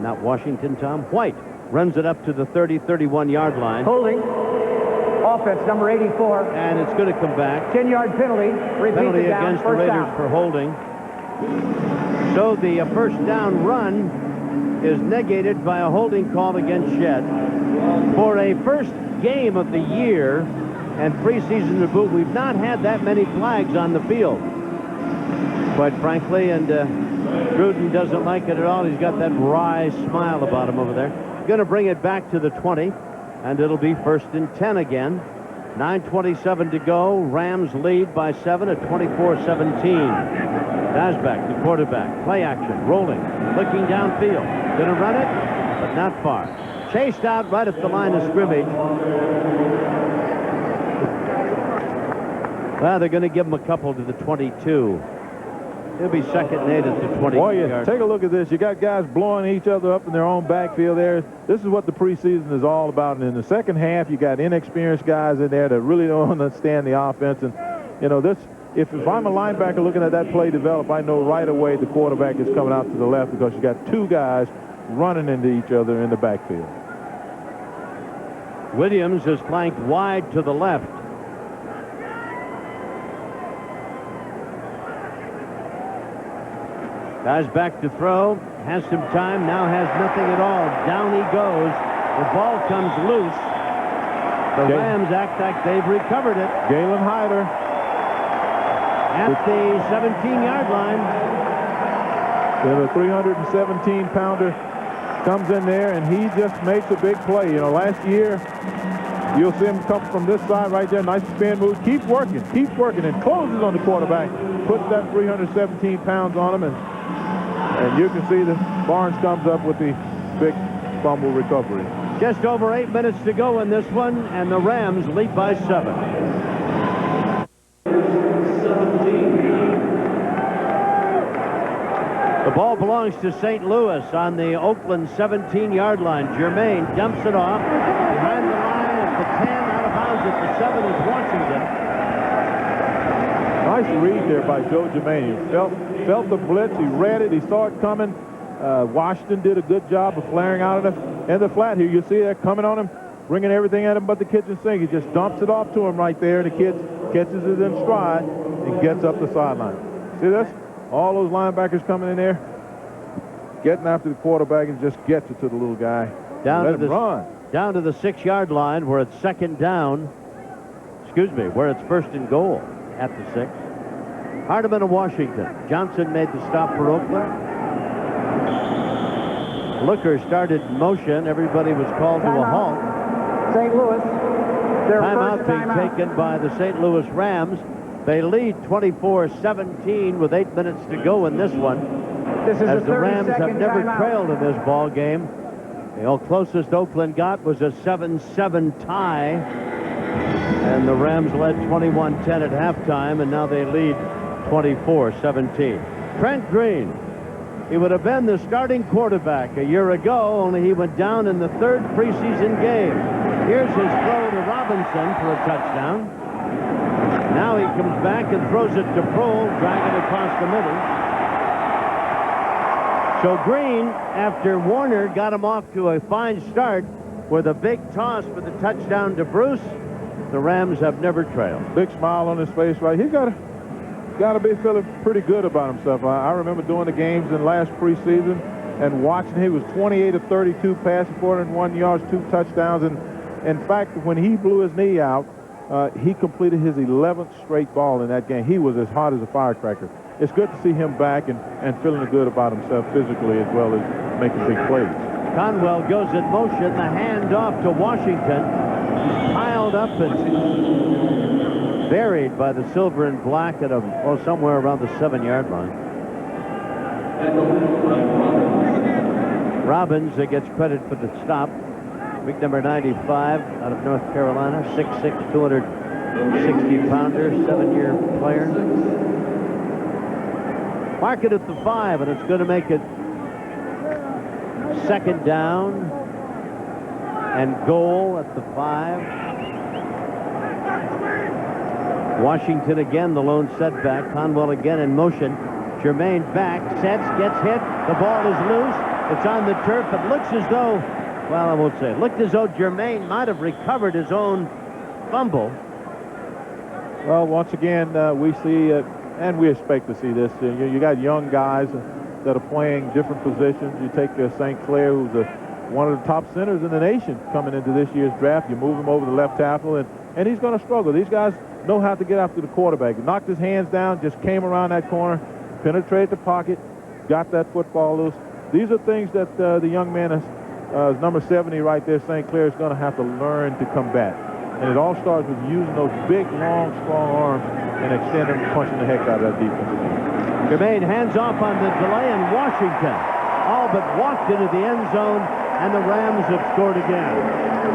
not Washington, Tom, White runs it up to the 30-31-yard line. Holding. Offense, number 84. And it's going to come back. 10-yard penalty. Penalty against the Raiders for holding. So the first down run is negated by a holding call against Shedd. For a first game of the year and preseason to boot, we've not had that many flags on the field, quite frankly, and Gruden doesn't like it at all. He's got that wry smile about him over there. Going to bring it back to the 20, and it'll be 1st and 10 again. 9:27 to go. Rams lead by 7 at 24-17. Dijsbach, the quarterback. Play action. Rolling. Looking downfield. Going to run it, but not far. Chased out right at the line of scrimmage. Well, they're going to give him a couple to the 22. He'll be 2nd and 8 at the 20. Boy, take a look at this. You got guys blowing each other up in their own backfield there. This is what the preseason is all about. And in the second half, you got inexperienced guys in there that really don't understand the offense. And, you know, this, if I'm a linebacker looking at that play develop, I know right away the quarterback is coming out to the left because you got two guys running into each other in the backfield. Williams is flanked wide to the left. Guys back to throw. Has some time. Now has nothing at all. Down he goes. The ball comes loose. The Rams act like they've recovered it. Galen Hyder. At the 17-yard line. The 317-pounder comes in there, and he just makes a big play. You know, last year, you'll see him come from this side right there. Nice spin move. Keeps working, and closes on the quarterback. Puts that 317 pounds on him, and you can see that Barnes comes up with the big fumble recovery. Just over 8 minutes to go in this one, and the Rams lead by 7. The ball belongs to St. Louis on the Oakland 17-yard line. Germain dumps it off behind the line at the 10, out of bounds at the 7 is Washington. Nice read there by Joe Germain. He felt the blitz. He read it. He saw it coming. Washington did a good job of flaring out in the flat here. You see they're coming on him, bringing everything at him but the kitchen sink. He just dumps it off to him right there, and the kid catches it in stride and gets up the sideline. See this? All those linebackers coming in there, getting after the quarterback and just gets it to the little guy. Let him run. Down to the 6-yard line where it's second down. Where it's 1st and goal at the 6. Hardeman of Washington. Johnson made the stop for Oakland. Looker started motion. Everybody was called to a halt. St. Louis. Timeout being taken by the St. Louis Rams. They lead 24-17 with 8 minutes to go in this one. This is as the Rams have never timeout. trailed in this ball game. The closest Oakland got was a 7-7 tie. And the Rams led 21-10 at halftime, and now they lead 24-17. Trent Green. He would have been the starting quarterback a year ago, only he went down in the 3rd preseason game. Here's his throw to Robinson for a touchdown. Now he comes back and throws it to Prohl, dragging across the middle. So Green, after Warner got him off to a fine start with a big toss for the touchdown to Bruce, the Rams have never trailed. Big smile on his face, right? He's got got to be feeling pretty good about himself. I remember doing the games in last preseason and watching. He was 28 of 32 passing, 401 yards, 2 touchdowns. And in fact, when he blew his knee out, he completed his 11th straight ball in that game. He was as hot as a firecracker. It's good to see him back and feeling good about himself physically as well as making big plays. Conwell goes in motion. The handoff to Washington. He's piled up and buried by the silver and black at somewhere around the 7-yard line. Robbins gets credit for the stop. Big number 95 out of North Carolina, 6'6", 260-pounder, 7-year player. Mark it at the 5, and it's going to make it 2nd down and goal at the 5. Washington again, the lone setback. Conwell again in motion. Jermaine back, sets, gets hit. The ball is loose. It's on the turf. It looks as though, well, I won't say it. Looked as though Jermaine might have recovered his own fumble. Well, once again, we see, and we expect to see this. You got young guys that are playing different positions. You take St. Clair, who's one of the top centers in the nation coming into this year's draft. You move him over to left tackle, and he's going to struggle. These guys know how to get after the quarterback. Knocked his hands down, just came around that corner, penetrated the pocket, got that football loose. These are things that the young man is number 70 right there, St. Clair, is going to have to learn to combat. And it all starts with using those big, long, strong arms and extending and punching the heck out of that defensive end. Jermaine hands off on the delay, and Washington all but walked into the end zone, and the Rams have scored again.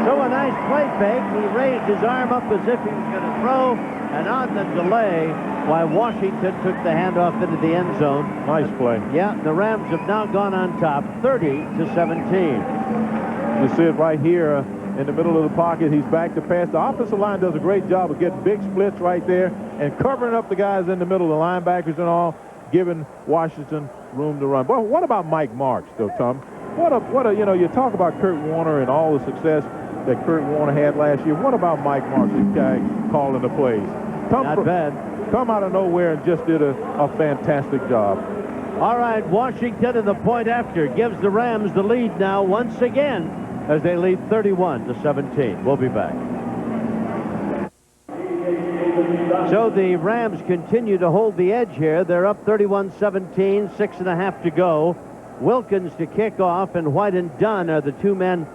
So a nice play fake. He raised his arm up as if he was going to throw, and on the delay, why Washington took the handoff into the end zone. Nice play. Yeah, the Rams have now gone on top, 30-17. You see it right here in the middle of the pocket. He's back to pass. The offensive line does a great job of getting big splits right there and covering up the guys in the middle, the linebackers and all, giving Washington room to run. But what about Mike Marks, though, Tom? You talk about Kurt Warner and all the success that Kurt Warner had last year. What about Mike Marks, this guy calling the plays? Not bad. Come out of nowhere and just did a fantastic job. All right, Washington in the point after gives the Rams the lead now once again as they lead 31-17. We'll be back. So the Rams continue to hold the edge here. They're up 31-17, 6.5 to go. Wilkins to kick off, and White and Dunn are the two men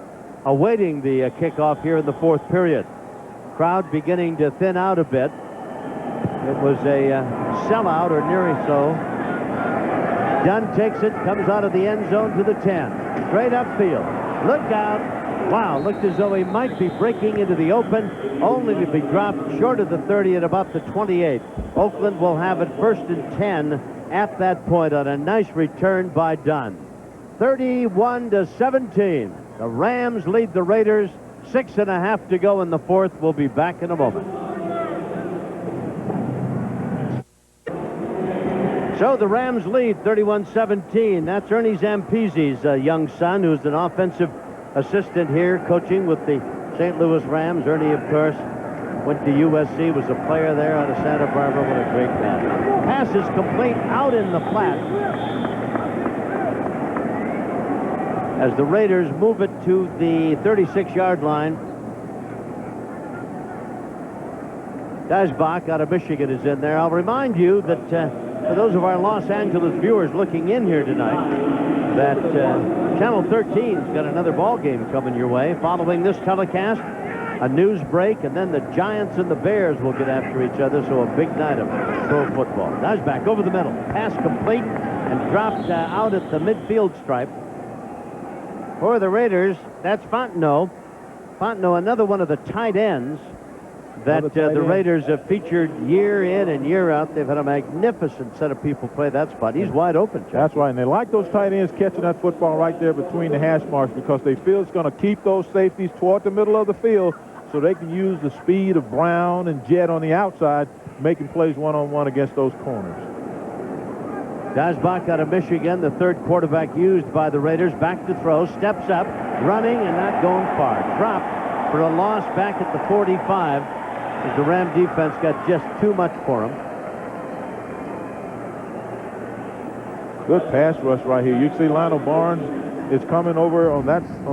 awaiting the kickoff here in the 4th period. Crowd beginning to thin out a bit. It was a sellout, or nearly so. Dunn takes it, comes out of the end zone to the 10. Straight upfield. Look out. Wow, looked as though he might be breaking into the open, only to be dropped short of the 30 at about the 28. Oakland will have it 1st and 10 at that point on a nice return by Dunn. 31-17. The Rams lead the Raiders. 6.5 to go in the 4th. We'll be back in a moment. So the Rams lead 31-17. That's Ernie Zampese's young son, who's an offensive assistant here, coaching with the St. Louis Rams. Ernie, of course, went to USC, was a player there out of Santa Barbara. What a great man. Pass is complete out in the flat as the Raiders move it to the 36-yard line. Dasbach out of Michigan is in there. I'll remind you that for those of our Los Angeles viewers looking in here tonight, that Channel 13's got another ball game coming your way. Following this telecast, a news break, and then the Giants and the Bears will get after each other, so a big night of pro football. Dasbach over the middle. Pass complete and dropped out at the midfield stripe. For the Raiders, that's Fontenot. Fontenot, another one of the tight ends that the Raiders have featured year in and year out. They've had a magnificent set of people play that spot. He's wide open, Chuck. That's right, and they like those tight ends catching that football right there between the hash marks because they feel it's going to keep those safeties toward the middle of the field so they can use the speed of Brown and Jett on the outside, making plays one-on-one against those corners. Dasbach out of Michigan, the 3rd quarterback used by the Raiders. Back to throw, steps up, running and not going far. Dropped for a loss back at the 45. As the Ram defense got just too much for him. Good pass rush right here. You can see Lionel Barnes is coming over on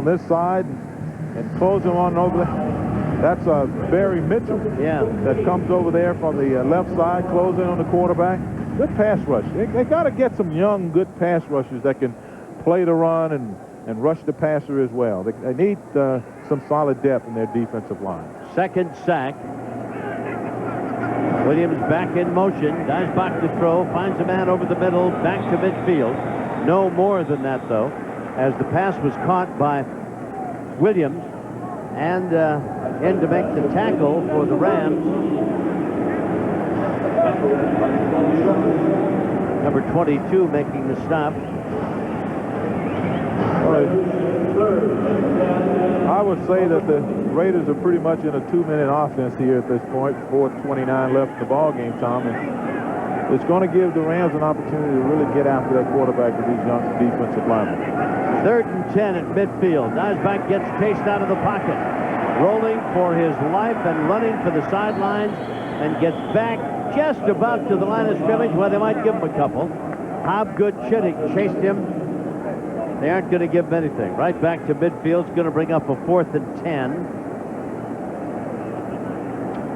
this side and closing on over there. That's Barry Mitchell. Yeah. That comes over there from the left side, closing on the quarterback. Good pass rush. They got to get some young, good pass rushers that can play the run and rush the passer as well. They need some solid depth in their defensive line. Second sack. Williams back in motion. Dives back to throw. Finds a man over the middle. Back to midfield. No more than that, though, as the pass was caught by Williams. And in to make the tackle for the Rams. Number 22 making the stop. I would say that the Raiders are pretty much in a 2-minute offense here at this point. 4:29 left in the ball game, Tom. And it's going to give the Rams an opportunity to really get after that quarterback with these young defensive linemen. 3rd and 10 at midfield. Diasback gets chased out of the pocket. Rolling for his life and running for the sidelines, and gets back just about to the line of scrimmage where they might give him a couple. Hobgood Chittick chased him. They aren't going to give him anything. Right back to midfield. It's going to bring up a 4th and 10.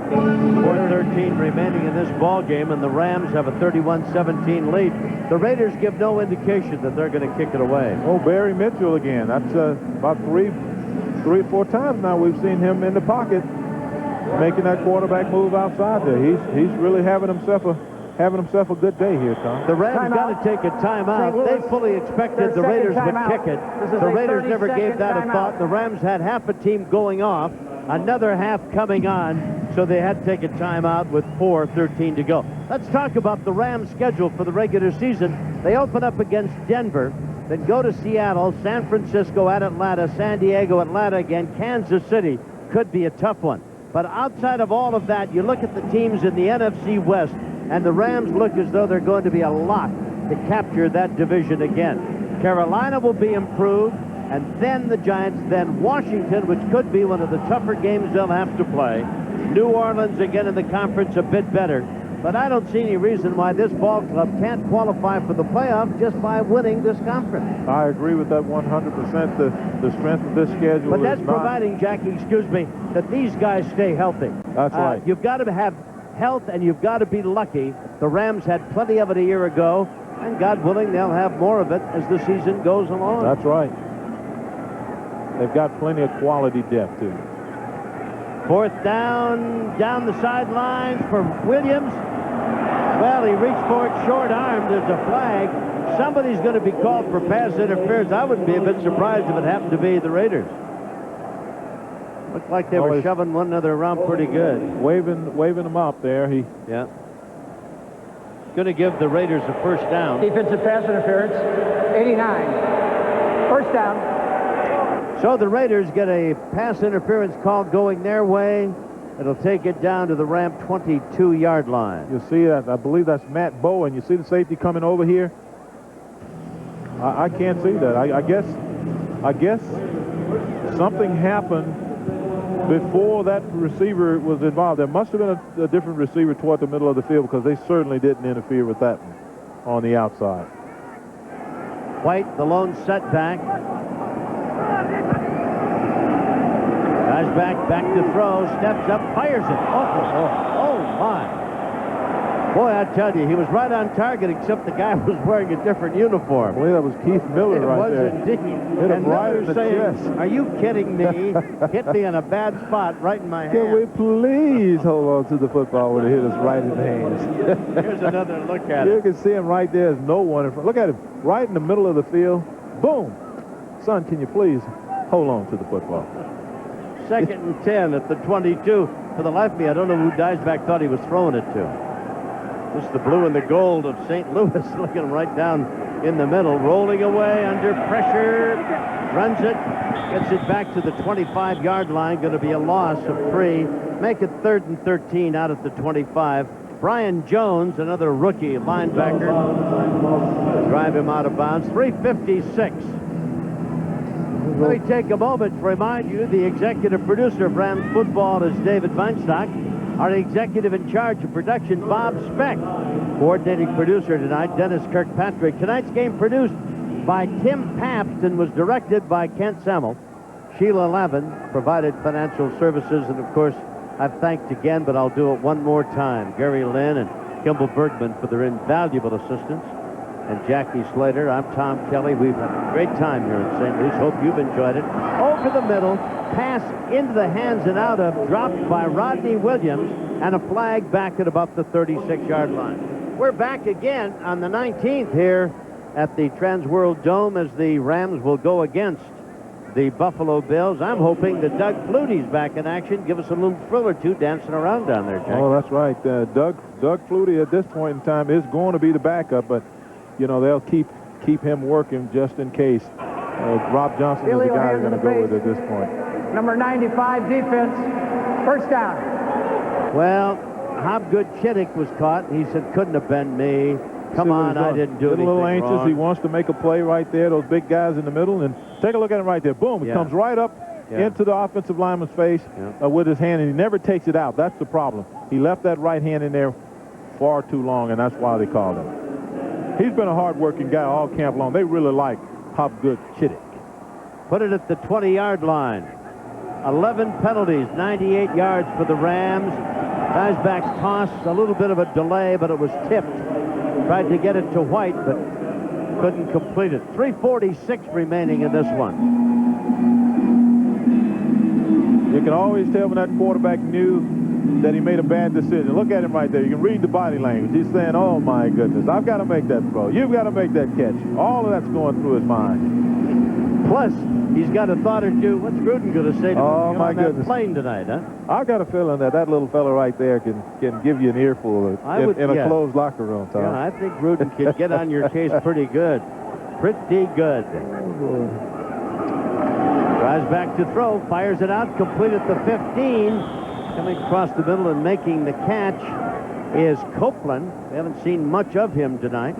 4:13 remaining in this ball game, and the Rams have a 31-17 lead. The Raiders give no indication that they're going to kick it away. Oh, Barry Mitchell again. That's about three or four times now we've seen him in the pocket making that quarterback move outside there. He's really having himself a good day here, Tom. The Rams got to take a timeout. They fully expected the Raiders would kick it. The Raiders never gave that a thought. The Rams had half a team going off, another half coming on, so they had to take a timeout with 4:13 to go. Let's talk about the Rams' schedule for the regular season. They open up against Denver, then go to Seattle, San Francisco at Atlanta, San Diego, Atlanta again, Kansas City. Could be a tough one. But outside of all of that, you look at the teams in the NFC West, and the Rams look as though they're going to be a lot to capture that division again. Carolina will be improved, and then the Giants, then Washington, which could be one of the tougher games they'll have to play. New Orleans again in the conference, a bit better. But I don't see any reason why this ball club can't qualify for the playoffs just by winning this conference. I agree with that 100%. The strength of this schedule But that's is not... providing, Jackie, excuse me, that these guys stay healthy. That's right. You've got to have health, and you've got to be lucky. The Rams had plenty of it a year ago, and God willing, they'll have more of it as the season goes along. That's right. They've got plenty of quality depth, too. 4th down the sidelines for Williams. Well, he reached for it short-armed. There's a flag. Somebody's going to be called for pass interference. I wouldn't be a bit surprised if it happened to be the Raiders. Looked like they were shoving one another around pretty good. Waving them up there. Yeah. Going to give the Raiders a 1st down. Defensive pass interference, 89. 1st down. So the Raiders get a pass interference call going their way. It'll take it down to the Ram 22-yard line. You see that? I believe that's Matt Bowen. You see the safety coming over here? I can't see that. I guess something happened before that receiver was involved. There must have been a different receiver toward the middle of the field, because they certainly didn't interfere with that one on the outside. White, the lone setback. Guys back to throw, steps up, fires it. Oh my. Boy, I tell you, he was right on target, except the guy was wearing a different uniform. Boy, that was Keith Miller right there. It was indeed. Hit him right in the chest. Are you kidding me? Hit me in a bad spot right in my hand. Can we please hold on to the football when it hit us right in the hands? Here's another look at it. You can see him right there. There's no one in front. Look at him right in the middle of the field. Boom. Son, can you please hold on to the football? 2nd and 10 at the 22. For the life of me, I don't know who Diasback thought he was throwing it to. Just the blue and the gold of St. Louis, looking right down in the middle, rolling away under pressure, runs it, gets it back to the 25-yard line. Going to be a loss of 3. Make it 3rd and 13 out at the 25. Brian Jones, another rookie linebacker, drive him out of bounds. 3:56. Let me take a moment to remind you the executive producer of Rams football is David Weinstock. Our executive in charge of production, Bob Speck. Coordinating producer tonight, Dennis Kirkpatrick. Tonight's game produced by Tim Pabst and was directed by Kent Semmel. Sheila Lavin provided financial services, and of course, I've thanked again, but I'll do it one more time, Gary Lynn and Kimball Bergman for their invaluable assistance, and Jackie Slater. I'm Tom Kelly. We've had a great time here in St. Louis. Hope you've enjoyed it. Over the middle, pass into the hands and out of, dropped by Rodney Williams, and a flag back at about the 36-yard line. We're back again on the 19th here at the Trans World Dome as the Rams will go against the Buffalo Bills. I'm hoping that Doug Flutie's back in action. Give us a little thrill or two dancing around down there, Jack. Oh, that's right. Doug Flutie at this point in time is going to be the backup, but you know they'll keep him working just in case. Rob Johnson is the guy they're going to go with at this point. Number 95 defense. First down. Well, Hobgood Chittick was caught. He said, couldn't have been me. Come on, I didn't do anything a little anxious. wrong. He wants to make a play right there. Those big guys in the middle. And take a look at him right there. Boom. It comes right up into the offensive lineman's face with his hand, and he never takes it out. That's the problem. He left that right hand in there far too long, and that's why they called him. He's been a hard-working guy all camp long. They really like Hobgood Chittick. Put it at the 20-yard line. 11 penalties, 98 yards for the Rams. Guys back toss, a little bit of a delay, but it was tipped. Tried to get it to White, but couldn't complete it. 3:46 remaining in this one. You can always tell when that quarterback knew that he made a bad decision. Look at him right there. You can read the body language. He's saying, oh, my goodness, I've got to make that throw. You've got to make that catch. All of that's going through his mind. Plus, he's got a thought or two. What's Gruden going to say to him on that plane tonight, huh? I've got a feeling that little fella right there can give you an earful in a closed locker room, Tom. Yeah, I think Gruden could get on your case pretty good. Pretty good. Drives back to throw, fires it out, complete at the 15. Coming across the middle and making the catch is Copeland. We haven't seen much of him tonight.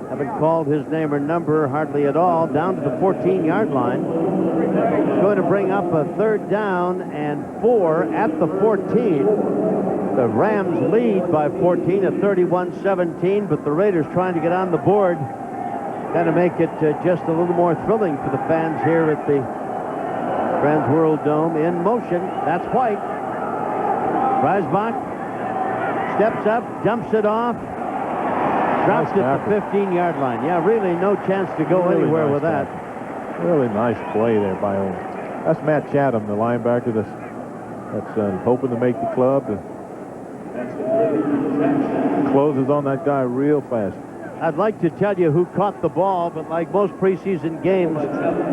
Haven't called his name or number hardly at all. Down to the 14-yard line. Going to bring up a 3rd down and 4 at the 14. The Rams lead by 14 at 31-17, but the Raiders trying to get on the board. Kind of make it just a little more thrilling for the fans here at the Trans World Dome. In motion, that's White. Reisbach steps up, jumps it off. Drops it at the 15-yard line. Yeah, really no chance to go anywhere with that. Really nice play there by him. That's Matt Chatham, the linebacker that's hoping to make the club. Closes on that guy real fast. I'd like to tell you who caught the ball, but like most preseason games,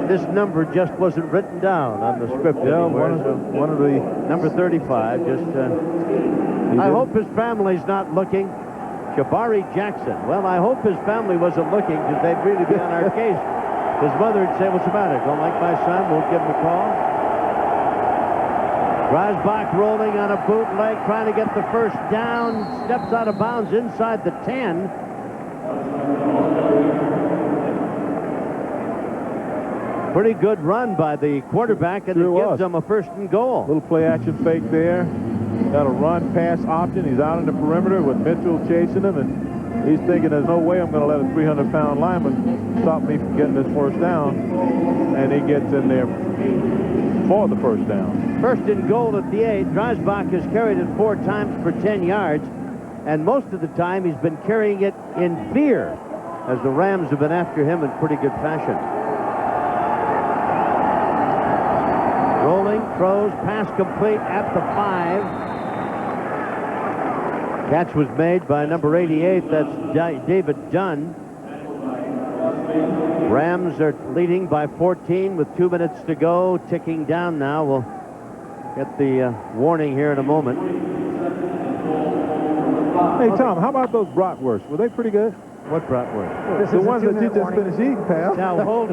this number just wasn't written down on the script anywhere. One of the number 35. I hope his family's not looking. Jabari Jackson. Well, I hope his family wasn't looking because they'd really be on our case. His mother would say, what's the matter? Don't like my son? Won't give him a call. Reisbach rolling on a bootleg, trying to get the first down. Steps out of bounds inside the 10. Pretty good run by the quarterback, and it gives them a 1st and goal. Little play action fake there. Got a run pass option. He's out in the perimeter with Mitchell chasing him, and he's thinking there's no way I'm going to let a 300-pound lineman stop me from getting this 1st down. And he gets in there for the 1st down. 1st and goal at the 8. Dreisbach has carried it 4 times for 10 yards, and most of the time he's been carrying it in fear as the Rams have been after him in pretty good fashion. Rolling, throws, pass complete at the 5. Catch was made by number 88. That's David Dunn. Rams are leading by 14 with 2 minutes to go. Ticking down now. We'll get the warning here in a moment. Hey, Tom, how about those bratwursts? Were they pretty good? What bratwurst? This the ones that you just finished eating, pal. Now, hold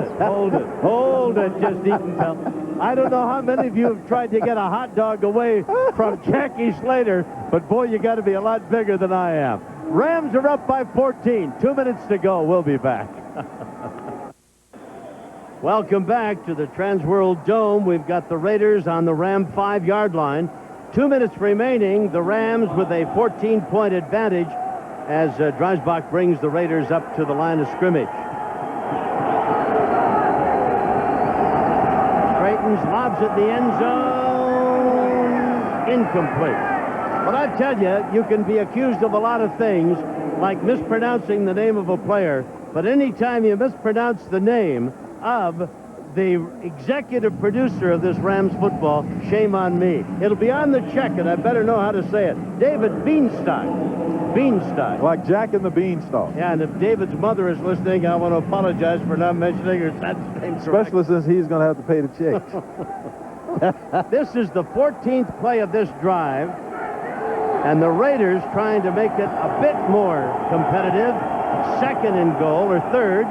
it, just eating, pal. I don't know how many of you have tried to get a hot dog away from Jackie Slater, but boy, you got to be a lot bigger than I am. Rams are up by 14. 2 minutes to go. We'll be back. Welcome back to the Trans World Dome. We've got the Raiders on the Ram 5-yard line. 2 minutes remaining. The Rams with a 14-point advantage as Dreisbach brings the Raiders up to the line of scrimmage. Straightens, lobs at the end zone. Incomplete. But I tell you, you can be accused of a lot of things, like mispronouncing the name of a player, but anytime you mispronounce the name of the executive producer of this Rams football, shame on me. It'll be on the check, and I better know how to say it. David Beanstalk. Beanstalk. Like Jack and the Beanstalk. Yeah, and if David's mother is listening, I want to apologize for not mentioning her son's name correctly. Especially since he's going to have to pay the checks. This is the 14th play of this drive, and the Raiders trying to make it a bit more competitive. Second and goal, or third.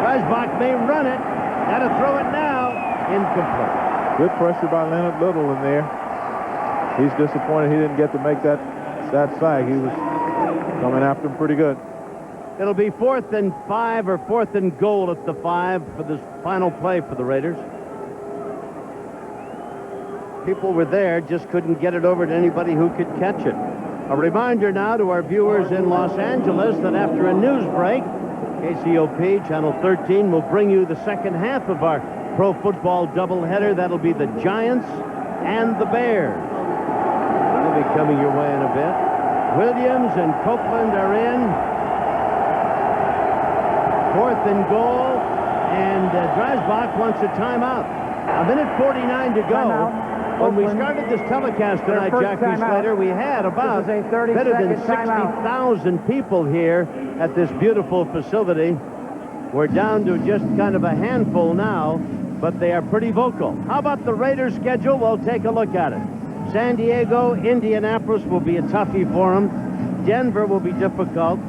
Dreisbach may run it. Got to throw it now. Incomplete. Good pressure by Leonard Little in there. He's disappointed he didn't get to make that sack. He was coming after him pretty good. It'll be 4th and 5 or 4th and goal at the 5 for this final play for the Raiders. People were there, just couldn't get it over to anybody who could catch it. A reminder now to our viewers in Los Angeles that after a news break, KCOP Channel 13 will bring you the second half of our pro football doubleheader. That'll be the Giants and the Bears. They'll be coming your way in a bit. Williams and Copeland are in. 4th and goal, and Dreisbach wants a timeout. A minute 49 to go. When we started this telecast tonight, Jackie Slater, we had about better than 60,000 people here at this beautiful facility. We're down to just kind of a handful now, but they are pretty vocal. How about the Raiders' schedule? We'll take a look at it. San Diego, Indianapolis will be a toughie for them. Denver will be difficult.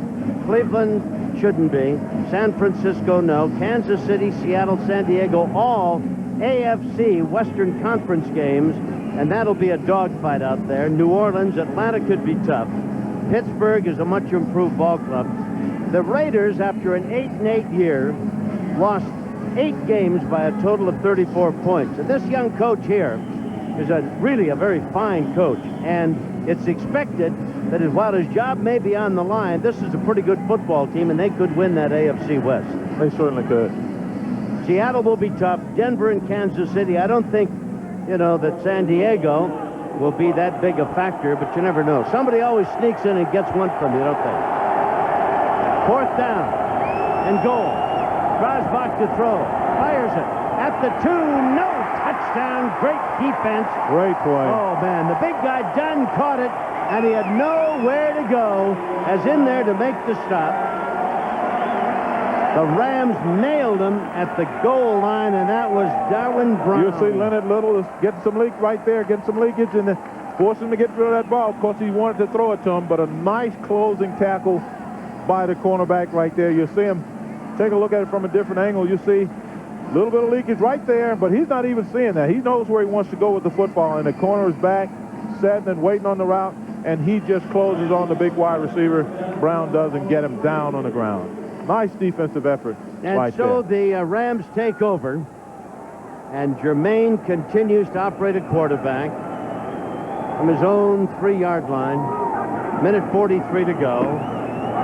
Cleveland shouldn't be. San Francisco, no. Kansas City, Seattle, San Diego, all AFC Western Conference games, and that'll be a dogfight out there. New Orleans, Atlanta could be tough. Pittsburgh is a much improved ball club. The Raiders, after an 8-8 year, lost 8 games by a total of 34 points. And this young coach here is really a very fine coach, and it's expected that while his job may be on the line, this is a pretty good football team, and they could win that AFC West. They certainly could. Seattle will be tough. Denver and Kansas City. I don't think, that San Diego will be that big a factor, but you never know. Somebody always sneaks in and gets one from you, don't they? 4th down and goal. Dreisbach to throw. Fires it. At the 2, no touchdown. Great defense. Great play. Oh, man. The big guy, Dunn, caught it, and he had nowhere to go as in there to make the stop. The Rams nailed him at the goal line, and that was Darwin Brown. You'll see Leonard Little is getting some leak right there, getting some leakage, and forcing him to get rid of that ball. Of course, he wanted to throw it to him, but a nice closing tackle by the cornerback right there. You'll see him take a look at it from a different angle. You see a little bit of leakage right there, but he's not even seeing that. He knows where he wants to go with the football, and the corner is back, setting and waiting on the route, and he just closes on the big wide receiver. Brown doesn't get him down on the ground. Nice defensive effort. And right so there. the Rams take over, and Jermaine continues to operate at quarterback from his own 3-yard line. Minute 43 to go.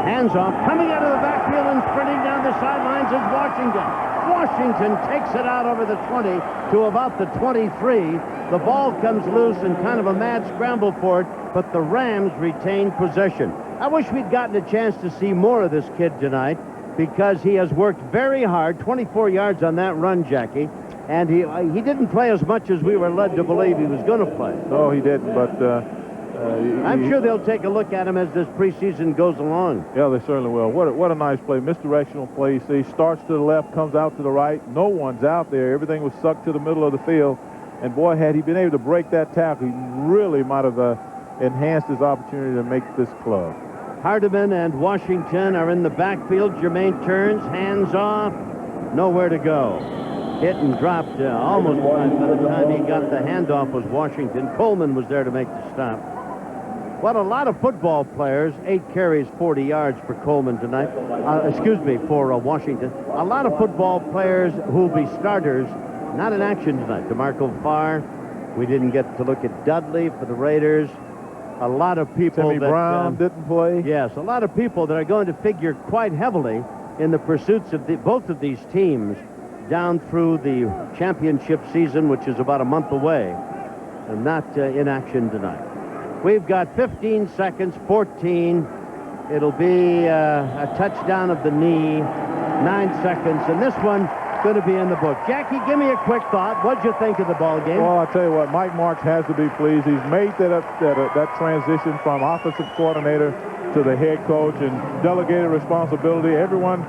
Hands off. Coming out of the backfield and sprinting down the sidelines is Washington. Washington takes it out over the 20 to about the 23. The ball comes loose in kind of a mad scramble for it, but the Rams retain possession. I wish we'd gotten a chance to see more of this kid tonight, because he has worked very hard. 24 yards on that run, Jackie, and he didn't play as much as we were led to believe he was going to play. No, he didn't, but I'm sure they'll take a look at him as this preseason goes along. Yeah, they certainly will. What a nice play. Misdirectional play. You see, starts to the left, comes out to the right. No one's out there. Everything was sucked to the middle of the field, and boy, had he been able to break that tackle, he really might have enhanced his opportunity to make this club. Hardiman and Washington are in the backfield. Jermaine turns, hands off, nowhere to go. Hit and dropped almost by the time he got the handoff was Washington. Coleman was there to make the stop. Well, a lot of football players, 8 carries, 40 yards for Coleman tonight. For Washington. A lot of football players who will be starters, not in action tonight. DeMarco Farr. We didn't get to look at Dudley for the Raiders. a lot of people Timmy Brown didn't play. Yes, a lot of people that are going to figure quite heavily in the pursuits of both of these teams down through the championship season, which is about a month away, and not in action tonight. We've got 15 seconds, 14. It'll be a touchdown of the knee, 9 seconds, and this one going to be in the book. Jackie, give me a quick thought. What'd you think of the ball game? Well, I'll tell you what, Mike Marks has to be pleased. He's made that transition from offensive coordinator to the head coach and delegated responsibility. Everyone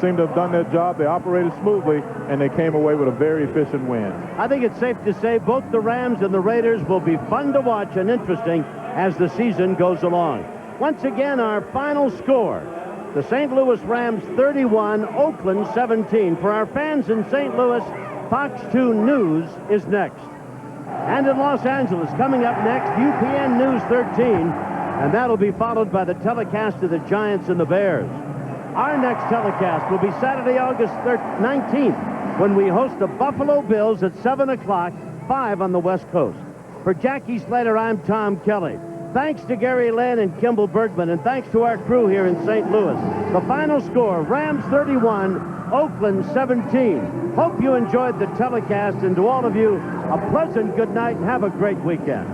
seemed to have done their job. They operated smoothly, and they came away with a very efficient win. I think it's safe to say both the Rams and the Raiders will be fun to watch and interesting as the season goes along. Once again, our final score. The St. Louis Rams 31, Oakland 17. For our fans in St. Louis, Fox 2 News is next. And in Los Angeles, coming up next, UPN News 13, and that'll be followed by the telecast of the Giants and the Bears. Our next telecast will be Saturday, August 19th, when we host the Buffalo Bills at 7 o'clock, 5 on the West Coast. For Jackie Slater, I'm Tom Kelly. Thanks to Gary Lynn and Kimball Bergman, and thanks to our crew here in St. Louis. The final score, Rams 31, Oakland 17. Hope you enjoyed the telecast, and to all of you, a pleasant good night and have a great weekend.